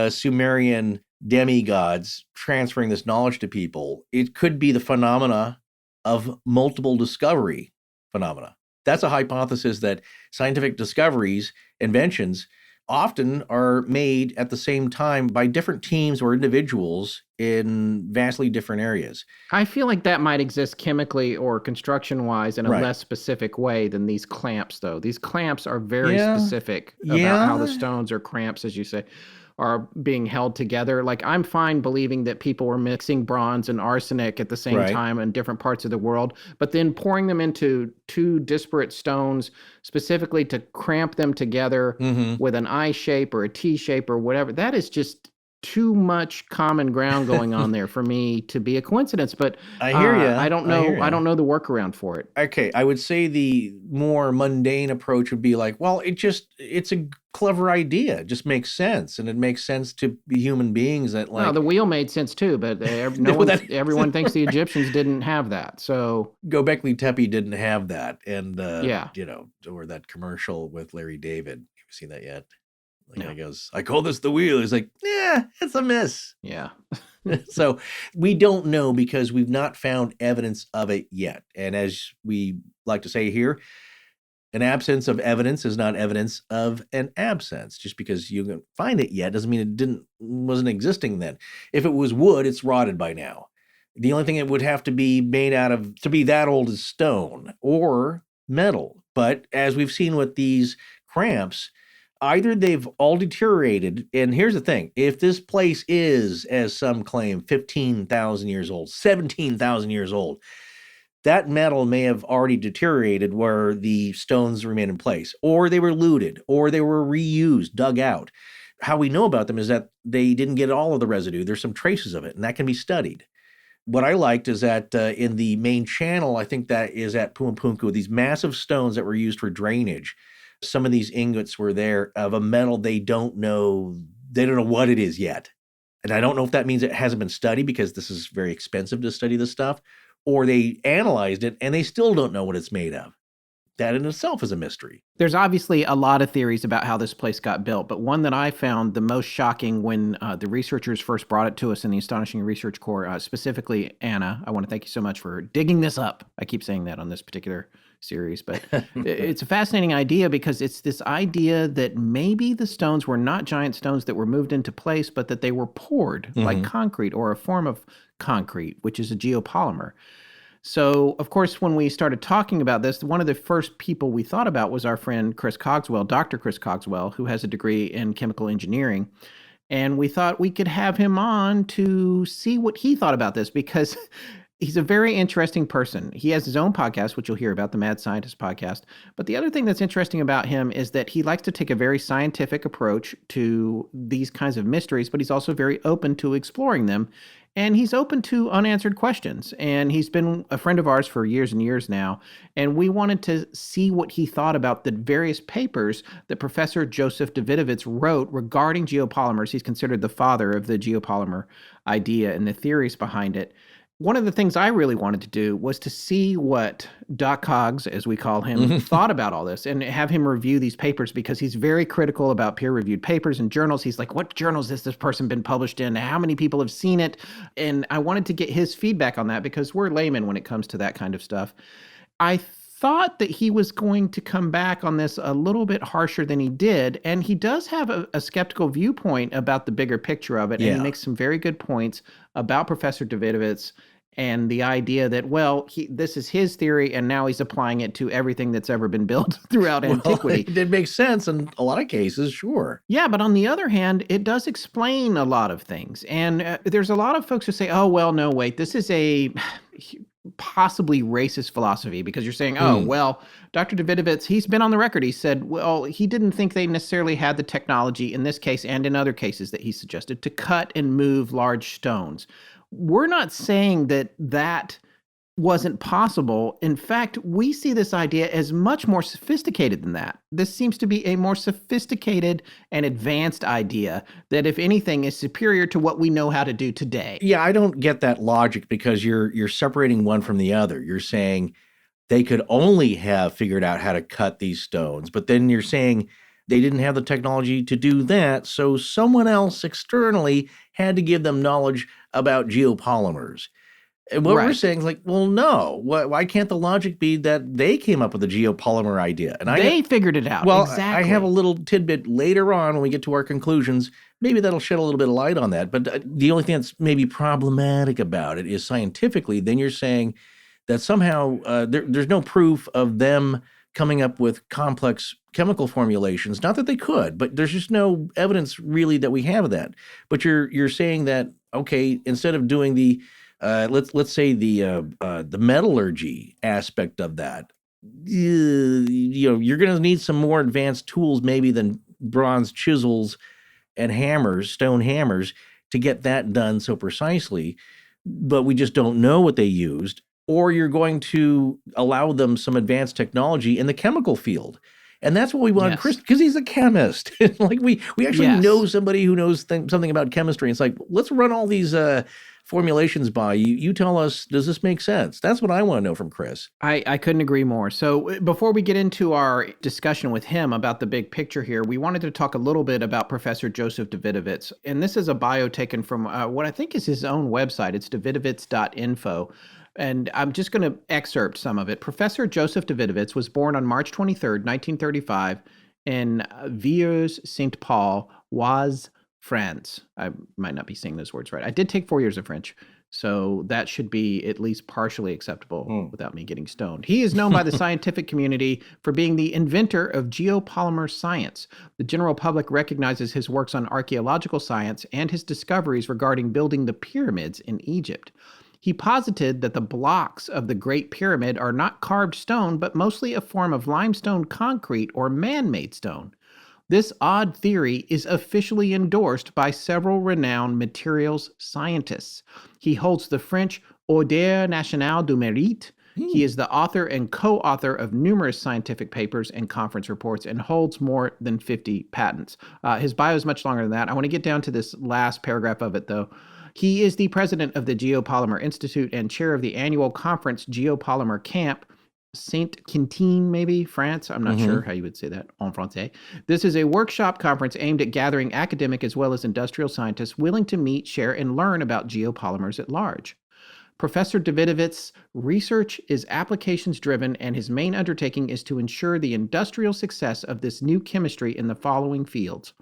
Sumerian demigods transferring this knowledge to people. It could be the phenomena of multiple discovery phenomena. That's a hypothesis that scientific discoveries, inventions, often are made at the same time by different teams or individuals in vastly different areas. I feel like that might exist chemically or construction-wise in a less specific way than these clamps, though. These clamps are very specific about how the stones or cramps, as you say, are being held together. Like, I'm fine believing that people were mixing bronze and arsenic at the same time in different parts of the world, but then pouring them into two disparate stones specifically to cramp them together with an I shape or a T shape or whatever, that is just too much common ground going on there for me to be a coincidence. But I hear you. I don't know. I don't know the workaround for it. Okay, I would say the more mundane approach would be like, well, it's a clever idea. It just makes sense, and it makes sense to human beings that like. No, the wheel made sense too, but everyone thinks the Egyptians didn't have that. So Göbekli Tepe didn't have that, and or that commercial with Larry David. Have you seen that yet? Like he goes, I call this the wheel. He's like, yeah, it's a miss. Yeah. So we don't know because we've not found evidence of it yet. And as we like to say here, an absence of evidence is not evidence of an absence. Just because you can find it yet doesn't mean it wasn't existing then. If it was wood, it's rotted by now. The only thing it would have to be made out of to be that old is stone or metal. But as we've seen with these cramps, either they've all deteriorated, and here's the thing, if this place is, as some claim, 15,000 years old, 17,000 years old, that metal may have already deteriorated where the stones remain in place, or they were looted, or they were reused, dug out. How we know about them is that they didn't get all of the residue. There's some traces of it, and that can be studied. What I liked is that in the main channel, I think that is at Pumapunku, these massive stones that were used for drainage, some of these ingots were there of a metal they don't know what it is yet. And I don't know if that means it hasn't been studied because this is very expensive to study this stuff, or they analyzed it and they still don't know what it's made of. That in itself is a mystery. There's obviously a lot of theories about how this place got built, but one that I found the most shocking when the researchers first brought it to us in the Astonishing Research Corps, specifically Anna, I want to thank you so much for digging this up. I keep saying that on this particular series, but it's a fascinating idea because it's this idea that maybe the stones were not giant stones that were moved into place, but that they were poured like concrete or a form of concrete, which is a geopolymer. So, of course, when we started talking about this, one of the first people we thought about was our friend Chris Cogswell, Dr. Chris Cogswell, who has a degree in chemical engineering. And we thought we could have him on to see what he thought about this, because he's a very interesting person. He has his own podcast, which you'll hear about, the Mad Scientist podcast. But the other thing that's interesting about him is that he likes to take a very scientific approach to these kinds of mysteries, but he's also very open to exploring them. And he's open to unanswered questions. And he's been a friend of ours for years and years now. And we wanted to see what he thought about the various papers that Professor Joseph Davidovits wrote regarding geopolymers. He's considered the father of the geopolymer idea and the theories behind it. One of the things I really wanted to do was to see what Doc Cogs, as we call him, thought about all this, and have him review these papers, because he's very critical about peer-reviewed papers and journals. He's like, what journals has this person been published in? How many people have seen it? And I wanted to get his feedback on that, because we're laymen when it comes to that kind of stuff. I thought that he was going to come back on this a little bit harsher than he did, and he does have a skeptical viewpoint about the bigger picture of it, and he makes some very good points about Professor Davidovits and the idea that, well, this is his theory, and now he's applying it to everything that's ever been built throughout antiquity. It makes sense in a lot of cases, sure. Yeah, but on the other hand, it does explain a lot of things. And there's a lot of folks who say, oh, well, no, wait, this is a possibly racist philosophy, because you're saying, oh, well, Dr. Davidovits, he's been on the record. He said, well, he didn't think they necessarily had the technology in this case and in other cases that he suggested to cut and move large stones. We're not saying that that wasn't possible. In fact, we see this idea as much more sophisticated than that. This seems to be a more sophisticated and advanced idea that, if anything, is superior to what we know how to do today. Yeah, I don't get that logic, because you're separating one from the other. You're saying they could only have figured out how to cut these stones, but then you're saying they didn't have the technology to do that, so someone else externally had to give them knowledge about geopolymers. And what we're saying is like, well, no. Why can't the logic be that they came up with the geopolymer idea? And they figured it out. Well, exactly. I have a little tidbit later on when we get to our conclusions. Maybe that'll shed a little bit of light on that. But the only thing that's maybe problematic about it is scientifically, then you're saying that somehow there's no proof of them coming up with complex chemical formulations. Not that they could, but there's just no evidence really that we have that. But you're saying that, okay, instead of doing the let's say the metallurgy aspect of that, you're going to need some more advanced tools maybe than bronze chisels and hammers, stone hammers, to get that done so precisely. But we just don't know what they used. Or you're going to allow them some advanced technology in the chemical field. And that's what we wanted Chris, because he's a chemist. Like we actually know somebody who knows something about chemistry. It's like, let's run all these formulations by you. You tell us, does this make sense? That's what I want to know from Chris. I couldn't agree more. So before we get into our discussion with him about the big picture here, we wanted to talk a little bit about Professor Joseph Davidovits. And this is a bio taken from what I think is his own website. It's davidovits.info. And I'm just going to excerpt some of it. Professor Joseph Davidovits was born on March 23rd, 1935 in Vieux-Saint-Paul, Oise, France. I might not be saying those words right. I did take 4 years of French, so that should be at least partially acceptable without me getting stoned. He is known by the scientific community for being the inventor of geopolymer science. The general public recognizes his works on archaeological science and his discoveries regarding building the pyramids in Egypt. He posited that the blocks of the Great Pyramid are not carved stone, but mostly a form of limestone concrete or man-made stone. This odd theory is officially endorsed by several renowned materials scientists. He holds the French Ordre National du Mérite. He is the author and co-author of numerous scientific papers and conference reports, and holds more than 50 patents. His bio is much longer than that. I want to get down to this last paragraph of it, though. He is the president of the Geopolymer Institute and chair of the annual conference Geopolymer Camp, Saint-Quentin, maybe, France. I'm not sure how you would say that en français. This is a workshop conference aimed at gathering academic as well as industrial scientists willing to meet, share, and learn about geopolymers at large. Professor Davidovits' research is applications-driven, and his main undertaking is to ensure the industrial success of this new chemistry in the following fields: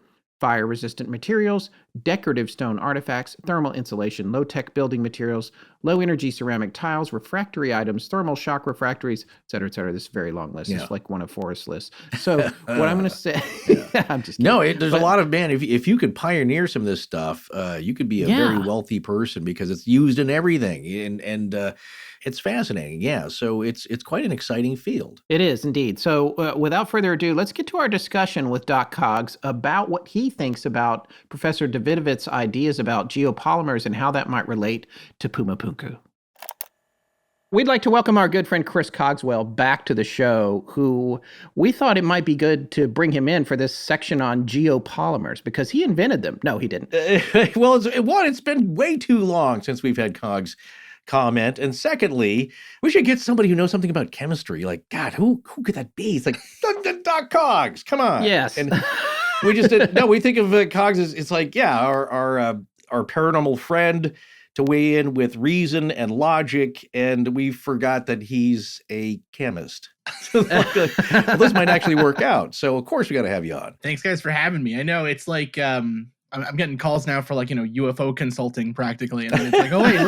fire-resistant materials, decorative stone artifacts, thermal insulation, low-tech building materials, low-energy ceramic tiles, refractory items, thermal shock refractories, et cetera, et cetera. This is a very long list. It's like one of Forrest's lists. So what I'm going to say, I'm just kidding. No, there's a lot of, man, if you could pioneer some of this stuff, you could be a very wealthy person because it's used in everything. And it's fascinating. Yeah. So it's quite an exciting field. It is indeed. So without further ado, let's get to our discussion with Doc Cogs about what he thinks about Professor Davidovits's ideas about geopolymers and how that might relate to Pumapunku. We'd like to welcome our good friend Chris Cogswell back to the show, who we thought it might be good to bring him in for this section on geopolymers because he invented them. No, he didn't. Well, it's been way too long since we've had Cogs comment. And secondly, we should get somebody who knows something about chemistry. Like, God, who could that be? It's like, Doc Cogs, come on. Yes. And we just didn't, no, we think of Cogs as, it's like, yeah, our paranormal friend to weigh in with reason and logic, and we forgot that he's a chemist. Well, this might actually work out. So, of course, we got to have you on. Thanks, guys, for having me. I know it's like, I'm getting calls now for like, UFO consulting practically. And it's like, oh, wait,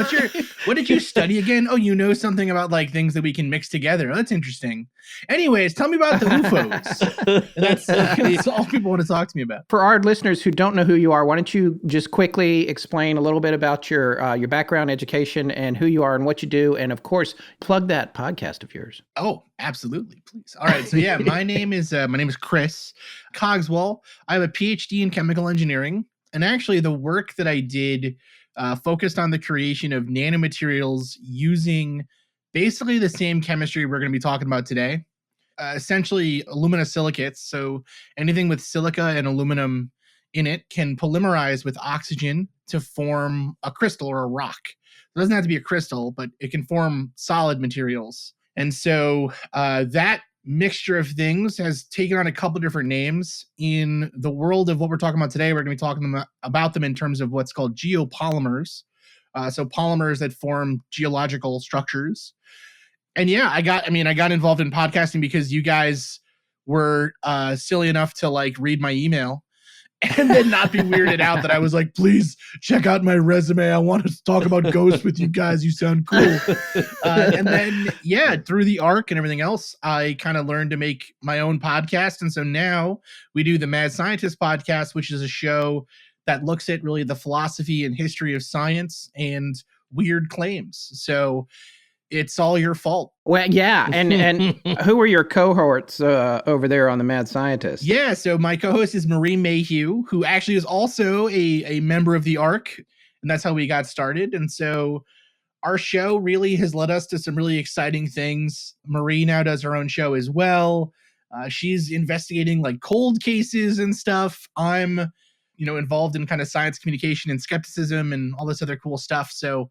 what did you study again? Oh, you know something about like things that we can mix together. Oh, that's interesting. Anyways, tell me about the UFOs. That's all people want to talk to me about. For our listeners who don't know who you are, why don't you just quickly explain a little bit about your background, education, and who you are and what you do. And of course, plug that podcast of yours. Oh, absolutely. Please. All right. So yeah, my name is Chris Cogswell. I have a Ph.D. in chemical engineering. And actually, the work that I did focused on the creation of nanomaterials using basically the same chemistry we're going to be talking about today. Essentially, aluminosilicates. So anything with silica and aluminum in it can polymerize with oxygen to form a crystal or a rock. It doesn't have to be a crystal, but it can form solid materials. And so that mixture of things has taken on a couple different names. In the world of what we're talking about today, we're going to be talking about them in terms of what's called geopolymers. So polymers that form geological structures. And yeah, I got involved in podcasting because you guys were silly enough to like read my email and then not be weirded out that I was like, please check out my resume. I want to talk about ghosts with you guys. You sound cool. And then, yeah, through the arc and everything else, I kind of learned to make my own podcast. And so now we do the Mad Scientist podcast, which is a show that looks at really the philosophy and history of science and weird claims. So it's all your fault. Well, yeah. And who are your cohorts over there on the Mad Scientist? Yeah. So my co-host is Marie Mayhew, who actually is also a member of the ARC. And that's how we got started. And so our show really has led us to some really exciting things. Marie now does her own show as well. She's investigating like cold cases and stuff. I'm, involved in kind of science communication and skepticism and all this other cool stuff. So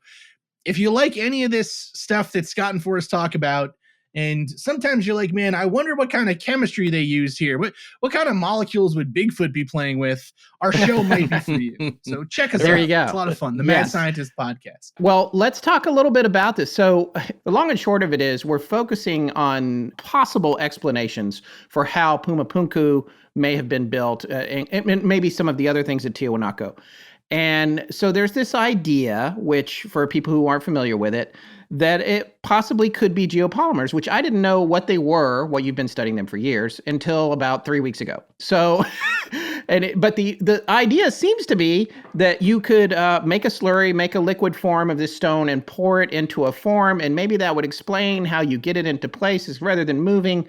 if you like any of this stuff that Scott and Forrest talk about, and sometimes you're like, man, I wonder what kind of chemistry they use here. What kind of molecules would Bigfoot be playing with? Our show might be for you. So check us out. There you go. It's a lot of fun. The Mad Scientist podcast. Well, let's talk a little bit about this. So the long and short of it is we're focusing on possible explanations for how Pumapunku may have been built and maybe some of the other things at Tiwanaku. And so there's this idea, which for people who aren't familiar with it, that it possibly could be geopolymers, which I didn't know what they were, well, you've been studying them for years, until about 3 weeks ago. So, but the idea seems to be that you could make a slurry, make a liquid form of this stone and pour it into a form, and maybe that would explain how you get it into places rather than moving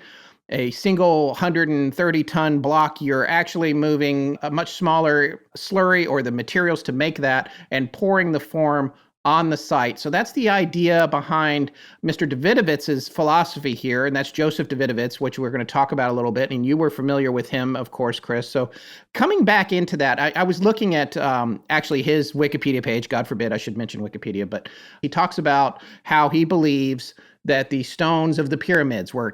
a single 130-ton block, you're actually moving a much smaller slurry or the materials to make that and pouring the form on the site. So that's the idea behind Mr. Davidovits's philosophy here, and that's Joseph Davidovits, which we're going to talk about a little bit, and you were familiar with him, of course, Chris. So coming back into that, I was looking at actually his Wikipedia page. God forbid I should mention Wikipedia, but he talks about how he believes that the stones of the pyramids were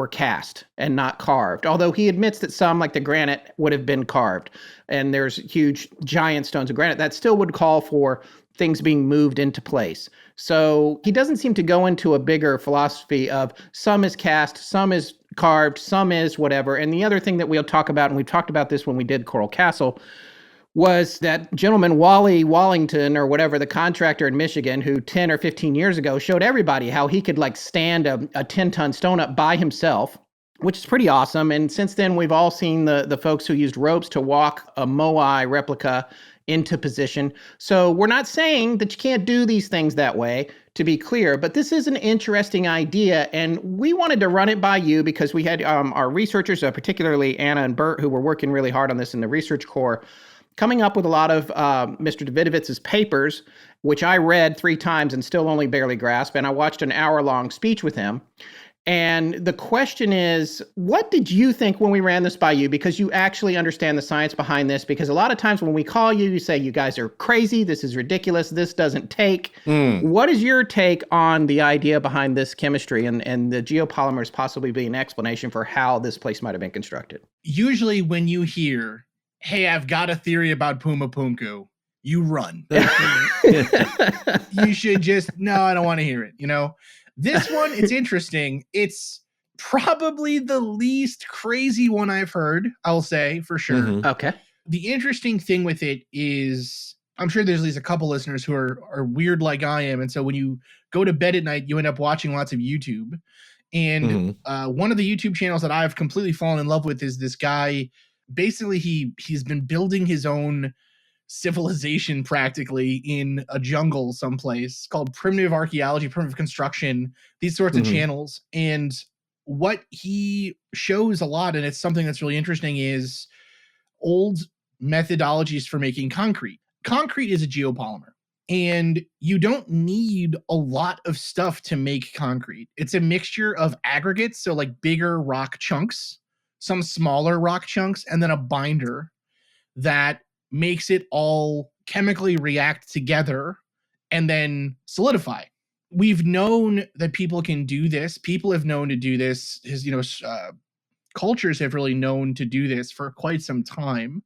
cast and not carved, although he admits that some, like the granite, would have been carved. And there's huge, giant stones of granite that still would call for things being moved into place. So he doesn't seem to go into a bigger philosophy of some is cast, some is carved, some is whatever. And the other thing that we'll talk about, and we talked about this when we did Coral Castle, was that gentleman Wally Wallington or whatever, the contractor in Michigan, who 10 or 15 years ago showed everybody how he could like stand a 10-ton stone up by himself, which is pretty awesome. And since then, we've all seen the folks who used ropes to walk a Moai replica into position. So we're not saying that you can't do these things that way, to be clear, but this is an interesting idea, and we wanted to run it by you because we had our researchers, particularly Anna and Bert, who were working really hard on this in the research core, coming up with a lot of Mr. Davidovitz's papers, which I read 3 times and still only barely grasp, and I watched an hour-long speech with him. And the question is, what did you think when we ran this by you? Because you actually understand the science behind this. Because a lot of times when we call you, you say, you guys are crazy. This is ridiculous. This doesn't take. What is your take on the idea behind this chemistry and the geopolymers possibly being an explanation for how this place might have been constructed? Usually when you hear, hey, I've got a theory about Pumapunku, you run. You should just, no, I don't want to hear it, you know? This one, it's interesting. It's probably the least crazy one I've heard, I'll say, for sure. Okay. The interesting thing with it is, I'm sure there's at least a couple listeners who are weird like I am. And so when you go to bed at night, you end up watching lots of YouTube. And one of the YouTube channels that I've completely fallen in love with is this guy. Basically, he's been building his own civilization practically in a jungle someplace, called primitive archaeology, primitive construction, these sorts of channels. And what he shows a lot, and it's something that's really interesting, is old methodologies for making concrete. Concrete is a geopolymer, and you don't need a lot of stuff to make concrete. It's a mixture of aggregates, so like bigger rock chunks, some smaller rock chunks, and then a binder that makes it all chemically react together and then solidify. We've known that people can do this. People have known to do this. Cultures have really known to do this for quite some time.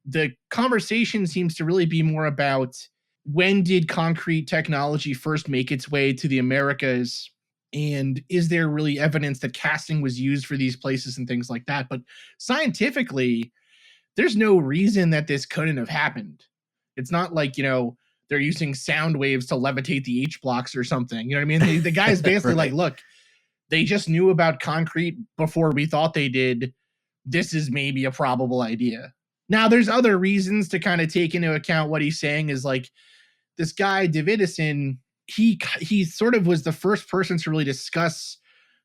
The conversation seems to really be more about, when did concrete technology first make its way to the Americas? And is there really evidence that casting was used for these places and things like that? But scientifically, there's no reason that this couldn't have happened. It's not like, they're using sound waves to levitate the H blocks or something. You know what I mean? The guy's basically like, look, they just knew about concrete before we thought they did. This is maybe a probable idea. Now, there's other reasons to kind of take into account what he's saying. Is like, this guy, Davidson, he sort of was the first person to really discuss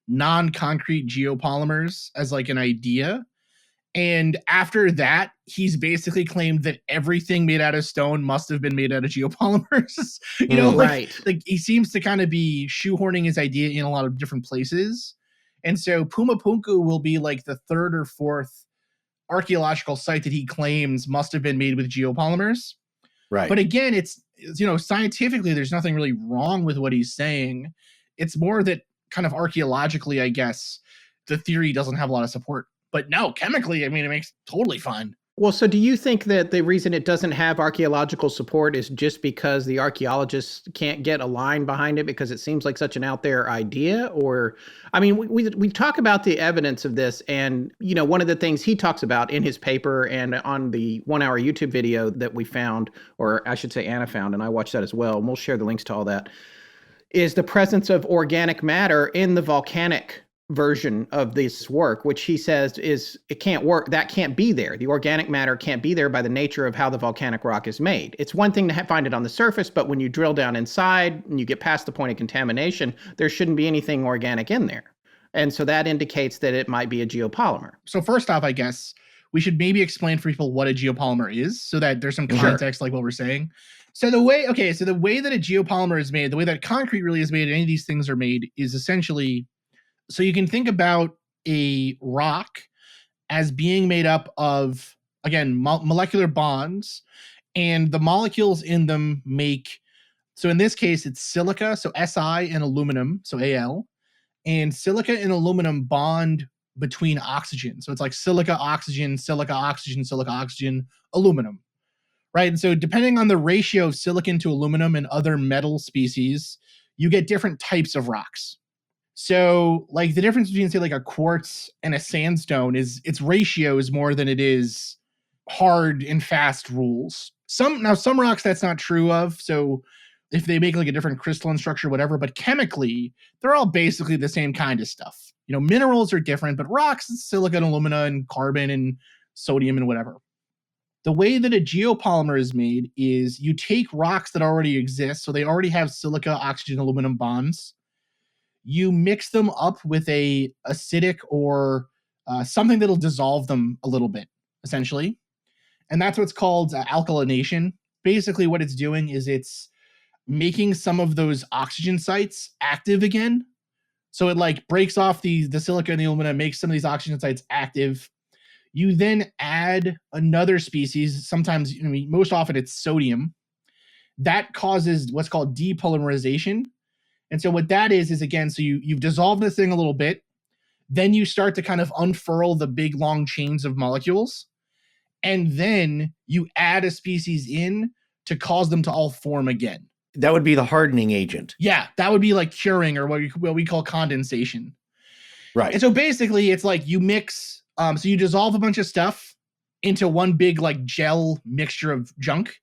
non-concrete geopolymers as like an idea. And after that, he's basically claimed that everything made out of stone must have been made out of geopolymers. Like he seems to kind of be shoehorning his idea in a lot of different places. And so Pumapunku will be like the 3rd or 4th archaeological site that he claims must have been made with geopolymers. Right. But again, it's scientifically, there's nothing really wrong with what he's saying. It's more that kind of archaeologically, I guess, the theory doesn't have a lot of support. But no, chemically, I mean, it makes totally fine. Well, so do you think that the reason it doesn't have archaeological support is just because the archaeologists can't get a line behind it because it seems like such an out there idea? Or, I mean, we talk about the evidence of this, and, one of the things he talks about in his paper and on the 1-hour YouTube video that we found, or I should say Anna found, and I watched that as well, and we'll share the links to all that, is the presence of organic matter in the volcanic version of this work, which he says it can't work. That can't be there. The organic matter can't be there by the nature of how the volcanic rock is made. It's one thing to find it on the surface, but when you drill down inside and you get past the point of contamination, there shouldn't be anything organic in there. And so that indicates that it might be a geopolymer. So first off, I guess we should maybe explain for people what a geopolymer is so that there's some context like what we're saying. So the way that a geopolymer is made, the way that concrete really is made, any of these things are made, is essentially, so you can think about a rock as being made up of, again, molecular bonds, and the molecules in them make, so in this case, it's silica, so Si, and aluminum, so Al, and silica and aluminum bond between oxygen. So it's like silica, oxygen, silica, oxygen, silica, oxygen, aluminum, right? And so depending on the ratio of silicon to aluminum and other metal species, you get different types of rocks. So like the difference between, say, like a quartz and a sandstone is its ratio is more than it is hard and fast rules. Some rocks that's not true of. So if they make like a different crystalline structure, whatever, but chemically, they're all basically the same kind of stuff. Minerals are different, but rocks, it's silica and alumina and carbon and sodium and whatever. The way that a geopolymer is made is you take rocks that already exist, so they already have silica, oxygen, aluminum bonds. You mix them up with a acidic or something that'll dissolve them a little bit, essentially. And that's what's called alkalination. Basically, what it's doing is it's making some of those oxygen sites active again. So it like breaks off the silica and the alumina, makes some of these oxygen sites active. You then add another species, sometimes, most often it's sodium. That causes what's called depolymerization. And so what that is again, so you've dissolved this thing a little bit, then you start to kind of unfurl the big long chains of molecules, and then you add a species in to cause them to all form again. That would be the hardening agent. Yeah, that would be like curing, or what we call condensation. Right. And so basically it's like you mix, so you dissolve a bunch of stuff into one big like gel mixture of junk,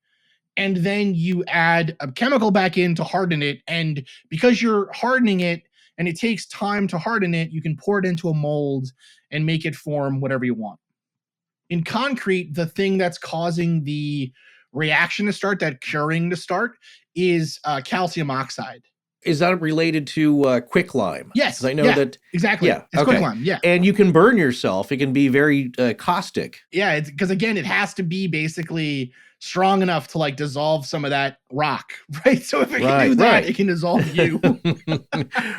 and then you add a chemical back in to harden it. And because you're hardening it and it takes time to harden it, you can pour it into a mold and make it form whatever you want. In concrete, the thing that's causing the reaction to start, that curing to start, is calcium oxide. Is that related to quicklime? Yes. I know that. Exactly. Yeah. It's okay. quicklime. Yeah. And you can burn yourself. It can be very caustic. Yeah. It's because, again, it has to be basically strong enough to like dissolve some of that rock, right? So if it can do that, it can dissolve you.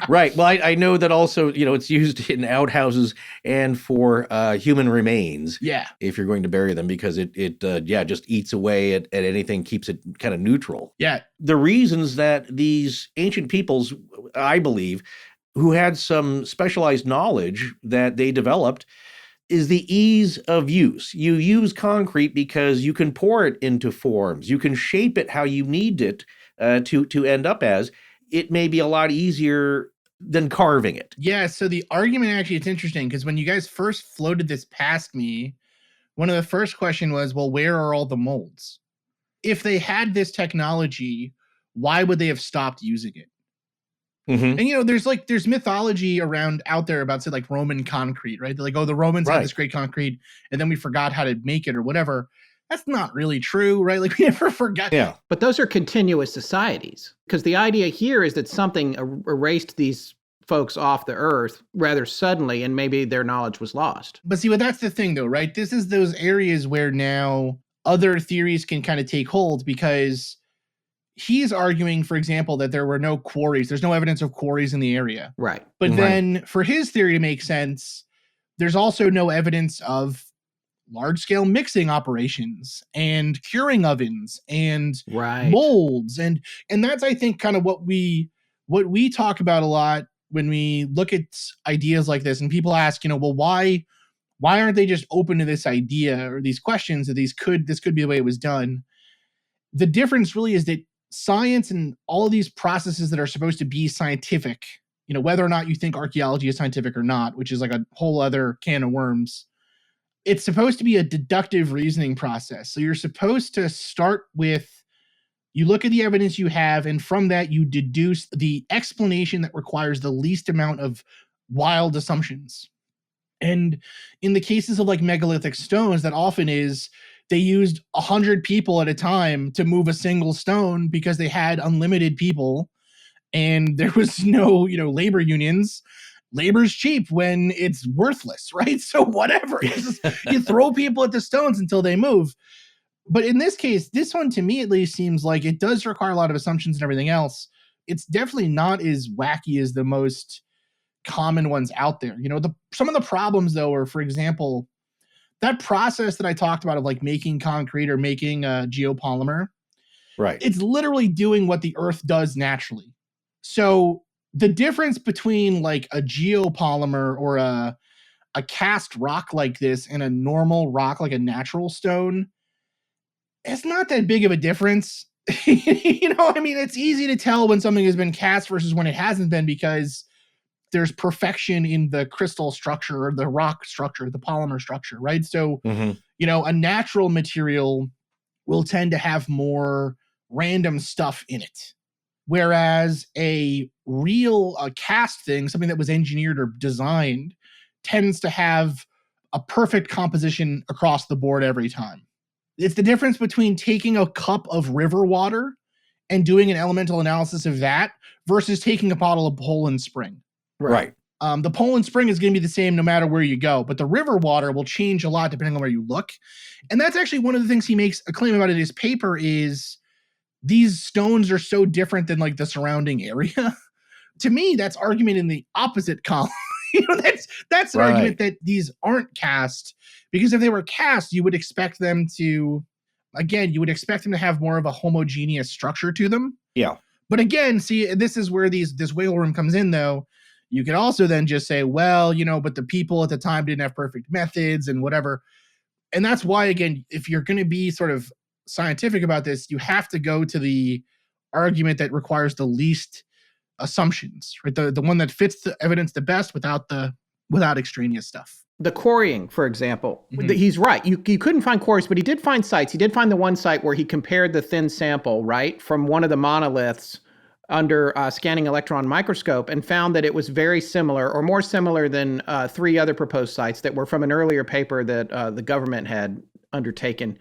Right. Well, I know that also, it's used in outhouses and for human remains. Yeah. If you're going to bury them, because it just eats away at anything, keeps it kind of neutral. Yeah. The reasons that these ancient peoples, I believe, who had some specialized knowledge that they developed, is the ease of use. You use concrete because you can pour it into forms. You can shape it how you need it to end up as. It may be a lot easier than carving it. Yeah, so the argument, actually, it's interesting because when you guys first floated this past me, one of the first question was, well, where are all the molds? If they had this technology, why would they have stopped using it? Mm-hmm. And there's mythology around out there about, say, like Roman concrete, right? They're like, oh, the Romans had this great concrete and then we forgot how to make it or whatever. That's not really true, right? Like we never forgot. Yeah. But those are continuous societies, because the idea here is that something erased these folks off the earth rather suddenly, and maybe their knowledge was lost. But see, that's the thing though, right? This is those areas where now other theories can kind of take hold, because he's arguing, for example, that there were no quarries. There's no evidence of quarries in the area. Right. But then for his theory to make sense, there's also no evidence of large-scale mixing operations and curing ovens and molds. And that's, I think, kind of what we talk about a lot when we look at ideas like this. And people ask, well, why aren't they just open to this idea or these questions that this could be the way it was done? The difference really is that science and all of these processes that are supposed to be scientific, whether or not you think archaeology is scientific or not, which is like a whole other can of worms, it's supposed to be a deductive reasoning process. So you're supposed to start with, you look at the evidence you have, and from that you deduce the explanation that requires the least amount of wild assumptions. And in the cases of like megalithic stones, that often is, they used 100 people at a time to move a single stone because they had unlimited people and there was no, labor unions. Labor's cheap when it's worthless, right? So whatever, you throw people at the stones until they move. But in this case, this one to me at least seems like it does require a lot of assumptions and everything else. It's definitely not as wacky as the most common ones out there. Some of the problems though are, for example, that process that I talked about of like making concrete or making a geopolymer, right? It's literally doing what the earth does naturally. So the difference between like a geopolymer or a cast rock like this and a normal rock like a natural stone, it's not that big of a difference. It's easy to tell when something has been cast versus when it hasn't been, because there's perfection in the crystal structure or the rock structure, the polymer structure, right? So, a natural material will tend to have more random stuff in it. Whereas a cast thing, something that was engineered or designed, tends to have a perfect composition across the board every time. It's the difference between taking a cup of river water and doing an elemental analysis of that versus taking a bottle of Poland Spring. Right. The Poland Spring is going to be the same no matter where you go, but the river water will change a lot depending on where you look. And that's actually one of the things he makes a claim about in his paper is these stones are so different than like the surrounding area. To me, that's argument in the opposite column. That's an argument that these aren't cast, because if they were cast, you would expect them to have more of a homogeneous structure to them. Yeah. But again, see, this is where this wiggle room comes in, though. You could also then just say, well, but the people at the time didn't have perfect methods and whatever. And that's why, again, if you're going to be sort of scientific about this, you have to go to the argument that requires the least assumptions, right? The one that fits the evidence the best without extraneous stuff. The quarrying, for example, he's right. You couldn't find quarries, but he did find sites. He did find the one site where he compared the thin sample, right, from one of the monoliths under scanning electron microscope and found that it was very similar or more similar than 3 other proposed sites that were from an earlier paper that the government had undertaken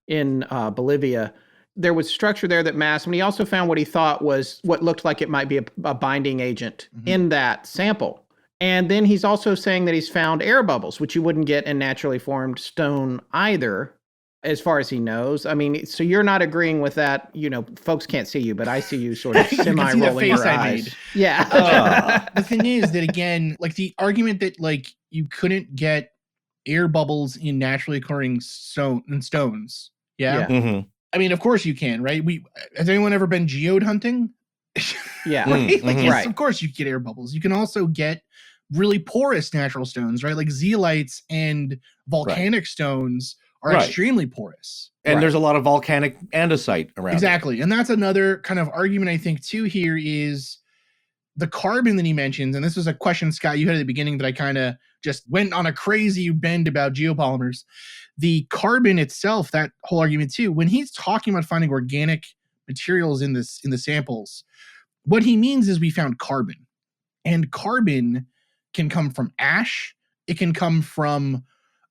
in Bolivia. There was structure there that masked, and he also found what he thought was what looked like it might be a binding agent in that sample. And then he's also saying that he's found air bubbles, which you wouldn't get in naturally formed stone either, as far as he knows. I mean, so you're not agreeing with that. Folks can't see you, but I see you sort of semi-rolling your eyes. Yeah. The thing is that, again, like the argument that like you couldn't get air bubbles in naturally occurring stones. Yeah. Mm-hmm. I mean, of course you can, right? Has anyone ever been geode hunting? Yeah. Right? Like, yes, of course you get air bubbles. You can also get really porous natural stones, right? Like zeolites and volcanic stones are extremely porous. And there's a lot of volcanic andesite around. Exactly. And that's another kind of argument I think too here is the carbon that he mentions. And this was a question, Scott, you had at the beginning that I kind of just went on a crazy bend about geopolymers. The carbon itself, that whole argument too, when he's talking about finding organic materials in the samples, what he means is we found carbon. And carbon can come from ash. It can come from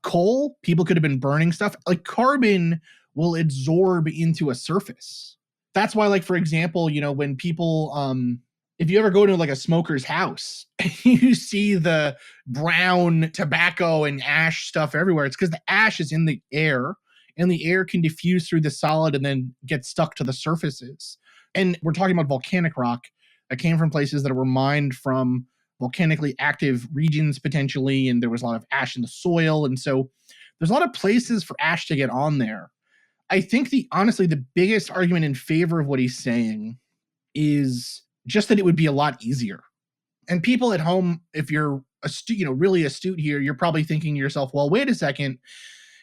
coal. People could have been burning stuff. Like carbon will absorb into a surface. That's why, like, for example, when people, if you ever go to like a smoker's house, you see the brown tobacco and ash stuff everywhere. It's because the ash is in the air and the air can diffuse through the solid and then get stuck to the surfaces. And we're talking about volcanic rock that came from places that were mined from volcanically active regions potentially, and there was a lot of ash in the soil. And so there's a lot of places for ash to get on there. I think honestly, the biggest argument in favor of what he's saying is just that it would be a lot easier. And people at home, if you're really astute here, you're probably thinking to yourself, well, wait a second.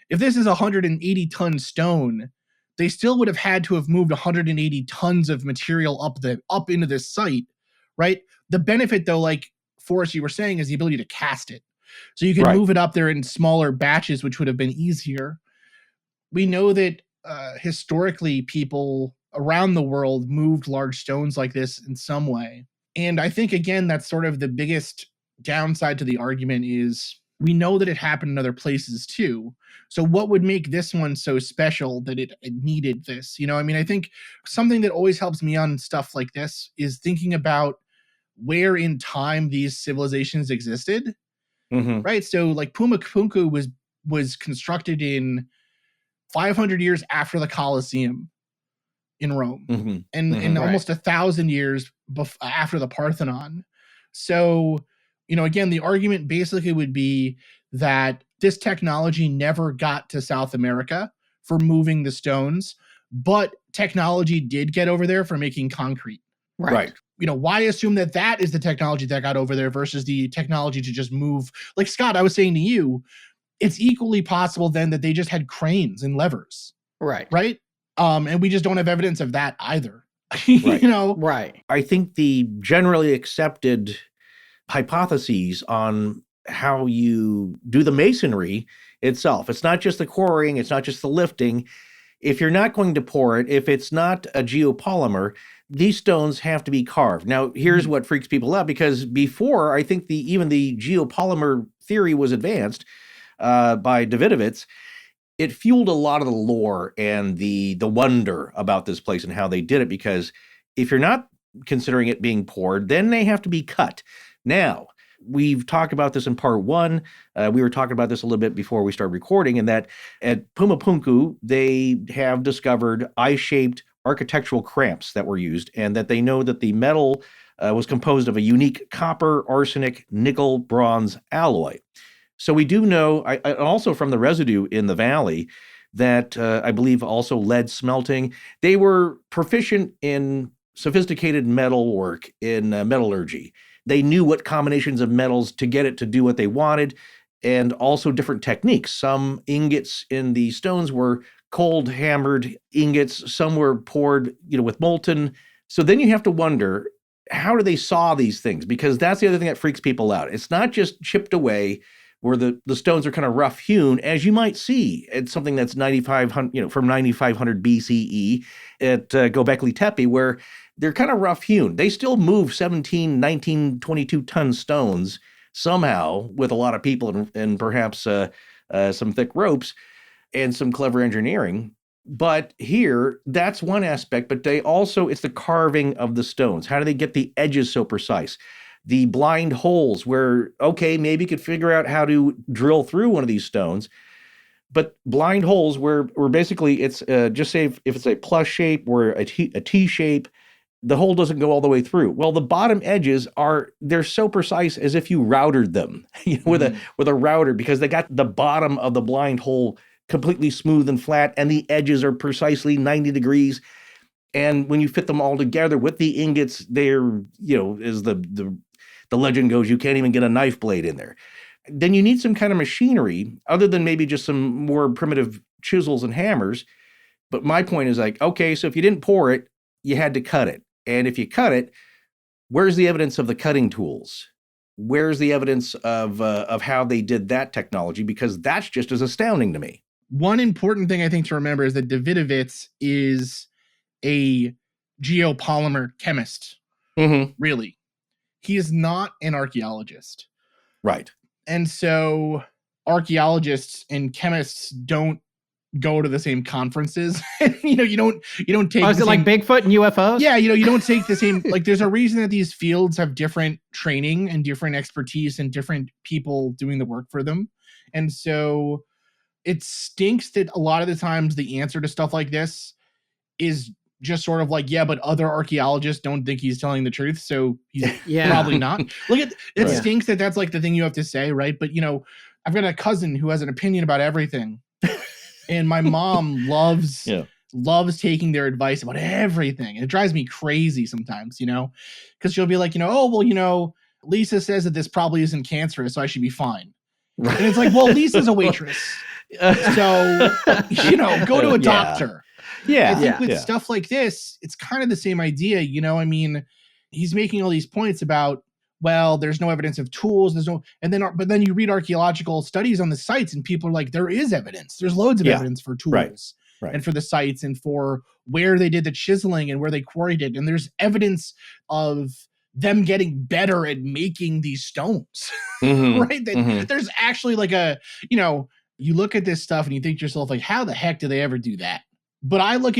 If this is a 180-ton stone, they still would have had to have moved 180 tons of material up into this site, right? The benefit, though, like Forrest, you were saying, is the ability to cast it. So you can move it up there in smaller batches, which would have been easier. We know that historically people around the world moved large stones like this in some way. And I think, again, that's sort of the biggest downside to the argument is we know that it happened in other places too. So what would make this one so special that it needed this? I think something that always helps me on stuff like this is thinking about where in time these civilizations existed, right? So like Pumapunku was constructed in 500 years after the Colosseum in Rome, and almost 1,000 years after the Parthenon. So, again, the argument basically would be that this technology never got to South America for moving the stones, but technology did get over there for making concrete. Right. Why assume that is the technology that got over there versus the technology to just move? Like Scott, I was saying to you, it's equally possible then that they just had cranes and levers. Right. Right. And we just don't have evidence of that either. Right. Right. I think the generally accepted hypotheses on how you do the masonry itself. It's not just the quarrying, it's not just the lifting. If you're not going to pour it, if it's not a geopolymer, these stones have to be carved. Now, here's what freaks people out, because before, I think even the geopolymer theory was advanced by Davidovits, it fueled a lot of the lore and the wonder about this place and how they did it, because if you're not considering it being poured, then they have to be cut. Now, we've talked about this in part one. We were talking about this a little bit before we started recording, and that at Pumapunku, they have discovered eye-shaped architectural cramps that were used, and that they know that the metal was composed of a unique copper, arsenic, nickel, bronze alloy. So we do know, also from the residue in the valley, that I believe also lead smelting. They were proficient in sophisticated metal work, in metallurgy. They knew what combinations of metals to get it to do what they wanted, and also different techniques. Some ingots in the stones were cold hammered ingots. Some were poured, with molten. So then you have to wonder, how do they saw these things? Because that's the other thing that freaks people out. It's not just chipped away where the stones are kind of rough hewn, as you might see at something that's 9,500, from 9,500 BCE at Göbekli Tepe, where they're kind of rough hewn. They still move 17, 19, 22 ton stones somehow with a lot of people and perhaps some thick ropes and some clever engineering. But here, that's one aspect, but it's the carving of the stones. How do they get the edges so precise? The blind holes where, okay, maybe you could figure out how to drill through one of these stones, but blind holes where basically it's just say if it's a plus shape or a T shape, the hole doesn't go all the way through. Well, the bottom edges they're so precise as if you routered them with a router, because they got the bottom of the blind hole completely smooth and flat, and the edges are precisely 90 degrees. And when you fit them all together with the ingots, they're, as the legend goes, you can't even get a knife blade in there. Then you need some kind of machinery, other than maybe just some more primitive chisels and hammers. But my point is okay, so if you didn't pour it, you had to cut it. And if you cut it, where's the evidence of the cutting tools? Where's the evidence of how they did that technology? Because that's just as astounding to me. One important thing I think to remember is that Davidovits is a geopolymer chemist. Mm-hmm. Really. He is not an archaeologist. Right. And so archaeologists and chemists don't go to the same conferences. you don't take is it like Bigfoot and UFOs? Yeah, you don't take the same, there's a reason that these fields have different training and different expertise and different people doing the work for them. And so it stinks that a lot of the times the answer to stuff like this is just sort of but other archaeologists don't think he's telling the truth, so he's probably not. It stinks that that's the thing you have to say, right? But I've got a cousin who has an opinion about everything, and my mom loves taking their advice about everything. It drives me crazy sometimes, because she'll be like, Lisa says that this probably isn't cancerous, so I should be fine. And it's well, Lisa's a waitress. So, go to a doctor. Yeah. I think with stuff like this, it's kind of the same idea. He's making all these points about, well, there's no evidence of tools. But then you read archaeological studies on the sites and people are like, there is evidence. There's loads of evidence for tools and for the sites and for where they did the chiseling and where they quarried it. And there's evidence of them getting better at making these stones, right? There's actually you look at this stuff and you think to yourself, how the heck did they ever do that? But I look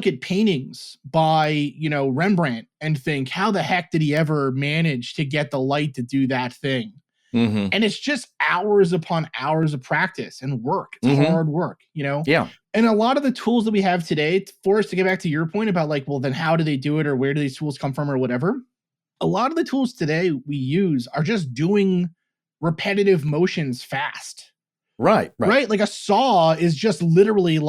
at paintings by, Rembrandt and think, how the heck did he ever manage to get the light to do that thing? Mm-hmm. And it's just hours upon hours of practice and work. It's hard work, Yeah. And a lot of the tools that we have today, for us to get back to your point about well, then how do they do it, or where do these tools come from, or whatever? A lot of the tools today we use are just doing repetitive motions fast. Right. Like a saw is just literally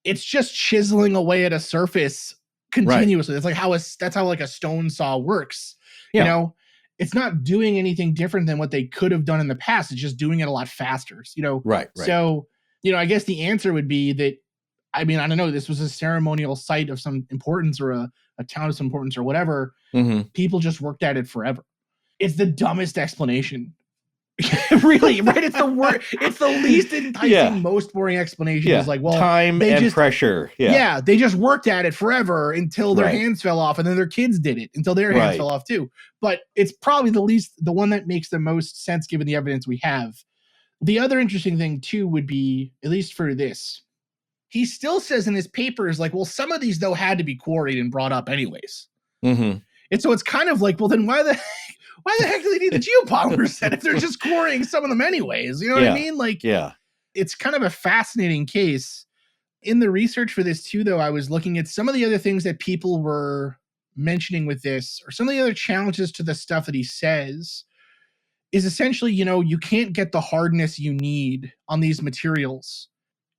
it's just chiseling away at a surface continuously. That's that's how a stone saw works. It's not doing anything different than what they could have done in the past. It's just doing it a lot faster. Right. So, I guess the answer would be that, I don't know, this was a ceremonial site of some importance or a town of some importance or whatever. Mm-hmm. People just worked at it forever. It's the dumbest explanation. Really, right? It's the word. It's the least enticing, most boring explanation. It's like, well, time and pressure. Yeah, they just worked at it forever until their hands fell off, and then their kids did it until their hands fell off too. But it's probably the one that makes the most sense given the evidence we have. The other interesting thing too would be, at least for this, he still says in his papers, like, well, some of these though had to be quarried and brought up anyways. Mm-hmm. And so it's kind of like, well, then why the heck do they need the geopolymers then if they're just quarrying some of them anyways? You know what I mean? Like, it's kind of a fascinating case. In the research for this too, though, I was looking at some of the other things that people were mentioning with this, or some of the other challenges to the stuff that he says, is essentially, you can't get the hardness you need on these materials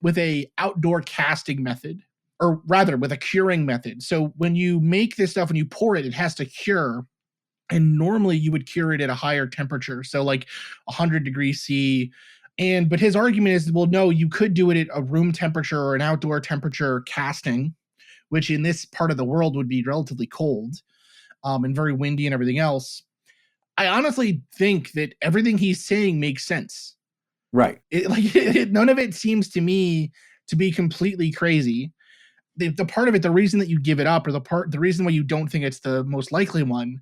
with a outdoor casting method, or rather with a curing method. So when you make this stuff and you pour it, it has to cure. And normally you would cure it at a higher temperature. So like 100 degrees C. But his argument is, well, no, you could do it at a room temperature or an outdoor temperature casting, which in this part of the world would be relatively cold and very windy and everything else. I honestly think that everything he's saying makes sense. Right. None of it seems to me to be completely crazy. The part of it, the reason that you give it up, or the reason why you don't think it's the most likely one,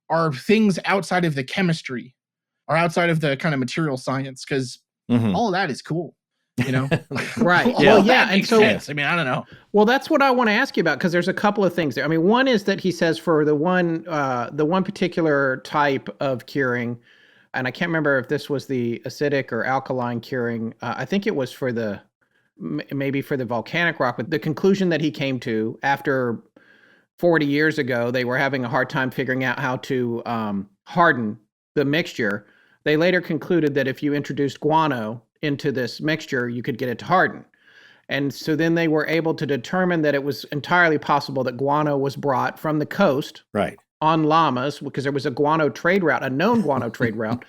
are things outside of the chemistry or outside of the kind of material science, because all of that is cool. Right. Well, yeah. And so, sense. I mean, I don't know. Well, that's what I want to ask you about, because there's a couple of things there. I mean, one is that he says for the one particular type of curing, and I can't remember if this was the acidic or alkaline curing. I think it was for maybe for the volcanic rock, but the conclusion that he came to after 40 years ago, they were having a hard time figuring out how to harden the mixture. They later concluded that if you introduced guano into this mixture, you could get it to harden. And so then they were able to determine that it was entirely possible that guano was brought from the coast on llamas, because there was a guano trade route, a known guano trade route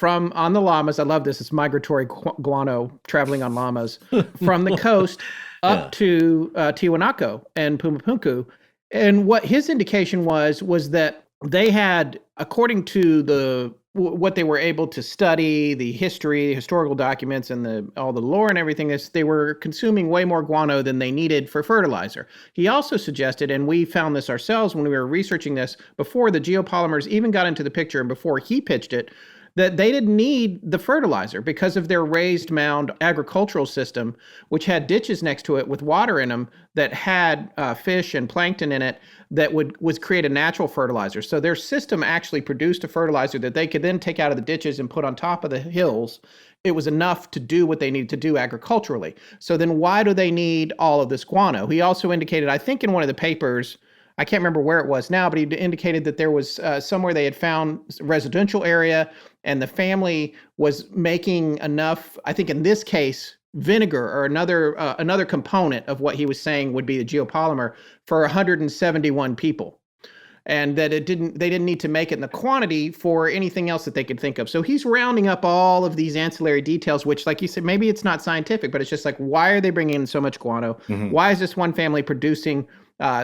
on the llamas. I love this. It's migratory guano traveling on llamas from the coast up to Tiwanaku and Pumapunku. And what his indication was that they had, according to what they were able to study, the historical documents, and all the lore and everything, they were consuming way more guano than they needed for fertilizer. He also suggested, and we found this ourselves when we were researching this, before the geopolymers even got into the picture and before he pitched it, that they didn't need the fertilizer because of their raised mound agricultural system, which had ditches next to it with water in them that had fish and plankton in it that would create a natural fertilizer. So their system actually produced a fertilizer that they could then take out of the ditches and put on top of the hills. It was enough to do what they needed to do agriculturally. So then why do they need all of this guano? He also indicated, I think in one of the papers, I can't remember where it was now, but he indicated that there was somewhere they had found a residential area, and the family was making enough, I think in this case, vinegar or another component of what he was saying would be the geopolymer for 171 people. And that they didn't need to make it in the quantity for anything else that they could think of. So he's rounding up all of these ancillary details, which, like you said, maybe it's not scientific, but it's just like, why are they bringing in so much guano? Mm-hmm. Why is this one family producing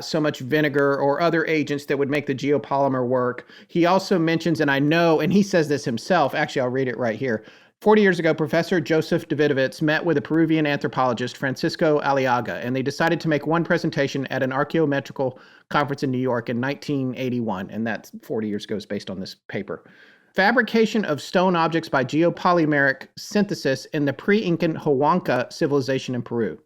so much vinegar or other agents that would make the geopolymer work? He also mentions, and I know, and he says this himself, actually, I'll read it right here. 40 years ago, Professor Joseph Davidovitz met with a Peruvian anthropologist, Francisco Aliaga, and they decided to make one presentation at an archaeometrical conference in New York in 1981, and that's 40 years ago, is based on this paper. Fabrication of stone objects by geopolymeric synthesis in the pre-Incan Huanca civilization in Peru.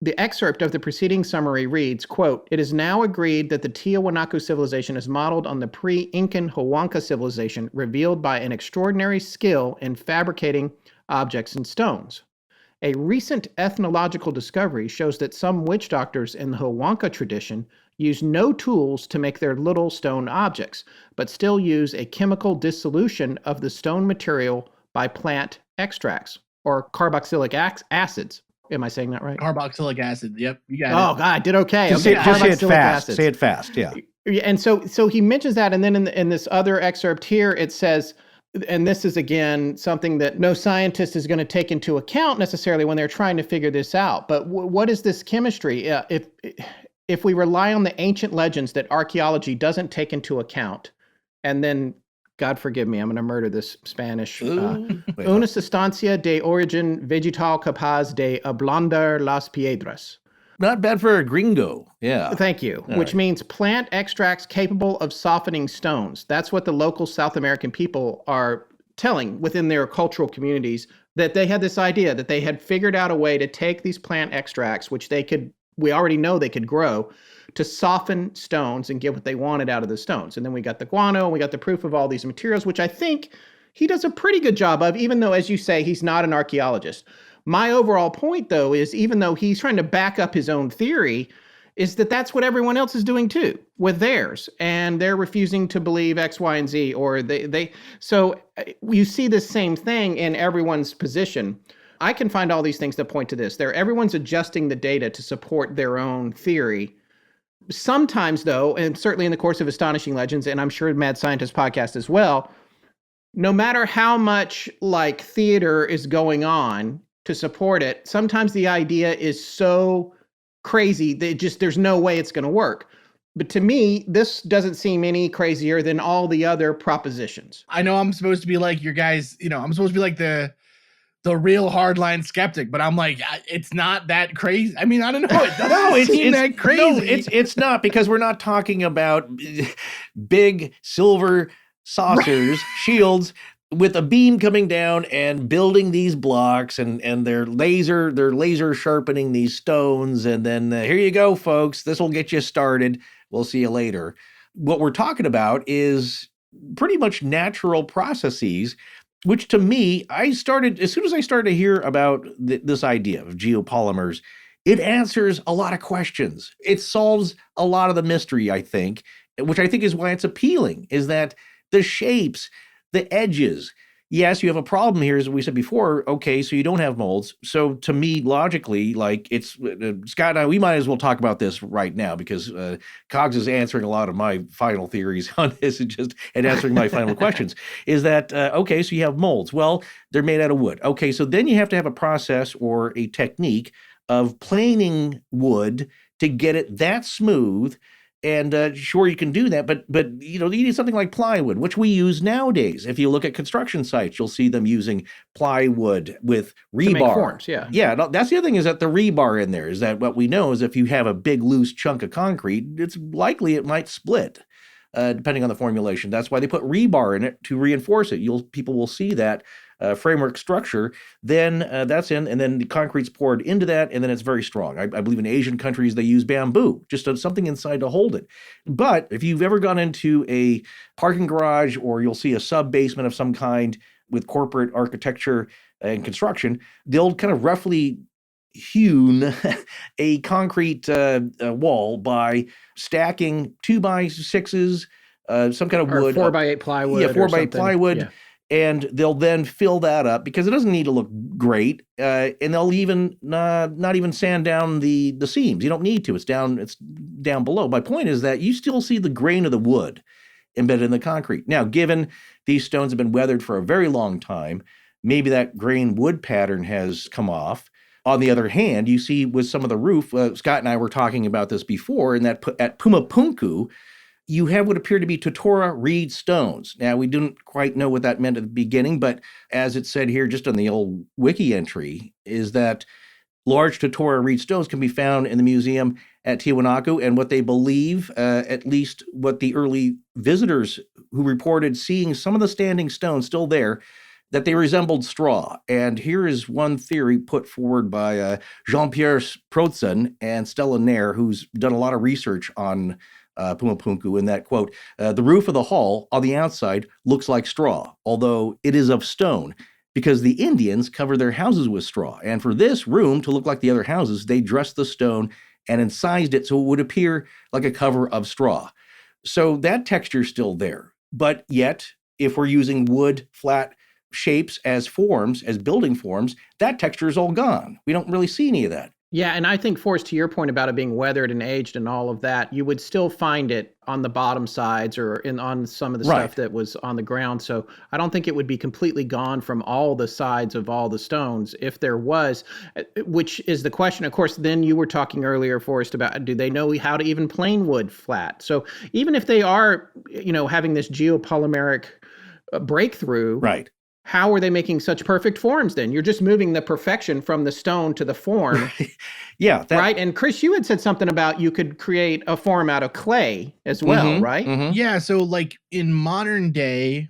The excerpt of the preceding summary reads, quote, "It is now agreed that the Tiwanaku civilization is modeled on the pre-Incan Huanca civilization, revealed by an extraordinary skill in fabricating objects and stones. A recent ethnological discovery shows that some witch doctors in the Huanca tradition use no tools to make their little stone objects, but still use a chemical dissolution of the stone material by plant extracts, or carboxylic acids." Am I saying that right? Carboxylic acid. Yep, you got it. Oh, God, I did okay. Just say it fast. Say it fast, yeah. And so he mentions that, and then in this other excerpt here, it says, and this is, again, something that no scientist is going to take into account necessarily when they're trying to figure this out. But what is this chemistry? If we rely on the ancient legends that archaeology doesn't take into account, and then God forgive me, I'm going to murder this Spanish. Wait, Una sustancia de origen vegetal capaz de ablandar las piedras. not bad for a gringo. Yeah. Thank you. All Which right. means plant extracts capable of softening stones. That's what the local South American people are telling within their cultural communities, that they had this idea that they had figured out a way to take these plant extracts, which we already know they could grow, to soften stones and get what they wanted out of the stones. And then we got the guano, and we got the proof of all these materials, which I think he does a pretty good job of, even though, as you say, he's not an archaeologist. My overall point, though, is even though he's trying to back up his own theory, is that that's what everyone else is doing too with theirs, and they're refusing to believe X, Y, and Z, or so you see the same thing in everyone's position. I can find all these things that point to this. Everyone's adjusting the data to support their own theory. Sometimes, though, and certainly in the course of Astonishing Legends, and I'm sure Mad Scientist podcast as well, no matter how much like theater is going on to support it, sometimes the idea is so crazy that there's no way it's going to work. But to me, this doesn't seem any crazier than all the other propositions. I know I'm supposed to be like your guys, I'm supposed to be like the real hardline skeptic, but I'm like, it's not that crazy. I mean, I don't know. It doesn't seem that crazy. No, it's not, because we're not talking about big silver saucers, shields with a beam coming down and building these blocks, and they're laser sharpening these stones, and then here you go, folks. This will get you started. We'll see you later. What we're talking about is pretty much natural processes, which to me, as soon as I started to hear about this idea of geopolymers, it answers a lot of questions. It solves a lot of the mystery, I think, which I think is why it's appealing, is that the shapes, the edges. Yes, you have a problem here, as we said before. Okay, so you don't have molds. So to me, logically, like it's Scott and I, we might as well talk about this right now, because Cogs is answering a lot of my final theories on this and answering my final questions. Is that okay? So you have molds. Well, they're made out of wood. Okay, so then you have to have a process or a technique of planing wood to get it that smooth. And sure, you can do that, but you need something like plywood, which we use nowadays. If you look at construction sites, you'll see them using plywood with rebar. To make forms, yeah. Yeah, that's the other thing, is that the rebar in there is that what we know is if you have a big loose chunk of concrete, it's likely it might split, depending on the formulation. That's why they put rebar in it, to reinforce it. People will see that framework structure, then that's in, and then the concrete's poured into that, and then it's very strong. I believe in Asian countries, they use bamboo, just something inside to hold it. But if you've ever gone into a parking garage, or you'll see a sub-basement of some kind with corporate architecture and construction, they'll kind of roughly hewn a concrete wall by stacking 2x6s, some kind of wood. 4x8 plywood. Yeah, 4x8 plywood. Yeah. And they'll then fill that up, because it doesn't need to look great. And they'll even not even sand down the seams. You don't need to. It's down below. My point is that you still see the grain of the wood embedded in the concrete. Now, given these stones have been weathered for a very long time, maybe that grain wood pattern has come off. On the other hand, you see with some of the roof, Scott and I were talking about this before, and that at Pumapunku, you have what appear to be totora reed stones. Now, we didn't quite know what that meant at the beginning, but as it said here just on the old wiki entry, is that large totora reed stones can be found in the museum at Tiwanaku, and what they believe, at least what the early visitors who reported seeing some of the standing stones still there, that they resembled straw. And here is one theory put forward by Jean-Pierre Protzen and Stella Nair, who's done a lot of research on Pumapunku, in that, quote, the roof of the hall on the outside looks like straw, although it is of stone, because the Indians covered their houses with straw. And for this room to look like the other houses, they dressed the stone and incised it so it would appear like a cover of straw. So that texture's still there. But yet, if we're using wood, flat shapes as forms, as building forms, that texture is all gone. We don't really see any of that. Yeah, and I think, Forrest, to your point about it being weathered and aged and all of that, you would still find it on the bottom sides or on some of the stuff that was on the ground. So I don't think it would be completely gone from all the sides of all the stones. If there was, which is the question, of course, then you were talking earlier, Forrest, about do they know how to even plane wood flat? So even if they are, having this geopolymeric breakthrough, Right. how are they making such perfect forms then? You're just moving the perfection from the stone to the form. Yeah. Right? And Chris, you had said something about you could create a form out of clay as well, right? Mhm. Yeah, so like in modern day,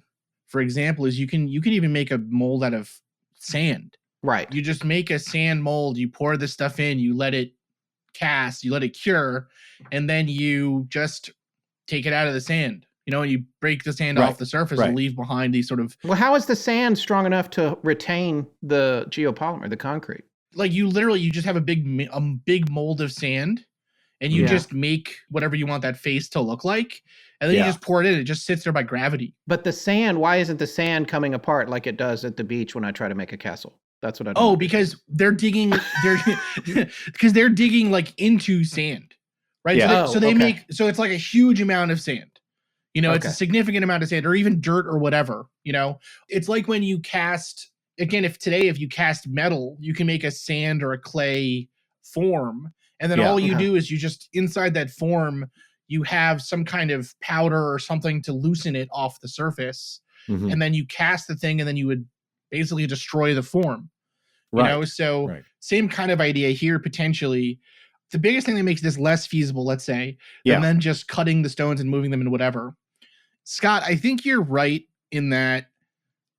for example, is you can even make a mold out of sand. Right. You just make a sand mold, you pour the stuff in, you let it cast, you let it cure, and then you just take it out of the sand. You break the sand off the surface and leave behind these sort of... Well, how is the sand strong enough to retain the geopolymer, the concrete? Like you just have a big mold of sand, and you just make whatever you want that face to look like, and then you just pour it in. It just sits there by gravity. But the sand, why isn't the sand coming apart like it does at the beach when I try to make a castle? That's what I don't understand. Because they're digging because they're digging like into sand, right? Yeah. So they make, so it's like a huge amount of sand. It's a significant amount of sand, or even dirt or whatever. It's like when you cast, again, if you cast metal, you can make a sand or a clay form, and then all you do is you just, inside that form, you have some kind of powder or something to loosen it off the surface, and then you cast the thing, and then you would basically destroy the form. Same kind of idea here, potentially. The biggest thing that makes this less feasible, let's say, than then just cutting the stones and moving them and whatever. Scott, I think you're right in that.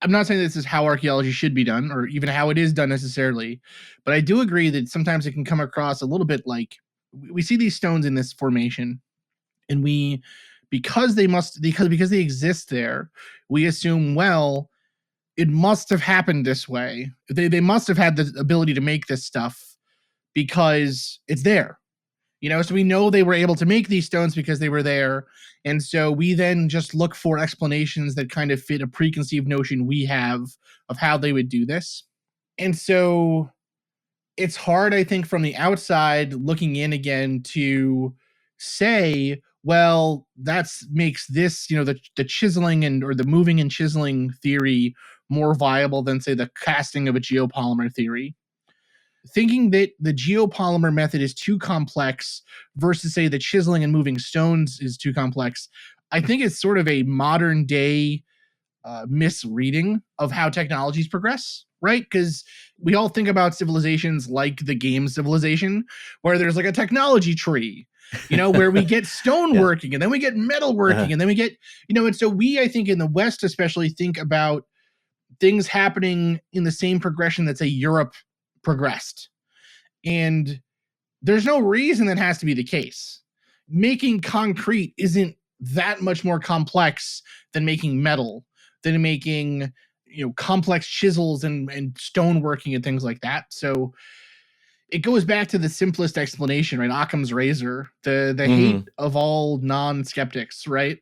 I'm not saying this is how archaeology should be done, or even how it is done necessarily, but I do agree that sometimes it can come across a little bit like we see these stones in this formation, and because they exist there, we assume, well, it must have happened this way. They must have had the ability to make this stuff because it's there. So we know they were able to make these stones because they were there. And so we then just look for explanations that kind of fit a preconceived notion we have of how they would do this. And so it's hard, I think, from the outside looking in again to say, well, that makes this, the chiseling or the moving and chiseling theory more viable than, say, the casting of a geopolymer theory. Thinking that the geopolymer method is too complex versus, say, the chiseling and moving stones is too complex, I think it's sort of a modern day misreading of how technologies progress, right? Because we all think about civilizations like the game Civilization, where there's like a technology tree, where we get stone working, and then we get metal working, and then we get, and so we, I think in the West especially, think about things happening in the same progression that, say, Europe progressed. And there's no reason that has to be the case. Making concrete isn't that much more complex than making metal, than making, complex chisels and stoneworking and things like that. So it goes back to the simplest explanation, right? Occam's razor, the hate of all non-skeptics, right?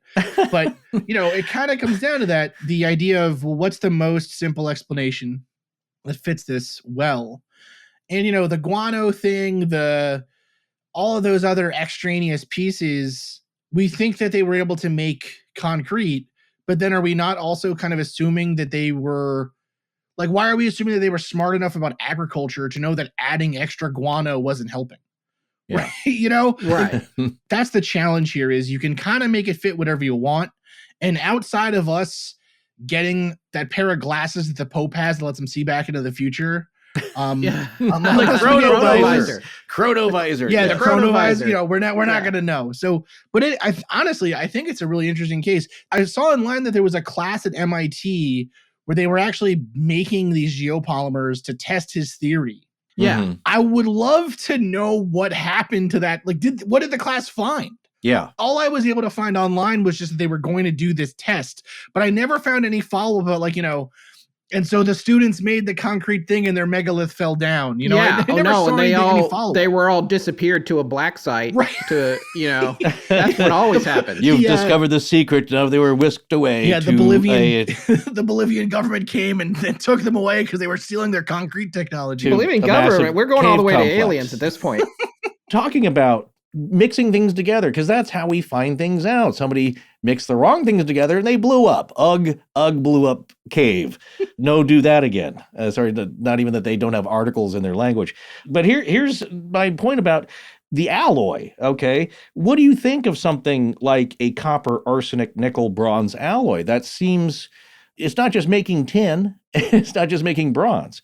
But, it kind of comes down to that, the idea of, well, what's the most simple explanation that fits this well? And, the guano thing, all of those other extraneous pieces, we think that they were able to make concrete, but then are we not also kind of assuming that they were, like, why are we assuming that they were smart enough about agriculture to know that adding extra guano wasn't helping? Yeah. Right? Right. That's the challenge here, is you can kind of make it fit whatever you want. And outside of us getting that pair of glasses that the Pope has that lets him see back into the future, like chronovisor. Yeah, the chronovisor. We're not going to know. So, but honestly, I think it's a really interesting case. I saw online that there was a class at MIT where they were actually making these geopolymers to test his theory. Yeah. I would love to know what happened to that. Like, what did the class find? Yeah. All I was able to find online was just that they were going to do this test, but I never found any follow-up about, like, and so the students made the concrete thing and their megalith fell down. Yeah. And they were all disappeared to a black site. Right. That's what always happens. You've discovered the secret. Now they were whisked away. Yeah, the Bolivian government came and took them away because they were stealing their concrete technology. Bolivian government. We're going all the way to aliens at this point. Talking about mixing things together, because that's how we find things out. Somebody mixed the wrong things together and they blew up. Ugh blew up cave. No, do that again. Not even that they don't have articles in their language. But here's my point about the alloy, okay? What do you think of something like a copper, arsenic, nickel, bronze alloy? That seems it's not just making tin, it's not just making bronze.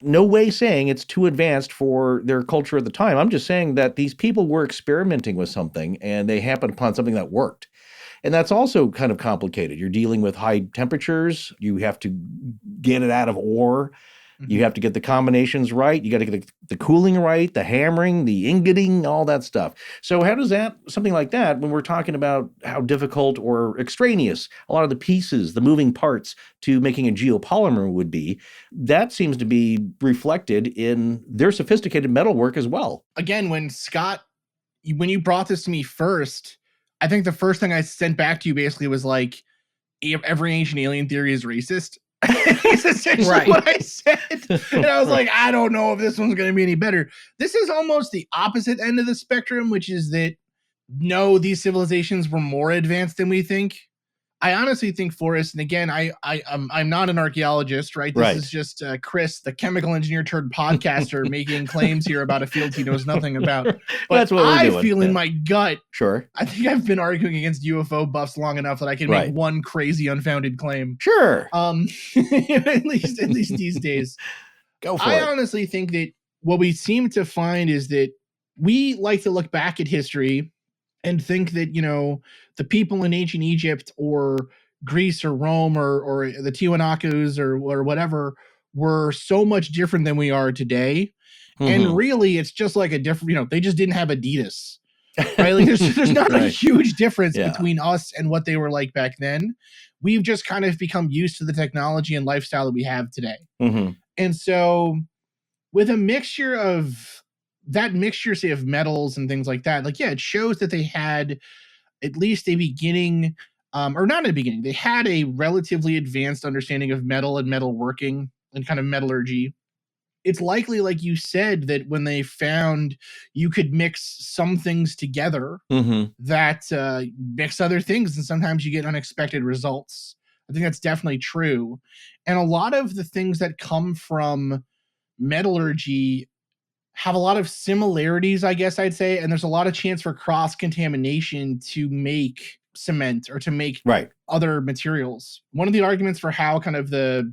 No way saying it's too advanced for their culture at the time. I'm just saying that these people were experimenting with something and they happened upon something that worked. And that's also kind of complicated. You're dealing with high temperatures. You have to get it out of ore. You have to get the combinations right. You got to get the cooling right, the hammering, the ingoting, all that stuff. So how does something like that, when we're talking about how difficult or extraneous a lot of the pieces, the moving parts to making a geopolymer would be, that seems to be reflected in their sophisticated metalwork as well. Again, when you brought this to me first, I think the first thing I sent back to you basically was like, every ancient alien theory is racist. It's essentially what I said. And I was like, I don't know if this one's going to be any better. This is almost the opposite end of the spectrum, which is that, no, these civilizations were more advanced than we think. I honestly think, Forrest, and again, I'm not an archaeologist, right? This is just Chris, the chemical engineer turned podcaster, making claims here about a field he knows nothing about. But that's what I feel in my gut. Sure. I think I've been arguing against UFO buffs long enough that I can make one crazy unfounded claim. Sure. At least these days. Go for it. I honestly think that what we seem to find is that we like to look back at history and think that, the people in ancient Egypt or Greece or Rome or the Tiwanakus or whatever were so much different than we are today. And really, it's just like a different, they just didn't have Adidas, right? Like there's not a huge difference between us and what they were like back then. We've just kind of become used to the technology and lifestyle that we have today. And so with a mixture of that mixture, say, of metals and things like that, it shows that they had at least a beginning, or not a beginning, they had a relatively advanced understanding of metal and metal working and kind of metallurgy. It's likely, like you said, that when they found you could mix some things together, that mix other things, and sometimes you get unexpected results. I think that's definitely true. And a lot of the things that come from metallurgy have a lot of similarities, I guess I'd say, and there's a lot of chance for cross-contamination to make cement or to make other materials. One of the arguments for how kind of the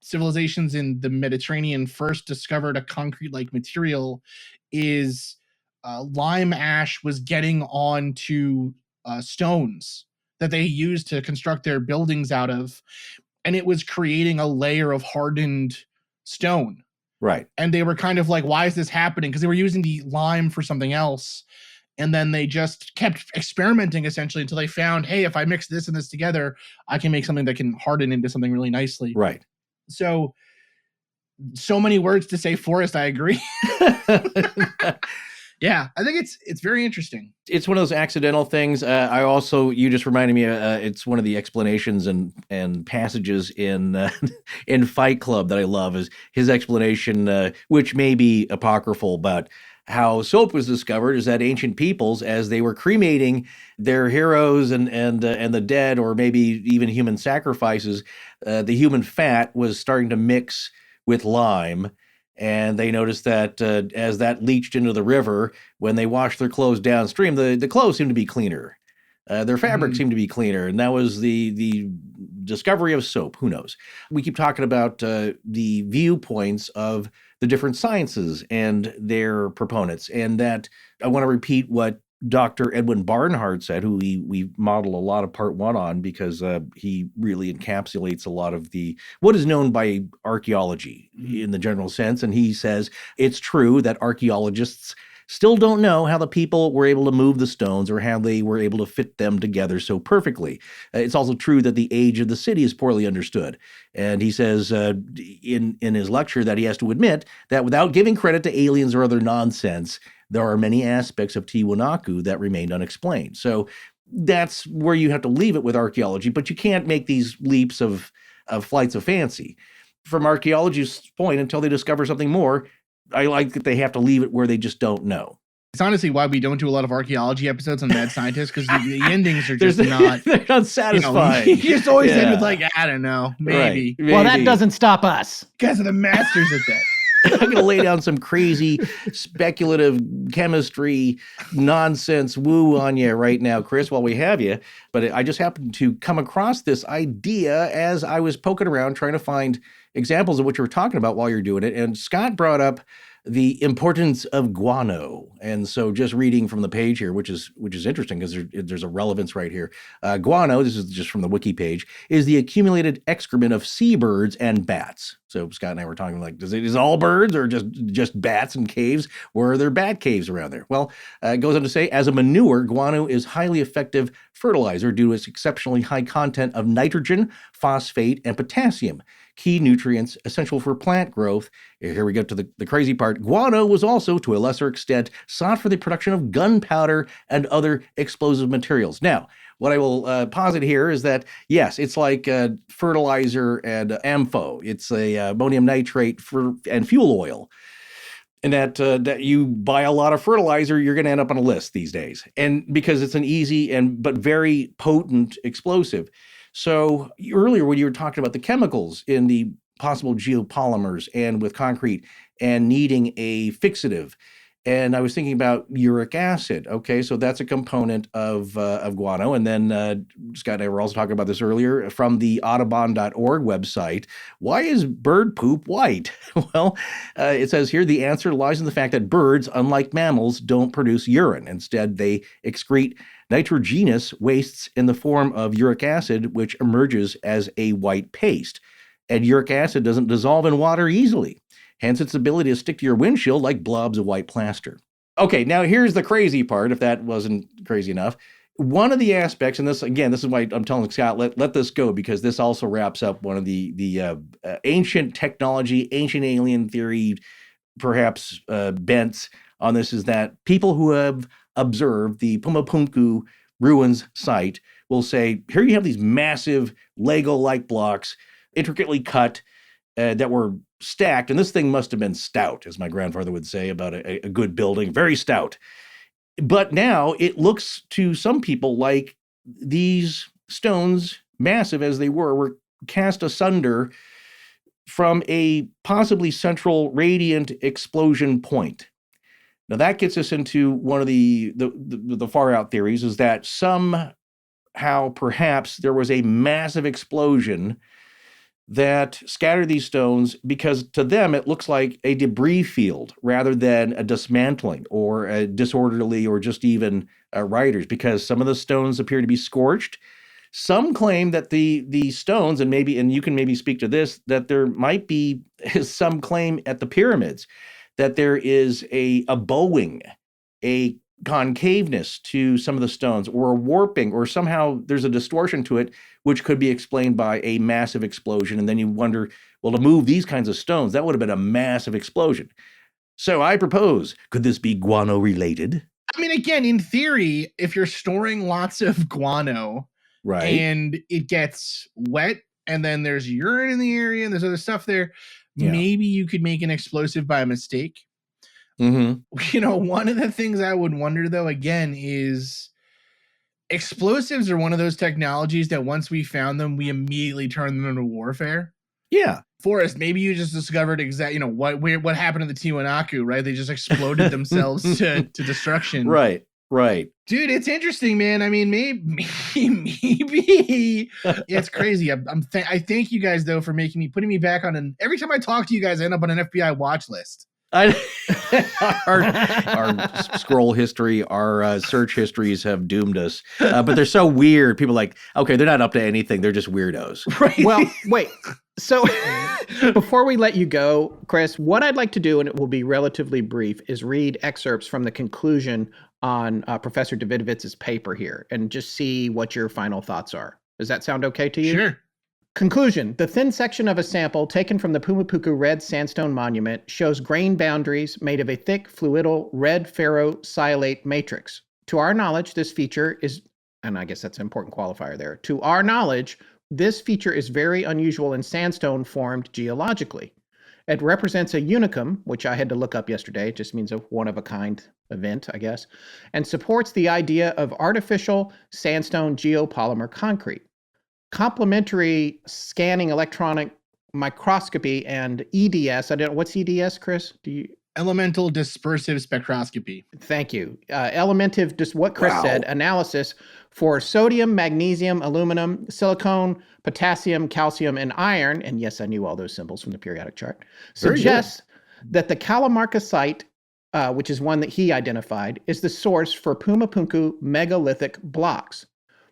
civilizations in the Mediterranean first discovered a concrete-like material is lime ash was getting onto stones that they used to construct their buildings out of, and it was creating a layer of hardened stone. Right. And they were kind of like, why is this happening? Because they were using the lime for something else. And then they just kept experimenting essentially until they found, hey, if I mix this and this together, I can make something that can harden into something really nicely. Right. So many words to say, Forrest, I agree. Yeah, I think it's very interesting. It's one of those accidental things. You just reminded me, it's one of the explanations and passages in in Fight Club that I love is his explanation, which may be apocryphal, but how soap was discovered is that ancient peoples, as they were cremating their heroes and the dead, or maybe even human sacrifices, the human fat was starting to mix with lime. And they noticed that as that leached into the river, when they washed their clothes downstream, the clothes seemed to be cleaner. Their fabric seemed to be cleaner. And that was the discovery of soap. Who knows? We keep talking about the viewpoints of the different sciences and their proponents. And that I want to repeat what Dr. Edwin Barnhart said, who we model a lot of part one on, because he really encapsulates a lot of what is known by archaeology in the general sense. And he says it's true that archaeologists still don't know how the people were able to move the stones or how they were able to fit them together so perfectly. It's also true that the age of the city is poorly understood. And he says in his lecture that he has to admit that without giving credit to aliens or other nonsense, there are many aspects of Tiwanaku that remained unexplained. So that's where you have to leave it with archaeology, but you can't make these leaps of flights of fancy. From archaeologists' point, until they discover something more, I like that they have to leave it where they just don't know. It's honestly why we don't do a lot of archeology episodes on Mad Scientists, because the endings are just not... They're unsatisfying. You just always end with I don't know, maybe. Well, that doesn't stop us. You guys are the masters at that. I'm going to lay down some crazy speculative chemistry nonsense woo on you right now, Chris, while we have you. But I just happened to come across this idea as I was poking around trying to find examples of what you were talking about while you're doing it. And Scott brought up the importance of guano. And so just reading from the page here, which is interesting because there's a relevance right here. Guano, this is just from the wiki page, is the accumulated excrement of seabirds and bats. So Scott and I were talking like, is it all birds or just bats and caves? Where are there bat caves around there? Well, it goes on to say, as a manure, guano is highly effective fertilizer due to its exceptionally high content of nitrogen, phosphate, and potassium, key nutrients essential for plant growth. Here we go to the crazy part. Guano was also, to a lesser extent, sought for the production of gunpowder and other explosive materials. Now, what I will posit here is that, yes, it's like fertilizer and AMFO. It's a ammonium nitrate and fuel oil. And that you buy a lot of fertilizer, you're going to end up on a list these days. And because it's an easy but very potent explosive. So earlier when you were talking about the chemicals in the possible geopolymers and with concrete and needing a fixative, and I was thinking about uric acid. Okay, so that's a component of guano. And then Scott and I were also talking about this earlier from the audubon.org website. Why is bird poop white? Well, it says here the answer lies in the fact that birds, unlike mammals, don't produce urine. Instead, they excrete nitrogenous wastes in the form of uric acid, which emerges as a white paste. And uric acid doesn't dissolve in water easily, hence its ability to stick to your windshield like blobs of white plaster. Okay, now here's the crazy part, if that wasn't crazy enough. One of the aspects, and this is why I'm telling Scott, let this go, because this also wraps up one of the ancient technology, ancient alien theory, perhaps bents on this, is that people who have observed the Pumapunku ruins site will say, here you have these massive Lego-like blocks, intricately cut, that were stacked, and this thing must have been stout, as my grandfather would say about a good building, very stout. But now it looks to some people like these stones, massive as they were cast asunder from a possibly central radiant explosion point. Now that gets us into one of the far out theories, is that somehow perhaps there was a massive explosion that scattered these stones, because to them it looks like a debris field rather than a dismantling or a disorderly or just even rioters, because some of the stones appear to be scorched. Some claim that the stones, and you can maybe speak to this, that there might be some claim at the pyramids that there is a bowing, a concaveness to some of the stones, or a warping, or somehow there's a distortion to it, which could be explained by a massive explosion. And then you wonder, well, to move these kinds of stones, that would have been a massive explosion. So I propose, could this be guano related? I mean, again, in theory, if you're storing lots of guano, right, and it gets wet, and then there's urine in the area and there's other stuff there, maybe you could make an explosive by mistake. Mm-hmm. One of the things I would wonder, though, again, is explosives are one of those technologies that once we found them, we immediately turn them into warfare. Yeah. Forrest, maybe you just discovered what happened to the Tiwanaku, right? They just exploded themselves to destruction. Right. Dude, it's interesting, man. I mean, maybe it's crazy. I thank you guys, though, for putting me back on every time I talk to you guys, I end up on an FBI watch list. Our scroll history, our search histories have doomed us, but they're so weird. People are like, okay, they're not up to anything. They're just weirdos. Right. Well, wait. So before we let you go, Chris, what I'd like to do, and it will be relatively brief, is read excerpts from the conclusion on Professor Davidovitz's paper here and just see what your final thoughts are. Does that sound okay to you? Sure. Conclusion. The thin section of a sample taken from the Pumapunku Red Sandstone Monument shows grain boundaries made of a thick, fluidal, red ferrosilicate matrix. To our knowledge, this feature is, and I guess that's an important qualifier there, to our knowledge, this feature is very unusual in sandstone formed geologically. It represents a unicum, which I had to look up yesterday. It just means a one-of-a-kind event, I guess, and supports the idea of artificial sandstone geopolymer concrete. Complementary scanning electronic microscopy and EDS. I don't know. What's EDS, Chris? Do you? Elemental dispersive spectroscopy. Thank you. Elementive, just what Chris Wow. said, analysis for sodium, magnesium, aluminum, silicon, potassium, calcium, and iron, and yes, I knew all those symbols from the periodic chart, Very good. suggests that the Calamarca site, which is one that he identified, is the source for Pumapunku megalithic blocks.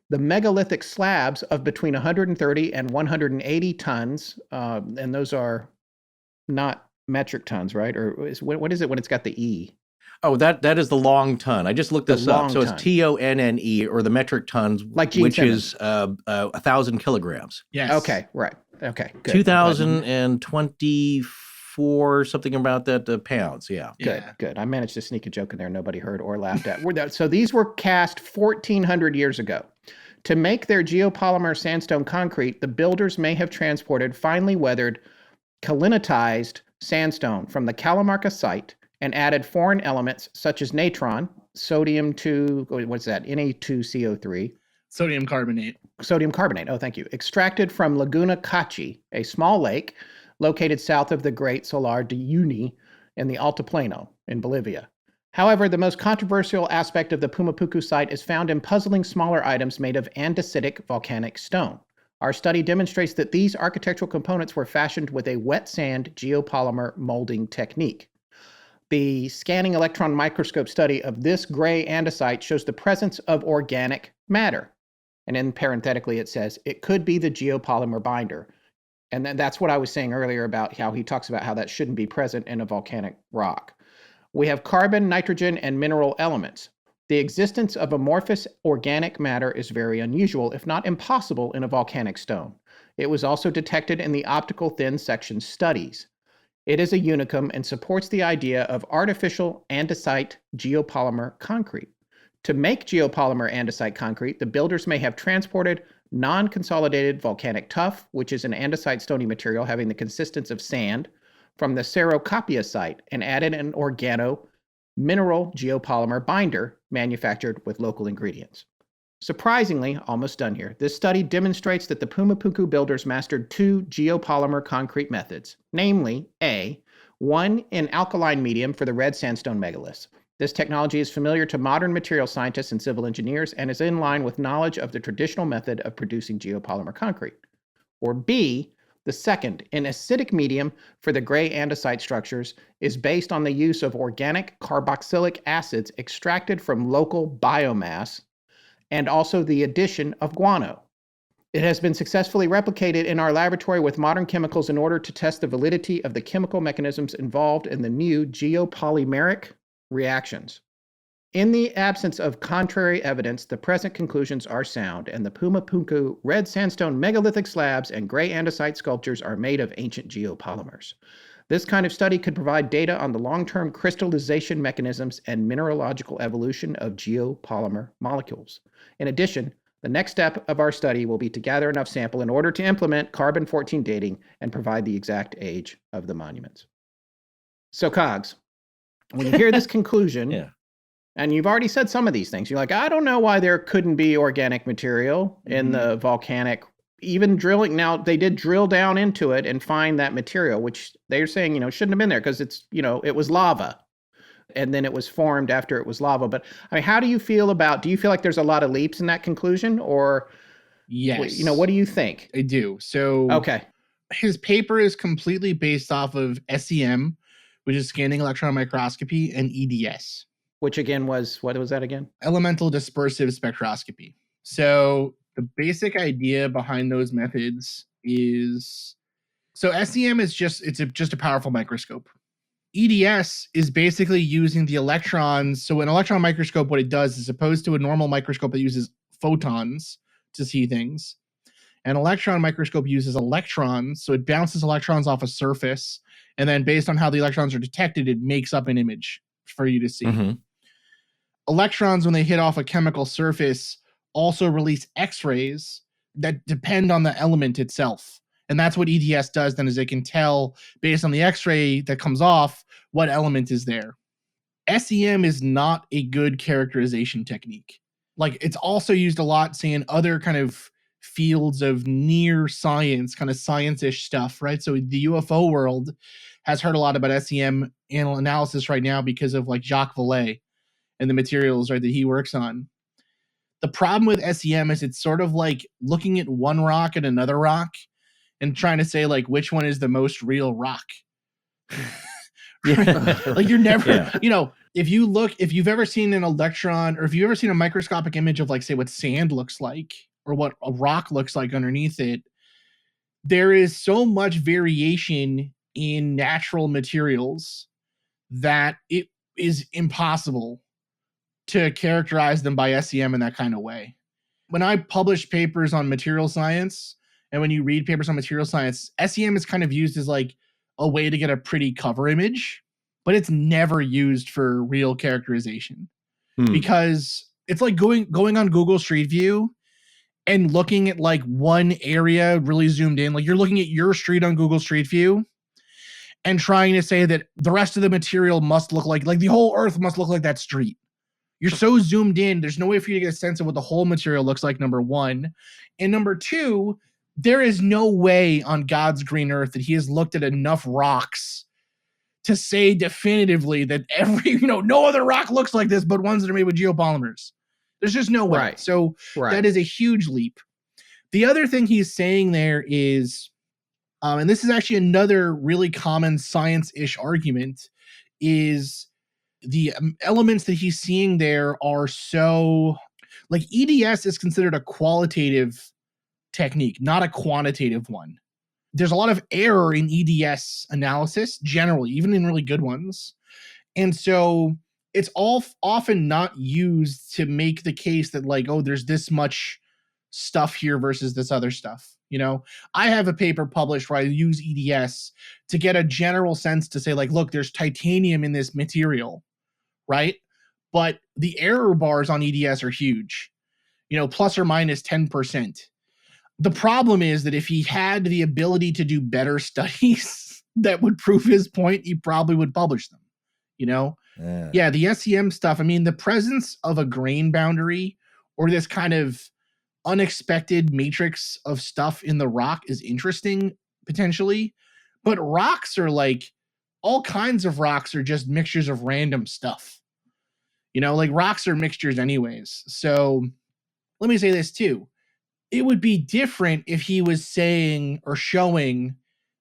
The megalithic slabs of between 130 and 180 tons, and those are not metric tons, right? Or what is it when it's got the E? Oh, that is the long ton. I just looked The this up. long So it's ton. TONNE, or the metric tons, Like Gene which Simmons. is 1,000 kilograms. Yes. Okay, right. Okay, good. 2024, something about that, pounds. Yeah. Good, Yeah. good. I managed to sneak a joke in there nobody heard or laughed at. So these were cast 1,400 years ago. To make their geopolymer sandstone concrete, the builders may have transported finely weathered, kaolinitized sandstone from the Calamarca site and added foreign elements such as natron, sodium 2, what's that, Na2CO3, Sodium carbonate. sodium carbonate, oh, thank you, extracted from Laguna Cachi, a small lake located south of the Great Salar de Uyuni in the Altiplano in Bolivia. However, the most controversial aspect of the Pumapunku site is found in puzzling smaller items made of andesitic volcanic stone. Our study demonstrates that these architectural components were fashioned with a wet sand geopolymer molding technique. The scanning electron microscope study of this gray andesite shows the presence of organic matter. And then parenthetically it says, it could be the geopolymer binder. And then that's what I was saying earlier about how he talks about how that shouldn't be present in a volcanic rock. We have carbon, nitrogen, and mineral elements. The existence of amorphous organic matter is very unusual, if not impossible, in a volcanic stone. It was also detected in the optical thin section studies. It is a unicum and supports the idea of artificial andesite geopolymer concrete. To make geopolymer andesite concrete, the builders may have transported non-consolidated volcanic tuff, which is an andesite stony material having the consistence of sand, from the Cerro Capia site and added an mineral geopolymer binder manufactured with local ingredients. Surprisingly, almost done here, this study demonstrates that the Pumapunku builders mastered two geopolymer concrete methods, namely A, one in alkaline medium for the red sandstone megaliths. This technology is familiar to modern material scientists and civil engineers and is in line with knowledge of the traditional method of producing geopolymer concrete. Or B, the second, in acidic medium for the gray andesite structures, is based on the use of organic carboxylic acids extracted from local biomass and also the addition of guano. It has been successfully replicated in our laboratory with modern chemicals in order to test the validity of the chemical mechanisms involved in the new geopolymeric reactions. In the absence of contrary evidence, the present conclusions are sound, and the Pumapunku red sandstone megalithic slabs and gray andesite sculptures are made of ancient geopolymers. This kind of study could provide data on the long-term crystallization mechanisms and mineralogical evolution of geopolymer molecules. In addition, the next step of our study will be to gather enough sample in order to implement carbon-14 dating and provide the exact age of the monuments. So, Cogs, when you hear this conclusion, Yeah. and you've already said some of these things, you're like, I don't know why there couldn't be organic material in the volcanic, even drilling. Now, they did drill down into it and find that material, which they're saying, shouldn't have been there because it's, it was lava. And then it was formed after it was lava. But I mean, how do you feel do you feel like there's a lot of leaps in that conclusion? Or, Yes. what do you think? I do. So Okay. his paper is completely based off of SEM, which is scanning electron microscopy, and EDS. Which again what was that again? Elemental dispersive spectroscopy. So the basic idea behind those methods is, so SEM is just a powerful microscope. EDS is basically using the electrons. So an electron microscope, what it does is opposed to a normal microscope that uses photons to see things. An electron microscope uses electrons, so it bounces electrons off a surface, and then based on how the electrons are detected, it makes up an image for you to see. Mm-hmm. Electrons, when they hit off a chemical surface, also release X-rays that depend on the element itself. And that's what EDS does then, is it can tell based on the X-ray that comes off what element is there. SEM is not a good characterization technique. Like, it's also used a lot, say, in other kind of fields of near science, kind of science-ish stuff, right? So the UFO world has heard a lot about SEM analysis right now because of like Jacques Vallée and the materials, right, that he works on. The problem with SEM is it's sort of like looking at one rock and another rock and trying to say like which one is the most real rock. Like you're never, if you've ever seen an electron, or if you've ever seen a microscopic image of like, say, what sand looks like or what a rock looks like underneath it, there is so much variation in natural materials that it is impossible to characterize them by SEM in that kind of way. When I publish papers on material science, and when you read papers on material science, SEM is kind of used as like a way to get a pretty cover image, but it's never used for real characterization because it's like going on Google Street View and looking at like one area really zoomed in. Like you're looking at your street on Google Street View and trying to say that the rest of the material must look like the whole earth must look like that street. You're so zoomed in, there's no way for you to get a sense of what the whole material looks like, number one. And number two, there is no way on God's green earth that he has looked at enough rocks to say definitively that no other rock looks like this but ones that are made with geopolymers. There's just no way. Right. So that is a huge leap. The other thing he's saying there is, and this is actually another really common science-ish argument, is the elements that he's seeing there are so, like EDS is considered a qualitative technique, not a quantitative one. There's a lot of error in EDS analysis generally, even in really good ones. And so it's all often not used to make the case that like, oh, there's this much stuff here versus this other stuff. I have a paper published where I use EDS to get a general sense to say like, look, there's titanium in this material, right? But the error bars on EDS are huge, plus or minus 10%. The problem is that if he had the ability to do better studies that would prove his point, he probably would publish them, Yeah, the SEM stuff, I mean, the presence of a grain boundary or this kind of unexpected matrix of stuff in the rock is interesting, potentially. But rocks are like, all kinds of rocks are just mixtures of random stuff. Like rocks are mixtures anyways. So let me say this too. It would be different if he was saying or showing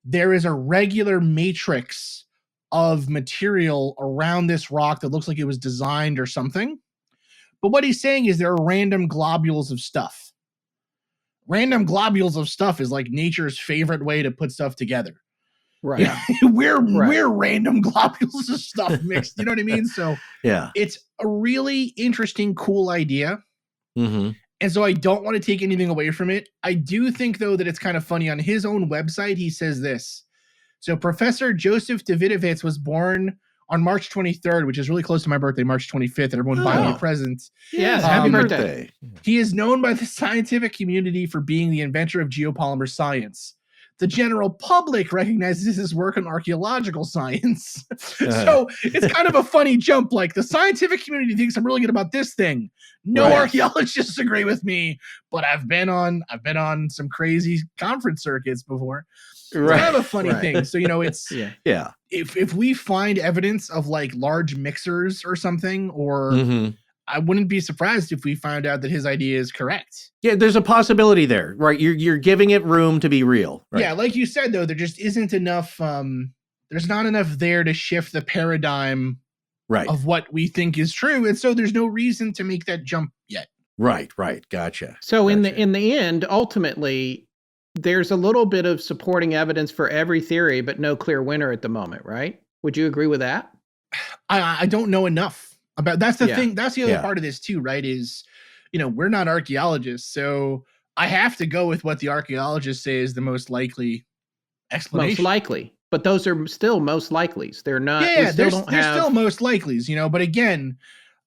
there is a regular matrix of material around this rock that looks like it was designed or something. But what he's saying is there are random globules of stuff. Random globules of stuff is like nature's favorite way to put stuff together. Right. We're random globules of stuff mixed. You know what I mean? So yeah, it's a really interesting, cool idea. Mm-hmm. And so I don't want to take anything away from it. I do think, though, that it's kind of funny. On his own website, he says this. So Professor Joseph Davidovitz was born on March 23rd, which is really close to my birthday, March 25th, and everyone buy me a present. Yes, happy birthday. He is known by the scientific community for being the inventor of geopolymer science. The general public recognizes his work in archaeological science. So it's kind of a funny jump. Like the scientific community thinks I'm really good about this thing. No archaeologists agree with me, but I've been on some crazy conference circuits before. It's kind of a funny thing. So, it's if we find evidence of like large mixers or something, or I wouldn't be surprised if we found out that his idea is correct. Yeah, there's a possibility there, right? You're giving it room to be real. Right? Yeah, like you said, though, there just isn't enough. There's not enough there to shift the paradigm of what we think is true, and so there's no reason to make that jump yet. Right. Gotcha. So in the end, ultimately, there's a little bit of supporting evidence for every theory, but no clear winner at the moment, right? Would you agree with that? I don't know enough. That's the thing. That's the other part of this too, right? Is, we're not archaeologists, so I have to go with what the archaeologists say is the most likely explanation. Most likely, but those are still most likelies. They're not. Yeah, they're still most likelies, But again,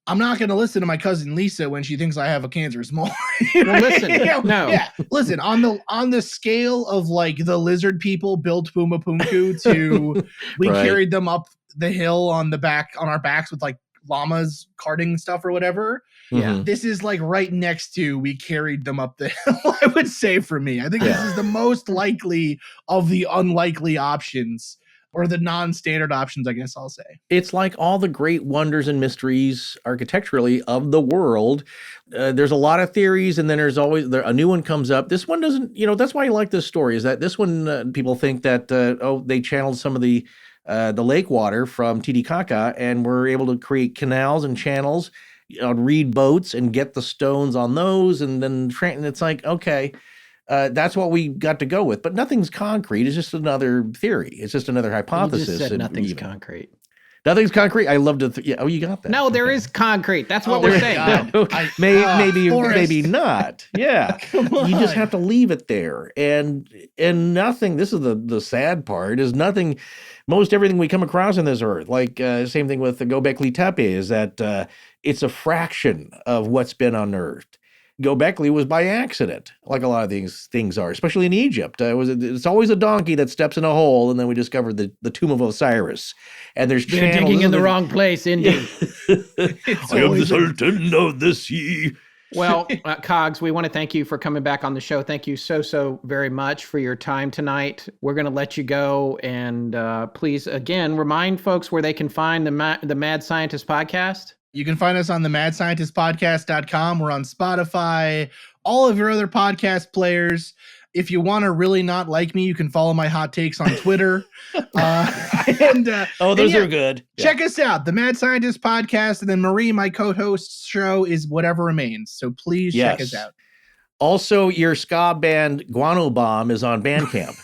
I'm not going to listen to my cousin Lisa when she thinks I have a cancerous mole. Well, listen, no. Yeah, listen. On the scale of like the lizard people built Pumapunku to we carried them up the hill on our backs with like llamas carting stuff or whatever. Yeah. This is like right next to we carried them up the hill, I would say for me. I think this is the most likely of the unlikely options, or the non-standard options, I guess I'll say. It's like all the great wonders and mysteries architecturally of the world. There's a lot of theories, and then there's always a new one comes up. This one doesn't, that's why I like this story, is that this one, people think that, they channeled some of the lake water from Titicaca and were able to create canals and channels, read boats and get the stones on those. And then it's like, okay, that's what we got to go with. But nothing's concrete. It's just another theory. It's just another hypothesis. You just said nothing's concrete. Nothing's concrete. I love to. You got that. No, there is concrete. That's what we're saying. Maybe not. Yeah, you just have to leave it there, and nothing. This is the sad part. Is nothing. Most everything we come across on this earth, like same thing with the Göbekli Tepe, is that it's a fraction of what's been unearthed. Göbekli was by accident, like a lot of these things are, especially in Egypt. It's always a donkey that steps in a hole, and then we discovered the tomb of Osiris. And there's You're digging in the wrong place, indeed. I am the Sultan of the sea. Well, Cogs, we want to thank you for coming back on the show. Thank you so very much for your time tonight. We're going to let you go, and please, again, remind folks where they can find the Mad Scientist podcast. You can find us on the madscientistpodcast.com. We're on Spotify, all of your other podcast players. If you want to really not like me, you can follow my hot takes on Twitter. Those are good. Check us out, the Mad Scientist Podcast. And then Marie, my co-host's show, is Whatever Remains. So please check us out. Also, your ska band Guano Bomb is on Bandcamp.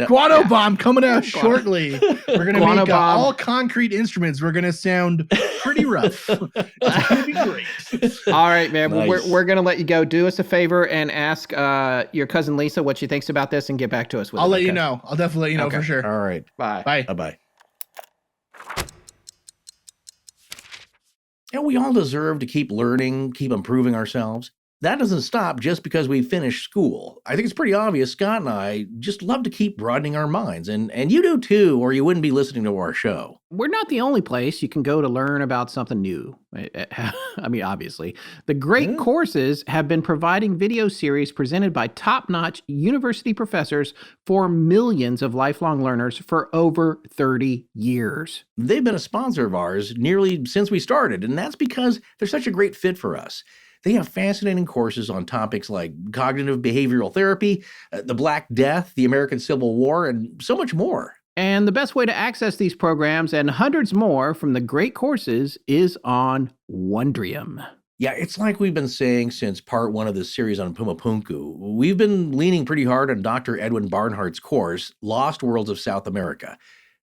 Guano Bomb coming out shortly. We're going to make all concrete instruments. We're going to sound pretty rough. It's going to be great. All right, man. Nice. We're going to let you go. Do us a favor and ask your cousin Lisa what she thinks about this and get back to us with it. I'll let you know. I'll definitely let you know for sure. All right. Bye. Bye. Bye-bye. And we all deserve to keep learning, keep improving ourselves. That doesn't stop just because we finished school. I think it's pretty obvious Scott and I just love to keep broadening our minds, and you do too, or you wouldn't be listening to our show. We're not the only place you can go to learn about something new. I mean, obviously. The Great Courses have been providing video series presented by top-notch university professors for millions of lifelong learners for over 30 years. They've been a sponsor of ours nearly since we started, and that's because they're such a great fit for us. They have fascinating courses on topics like cognitive behavioral therapy, the Black Death, the American Civil War, and so much more. And the best way to access these programs and hundreds more from the Great Courses is on Wondrium. Yeah, it's like we've been saying since part one of this series on Pumapunku. We've been leaning pretty hard on Dr. Edwin Barnhart's course, Lost Worlds of South America.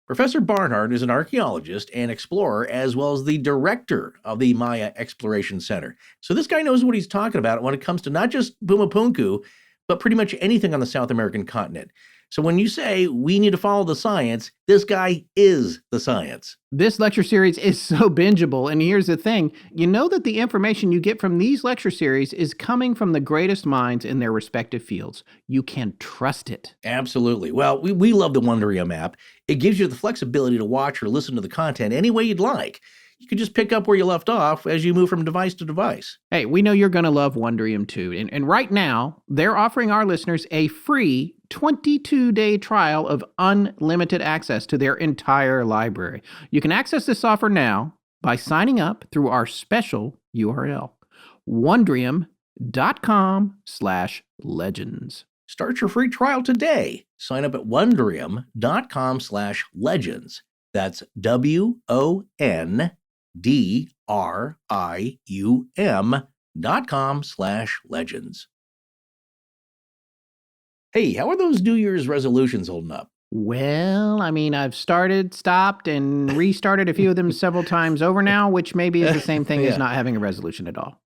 Professor Barnhart is an archaeologist and explorer, as well as the director of the Maya Exploration Center. So this guy knows what he's talking about when it comes to not just Pumapunku, but pretty much anything on the South American continent. So when you say we need to follow the science, this guy is the science. This lecture series is so bingeable, and here's the thing. You know that the information you get from these lecture series is coming from the greatest minds in their respective fields. You can trust it. Absolutely. Well, we love the Wondrium app. It gives you the flexibility to watch or listen to the content any way you'd like. You can just pick up where you left off as you move from device to device. Hey, we know you're going to love Wondrium too. And right now, they're offering our listeners a free 22-day trial of unlimited access to their entire library. You can access this offer now by signing up through our special URL, wondrium.com/legends. Start your free trial today. Sign up at wondrium.com/legends. That's wondrium.com/legends. Hey, how are those New Year's resolutions holding up? Well, I mean, I've started, stopped, and restarted a few of them several times over now, which maybe is the same thing as not having a resolution at all.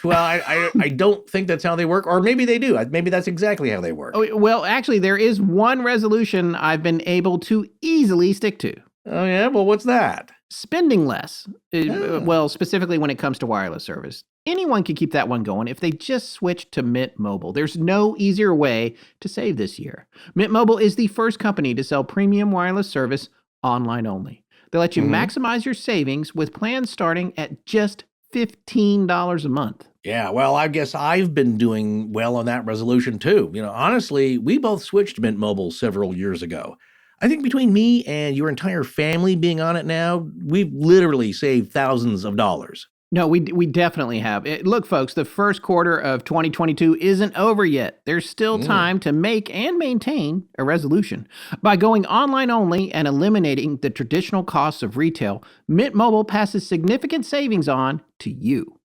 Well, I don't think that's how they work, or maybe they do. Maybe that's exactly how they work. Oh, well, actually, there is one resolution I've been able to easily stick to. Oh, yeah? Well, what's that? Spending less. Well, specifically when it comes to wireless service. Anyone can keep that one going if they just switch to Mint Mobile. There's no easier way to save this year. Mint Mobile is the first company to sell premium wireless service online only. They let you maximize your savings with plans starting at just $15 a month. Yeah, well, I guess I've been doing well on that resolution too. Honestly, we both switched to Mint Mobile several years ago. I think between me and your entire family being on it now, we've literally saved thousands of dollars. No, we definitely have. Look, folks, the first quarter of 2022 isn't over yet. There's still time to make and maintain a resolution. By going online only and eliminating the traditional costs of retail, Mint Mobile passes significant savings on to you.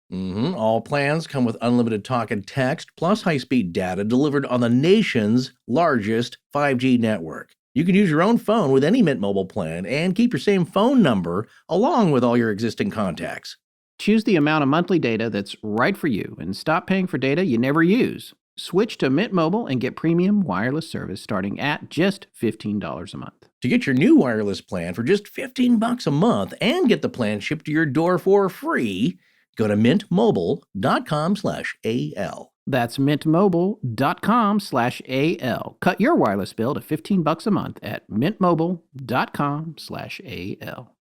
All plans come with unlimited talk and text, plus high-speed data delivered on the nation's largest 5G network. You can use your own phone with any Mint Mobile plan and keep your same phone number along with all your existing contacts. Choose the amount of monthly data that's right for you and stop paying for data you never use. Switch to Mint Mobile and get premium wireless service starting at just $15 a month. To get your new wireless plan for just $15 a month and get the plan shipped to your door for free, go to mintmobile.com/AL. That's mintmobile.com/AL. Cut your wireless bill to $15 a month at mintmobile.com/AL.